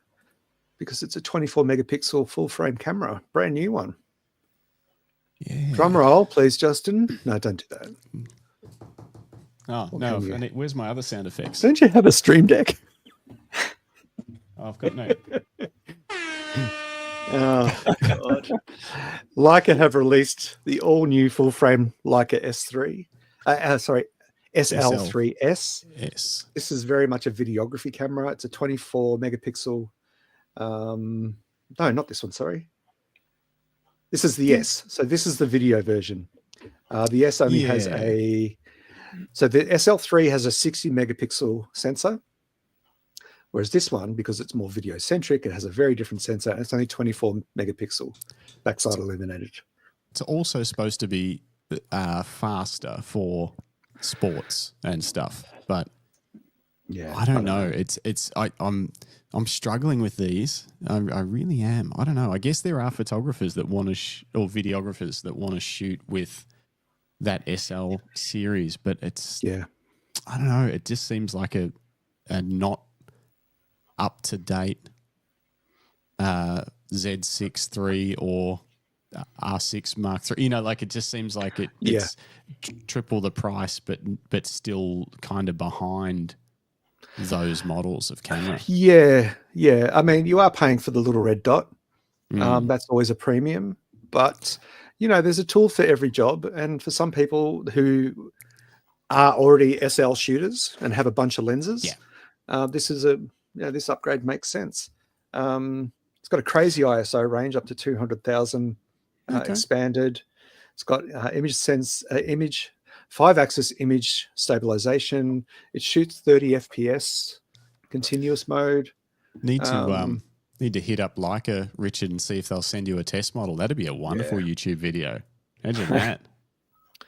S1: because it's a 24 megapixel full frame camera, brand new one.
S2: Yeah.
S1: Drum roll, please, Justin. No, don't do that.
S2: Oh, no. Where's my other sound effects?
S1: Don't you have a Stream Deck?
S2: I've got no.
S1: Oh, God. Leica have released the all-new full-frame Leica S3. SL3S.
S2: Yes.
S1: This is very much a videography camera. It's a 24 megapixel. No, not this one, sorry. This is the S. So this is the video version. The S only has a So the SL3 has a 60 megapixel sensor, whereas this one, because it's more video centric, it has a very different sensor. And it's only 24 megapixel backside illuminated.
S2: It's also supposed to be faster for sports and stuff, but
S1: Yeah,
S2: I don't know. I'm struggling with these. I really am. I don't know. I guess there are photographers that want to or videographers that want to shoot with that SL series, but it's I don't know. It just seems like a not up to date Z6 III or R6 Mark III. You know, like it just seems like it's triple the price, but still kind of behind those models of camera.
S1: Yeah. I mean, you are paying for the little red dot. That's always a premium, but you know, there's a tool for every job, and for some people who are already SL shooters and have a bunch of lenses, this is this upgrade makes sense. It's got a crazy ISO range up to 200,000 expanded. It's got image 5-axis image stabilization. It shoots 30 FPS, continuous mode.
S2: Need to hit up Leica, Richard, and see if they'll send you a test model. That'd be a wonderful YouTube video. Imagine that.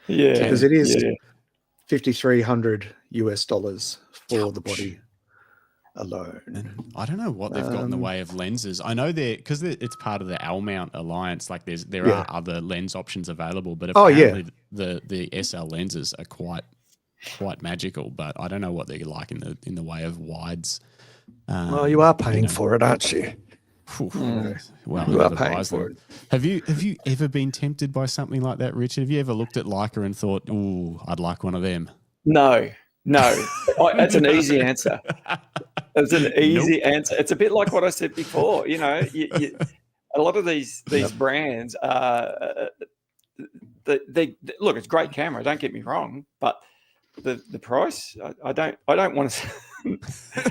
S1: Because it is $5,300 for the body alone.
S2: And I don't know what they've got in the way of lenses. I know because it's part of the L-mount alliance. Like there are other lens options available, but apparently the SL lenses are quite magical. But I don't know what they're like in the way of wides.
S1: Well, you are paying for it, aren't you?
S2: Well,
S1: you are paying for it.
S2: Have you ever been tempted by something like that, Richard? Have you ever looked at Leica and thought, "Ooh, I'd like one of them"?
S3: No. That's an easy answer. It's an easy answer. It's a bit like what I said before. You know, a lot of these brands, they look. It's a great camera. Don't get me wrong, but the price, I don't want to.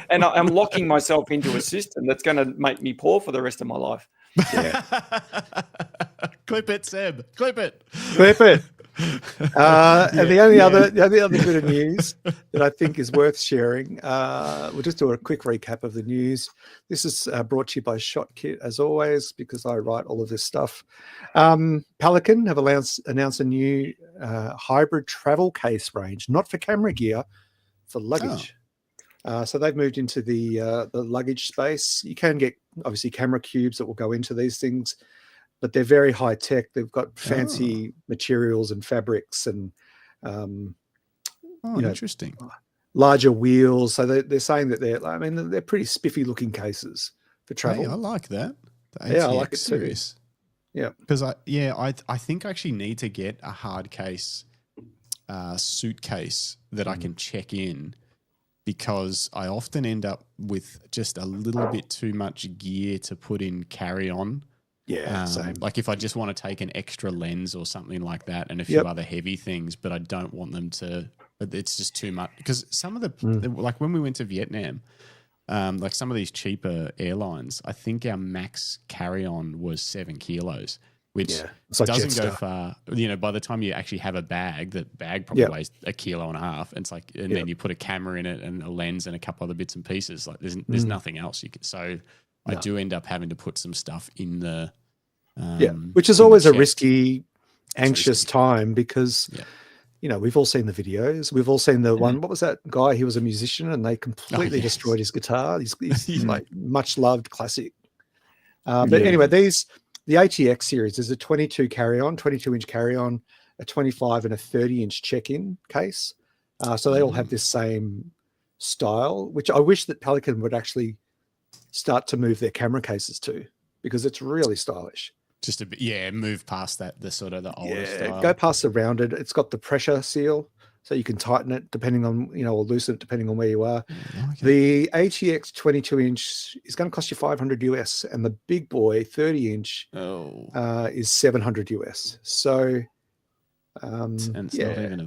S3: And I'm locking myself into a system that's going to make me poor for the rest of my life.
S1: Yeah.
S2: Clip it, Seb. Clip it.
S1: And the only other bit of news that I think is worth sharing, we'll just do a quick recap of the news. This is brought to you by ShotKit, as always, because I write all of this stuff. Pelican have announced a new hybrid travel case range, not for camera gear, for luggage. So they've moved into the luggage space. You can get, obviously, camera cubes that will go into these things, but they're very high tech. They've got fancy materials and fabrics and,
S2: interesting.
S1: Larger wheels. So they're saying that they're pretty spiffy looking cases for travel.
S2: Hey, I like that.
S1: I like it series. Too. Yeah.
S2: Because I think I actually need to get a hard case suitcase that I can check in, because I often end up with just a little bit too much gear to put in carry-on.
S1: Yeah, same.
S2: Like if I just want to take an extra lens or something like that and a few other heavy things, but I don't want them to, it's just too much. Because some of like when we went to Vietnam, like some of these cheaper airlines, I think our max carry-on was 7 kilos, which doesn't go far. You know, by the time you actually have a bag, that bag probably weighs 1.5 kilos. And it's like, and then you put a camera in it and a lens and a couple other bits and pieces. Like there's nothing else you can. So I do end up having to put some stuff in the
S1: which is always a risky, anxious time, because you know, we've all seen the videos. We've all seen the one. What was that guy? He was a musician, and they completely destroyed his guitar. He's like much loved classic. But anyway, the ATX series is a 22-inch carry-on, a 25 and a 30-inch check-in case. So they all have this same style, which I wish that Pelican would actually start to move their camera cases to, because it's really stylish.
S2: Just move past that, the sort of the older style.
S1: Go past the rounded. It's got the pressure seal, so you can tighten it depending on, or loosen it depending on where you are. Okay. The ATX 22-inch is going to cost you $500 and the big boy 30-inch is $700. So,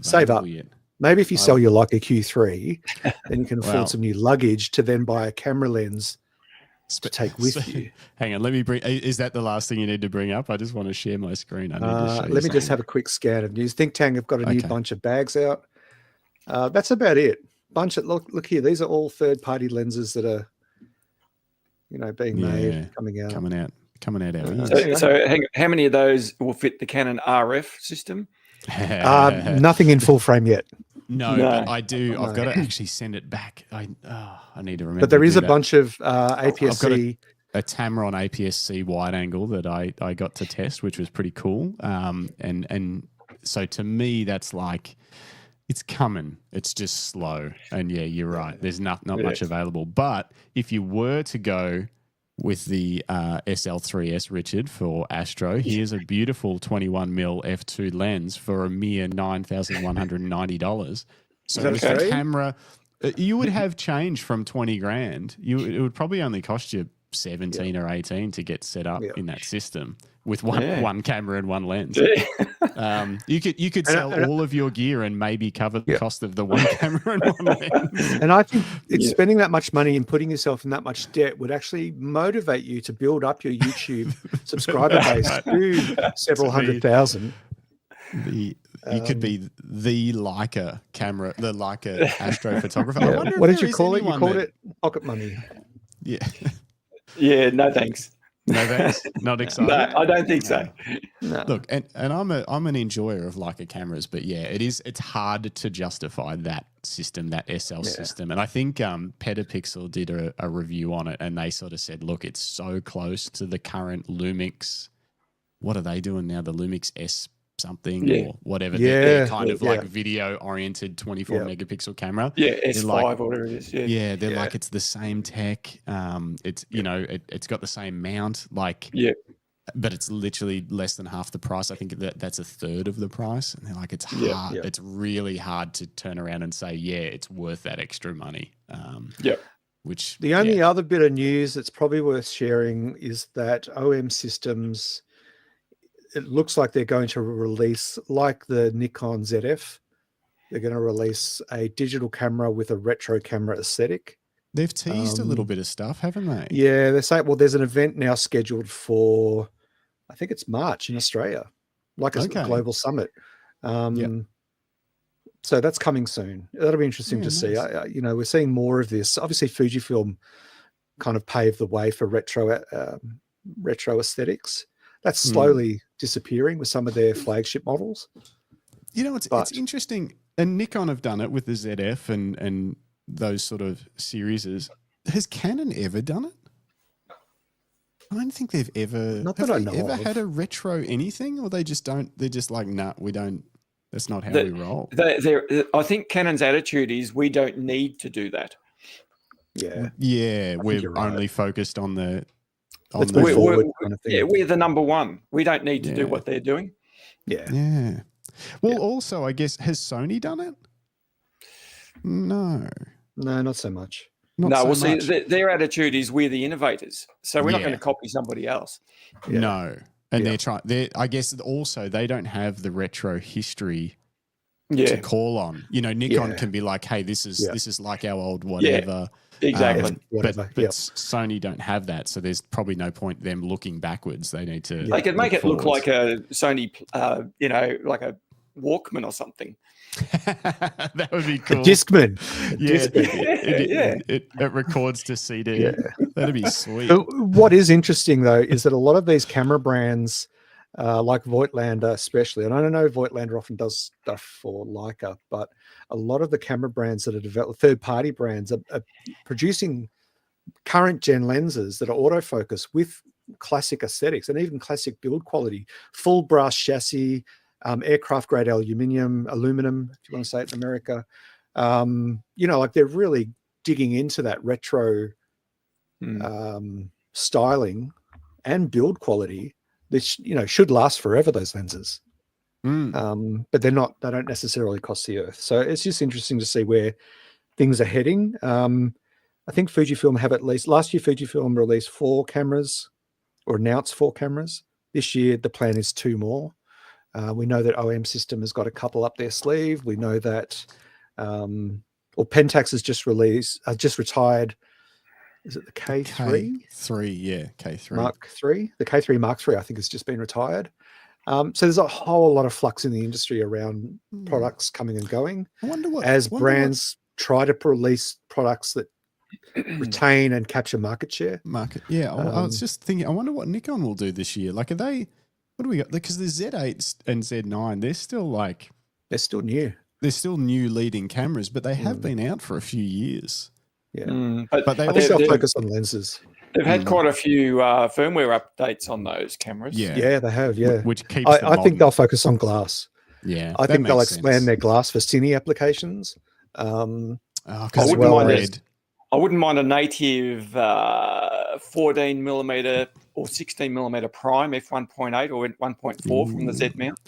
S1: save up. Yet. Maybe if you sell your Leica Q3, then you can afford some new luggage to then buy a camera lens to take with you.
S2: Hang on, let me bring. Is that the last thing you need to bring up? I just want to share my screen.
S1: Let me just have a quick scan of news. Think Tank have got a new bunch of bags out. That's about it. Bunch of look here. These are all third-party lenses that are, being made, coming out.
S2: Coming out our ears.
S3: So how many of those will fit the Canon RF system?
S1: Nothing in full frame yet.
S2: No, but I do. I've got to actually send it back. I need to remember.
S1: But there is a
S2: that.
S1: bunch of APS-C.
S2: I've got a Tamron APS-C wide angle that I got to test, which was pretty cool. And so to me, that's like, it's coming. It's just slow. And yeah, you're right. There's not much available. But if you were to go with the SL3S, Richard, for Astro, here's a beautiful 21mm f2 lens for a mere $9,190. So with the camera, you would have change from 20 grand. It would probably only cost you 17 or 18 to get set up in that system with one camera and one lens. You could sell all of your gear and maybe cover the cost of the one camera and one lens. And
S1: I think spending that much money and putting yourself in that much debt would actually motivate you to build up your YouTube subscriber base to several hundred thousand.
S2: You could be the Leica camera, the Leica astrophotographer. I wonder
S1: what did you call it? You called it pocket money.
S3: Yeah. Yeah, no thanks.
S2: No thanks. Not excited.
S3: No, I don't think so.
S2: No. Look, and I'm an enjoyer of Leica cameras, but yeah, it's hard to justify that system, that SL system. And I think Petapixel did a review on it, and they sort of said, look, it's so close to the current Lumix. What are they doing now? The Lumix S something or whatever. They're kind of like video oriented 24 megapixel camera.
S3: Yeah, S5 or whatever it is. Yeah,
S2: they're like, it's the same tech. It's it's got the same mount. But it's literally less than half the price. I think that's a third of the price. And they're like, it's hard. It's really hard to turn around and say, it's worth that extra money. Which
S1: the only other bit of news that's probably worth sharing is that OM Systems, it looks like they're going to release, like the Nikon ZF, they're going to release a digital camera with a retro camera aesthetic.
S2: They've teased a little bit of stuff, haven't they?
S1: Yeah, they're saying, well, there's an event now scheduled for, I think it's March in Australia, like a global summit. So that's coming soon. That'll be interesting to see. We're seeing more of this. Obviously, Fujifilm kind of paved the way for retro aesthetics. That's slowly disappearing with some of their flagship models.
S2: It's interesting. And Nikon have done it with the ZF and those sort of series. Has Canon ever done it? I don't think they've ever.
S1: Not that I know
S2: ever
S1: of.
S2: had a retro anything, or they just don't. They're just like, nah, we don't. That's not how we roll.
S3: I think Canon's attitude is we don't need to do that.
S2: Yeah, we're only focused on the.
S3: We're the number one. We don't need to do what they're doing.
S2: Yeah. Well, also, I guess, has Sony done it? No,
S1: not so much.
S3: See, their attitude is we're the innovators, so we're not going to copy somebody else.
S2: No, and they're trying. I guess also they don't have the retro history to call on. Nikon can be like, hey, this is like our old whatever.
S3: Exactly.
S2: But Sony don't have that, so there's probably no point them looking backwards. They need to.
S3: They could make it look like a Sony, like a Walkman or something.
S2: That would be cool.
S1: A Discman.
S2: It records to CD. Yeah. That'd be sweet.
S1: So what is interesting though is that a lot of these camera brands, like Voigtlander especially, and I don't know Voigtlander often does stuff for Leica, but a lot of the camera brands that are developed, third-party brands, are producing current gen lenses that are autofocus with classic aesthetics and even classic build quality, full brass chassis, aircraft grade aluminum, if you want to say it in America. Like they're really digging into that retro styling and build quality. This, should last forever, those lenses. But they don't necessarily cost the earth. So it's just interesting to see where things are heading. I think Fujifilm have last year Fujifilm released 4 cameras or announced 4 cameras. This year, the plan is 2 more. We know that OM System has got a couple up their sleeve. We know that, Pentax has just retired. Is it the K3?
S2: K3, yeah, K3.
S1: Mark 3. The K3 Mark 3, I think, has just been retired. So there's a whole lot of flux in the industry around products coming and going.
S2: I wonder what
S1: as brands try to release products that retain and capture market share.
S2: Yeah, I was just thinking, I wonder what Nikon will do this year. Like, what do we got? Because the Z8 and Z9, they're still new. They're still new leading cameras, but they have been out for a few years.
S1: Yeah,
S3: but
S1: I think they'll focus on lenses.
S3: They've had quite a few firmware updates on those cameras.
S1: Yeah, they have. Yeah,
S2: which keeps.
S1: I think they'll focus on glass.
S2: Yeah,
S1: I think they'll expand their glass for cine applications.
S3: I wouldn't mind a native 14mm or 16mm prime f1.8 or 1.4 from the Z mount.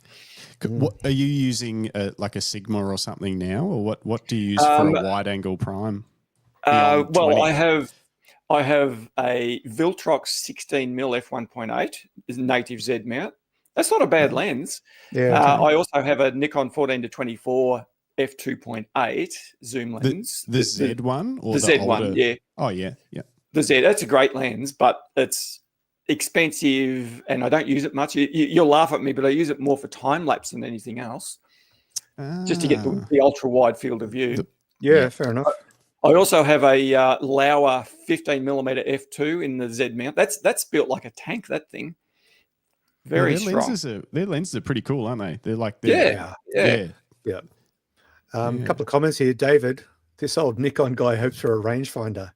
S2: What are you using, like a Sigma or something now, or what do you use for a wide-angle prime?
S3: Well, I have a Viltrox 16mm f1.8 is native Z mount. That's not a bad lens.
S1: Yeah.
S3: I also have a Nikon 14-24 f2.8 zoom lens.
S2: The Z one or
S3: the Z one? Yeah.
S2: Oh yeah.
S3: The Z. That's a great lens, but it's expensive, and I don't use it much. You'll laugh at me, but I use it more for time lapse than anything else, just to get the ultra wide field of view.
S1: Fair enough.
S3: I also have a Lauer 15mm f2 in the Z mount. That's built like a tank. That thing, very strong.
S2: Their lenses are pretty cool, aren't they? They're like
S3: yeah.
S1: A couple of comments here, David. This old Nikon guy hopes for a rangefinder.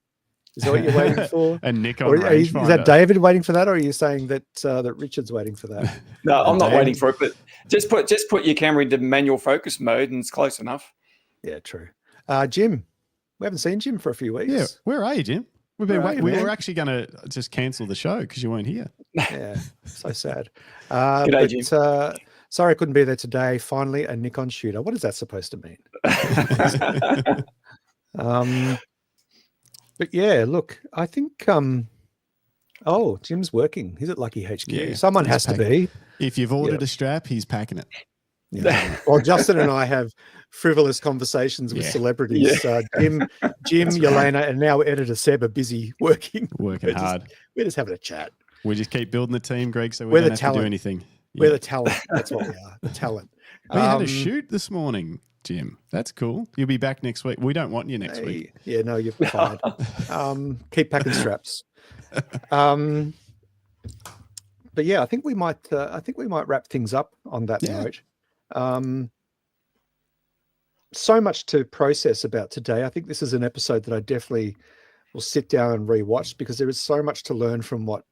S1: Is that what you're waiting for?
S2: A Nikon rangefinder.
S1: Is that David waiting for that, or are you saying that that Richard's waiting for that?
S3: No, I'm not waiting for it, but just put your camera into manual focus mode, and it's close enough.
S1: Yeah, true. Jim, we haven't seen Jim for a few weeks.
S2: Yeah, where are you, Jim? We've been waiting. We were actually going to just cancel the show because you weren't here.
S1: Yeah, so sad.
S3: G'day, Jim.
S1: Sorry I couldn't be there today. Finally, a Nikon shooter. What is that supposed to mean? But yeah, look, I think Jim's working. He's at Lucky HQ.
S2: Yeah,
S1: someone has to be.
S2: If you've ordered a strap, he's packing it.
S1: Yeah. Well, Justin and I have frivolous conversations with celebrities. Jim, Yelena, and now editor Seb are busy working
S2: hard.
S1: We're just having a chat.
S2: We just keep building the team, Greg, so we don't have to do anything.
S1: We're the talent. That's what we are, the talent.
S2: We had a shoot this morning, Jim. That's cool. You'll be back next week. We don't want you next week.
S1: Yeah, no, you're fired. Keep packing straps. But yeah, I think we might wrap things up on that note. So much to process about today. I think this is an episode that I definitely will sit down and rewatch, because there is so much to learn from what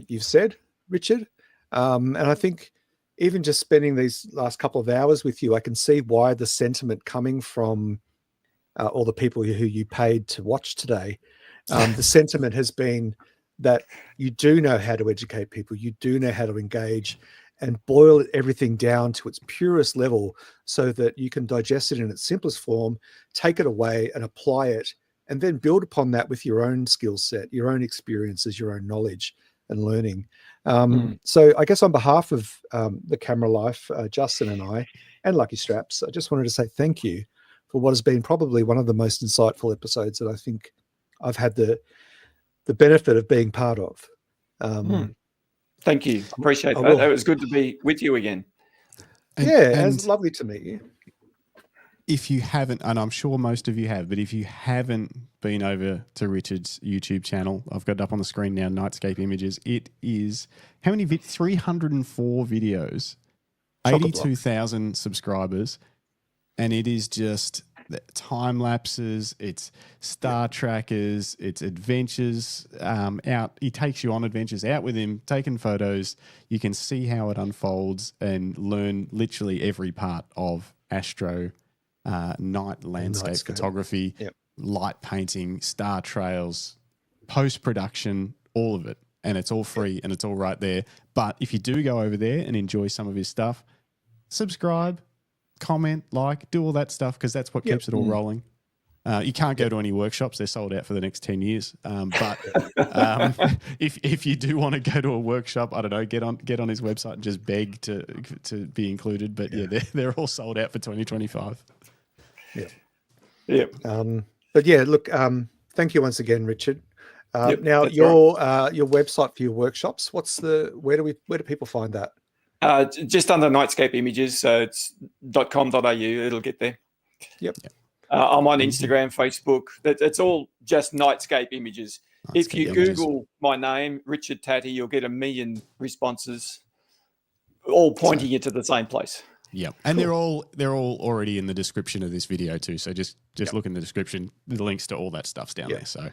S1: you've said, Richard. And I think even just spending these last couple of hours with you, I can see why the sentiment coming from all the people who you paid to watch today, the sentiment has been that you do know how to educate people, you do know how to engage and boil everything down to its purest level so that you can digest it in its simplest form, take it away and apply it, and then build upon that with your own skill set, your own experiences, your own knowledge and learning. So I guess on behalf of the Camera Life, Justin and I, and Lucky Straps, I just wanted to say thank you for what has been probably one of the most insightful episodes that I think I've had the benefit of being part of.
S3: Thank you. Appreciate that. It was good to be with you again.
S2: And
S1: it's lovely to meet you.
S2: If you haven't, and I'm sure most of you have, but if you haven't been over to Richard's YouTube channel, I've got it up on the screen now, Nightscape Images. It is, how many 304 videos, 82,000 subscribers, and it is just time lapses, it's star trackers, it's adventures out. He takes you on adventures out with him, taking photos. You can see how it unfolds and learn literally every part of astro, night landscape photography, light painting, star trails, post-production, all of it. And it's all free and it's all right there. But if you do go over there and enjoy some of his stuff, subscribe, comment, like, do all that stuff, because that's what keeps it all rolling. You can't go to any workshops. They're sold out for the next 10 years. But if you do want to go to a workshop, I don't know, get on his website and just beg to be included. But they're all sold out for 2025.
S1: But yeah, look, thank you once again, Richard. Now your website for your workshops, where do people find that?
S3: Just under Nightscape Images, so it's .com.au. It'll get there.
S1: Yep.
S3: I'm on Instagram, Facebook. It's all just Nightscape Images. If you Google my name, Richard Tatti, you'll get 1 million responses, all pointing you to the same place.
S2: Yeah, and cool. they're all already in the description of this video too. So just look in the description. The links to all that stuff's down there. So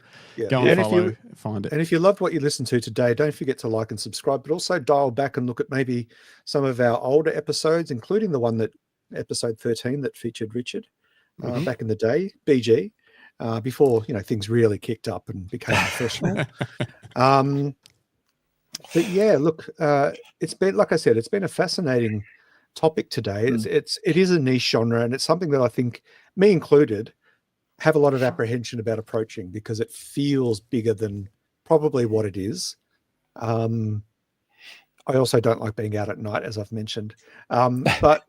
S2: go and follow, find it.
S1: And if you loved what you listened to today, don't forget to like and subscribe, but also dial back and look at maybe some of our older episodes, including the one episode 13 that featured Richard back in the day, BG, before things really kicked up and became professional. But yeah, look, it's been, like I said, it's been a fascinating topic today. It is a niche genre, and it's something that I think, me included, have a lot of apprehension about approaching because it feels bigger than probably what it is. I also don't like being out at night, as I've mentioned. But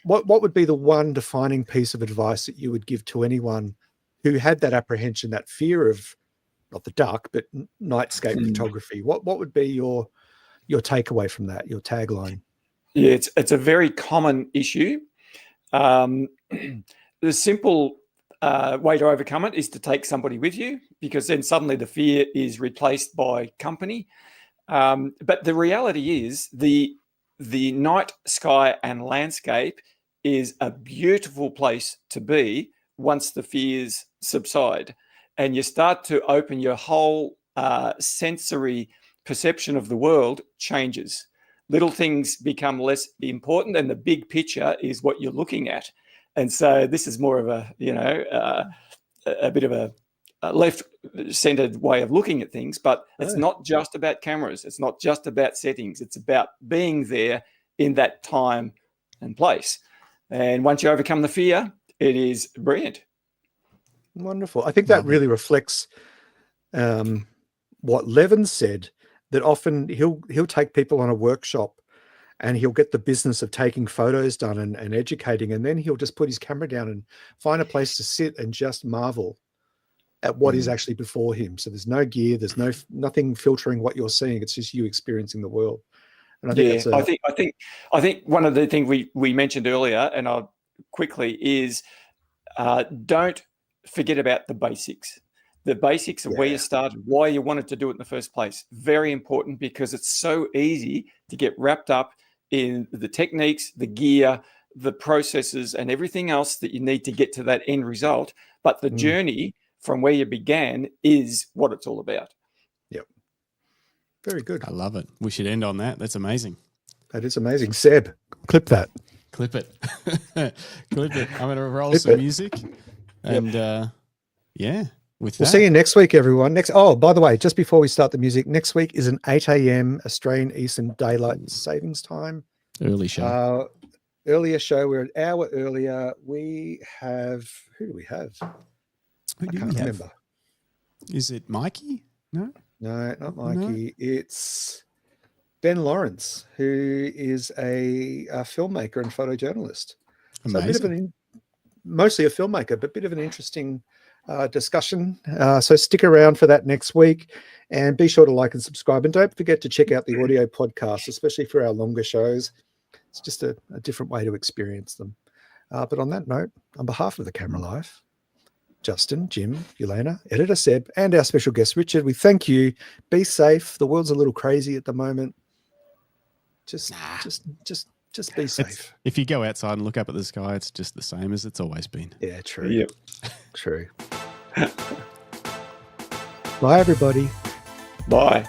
S1: what would be the one defining piece of advice that you would give to anyone who had that apprehension, that fear of not the dark, but nightscape photography? What would be your takeaway from that, your tagline?
S3: Yeah, it's a very common issue. The simple way to overcome it is to take somebody with you, because then suddenly the fear is replaced by company. But the reality is the night sky and landscape is a beautiful place to be once the fears subside, and you start to open your whole sensory perception of the world changes. Little things become less important, and the big picture is what you're looking at. And so this is more of a bit of a left-centered way of looking at things, but it's not just about cameras. It's not just about settings. It's about being there in that time and place. And once you overcome the fear, it is brilliant.
S1: Wonderful. I think that really reflects what Levin said, that often he'll take people on a workshop and he'll get the business of taking photos done and educating, and then he'll just put his camera down and find a place to sit and just marvel at what is actually before him. So there's no gear, there's nothing filtering what you're seeing. It's just you experiencing the world. And I think I think one of the things we mentioned earlier, and I'll quickly, is don't forget about the basics. The basics of where you started, why you wanted to do it in the first place. Very important, because it's so easy to get wrapped up in the techniques, the gear, the processes, and everything else that you need to get to that end result. But the journey from where you began is what it's all about. Yep. Very good.
S2: I love it. We should end on that. That's amazing.
S1: That is amazing. Seb, clip that.
S2: Clip it. Clip it. I'm going to roll some music. And
S1: We'll see you next week, everyone. Oh, by the way, just before we start the music, next week is an 8 a.m. Australian Eastern Daylight Savings Time.
S2: Early show.
S1: Earlier show. We're an hour earlier. We have, who do we have?
S2: Who do
S1: I can't remember.
S2: Is it Mikey? No,
S1: not Mikey. No. It's Ben Lawrence, who is a filmmaker and photojournalist.
S2: Amazing.
S1: So a bit of mostly a filmmaker, but a bit of an interesting discussion. So stick around for that next week, and be sure to like and subscribe. And don't forget to check out the audio podcast, especially for our longer shows. It's just a different way to experience them. But on that note, on behalf of the Camera Life, Justin, Jim, Yelena, editor Seb, and our special guest Richard, we thank you. Be safe. The world's a little crazy at the moment. Just be safe.
S2: If you go outside and look up at the sky, it's just the same as it's always been.
S1: Yeah, true.
S3: Yep.
S1: True. Bye, everybody.
S3: Bye.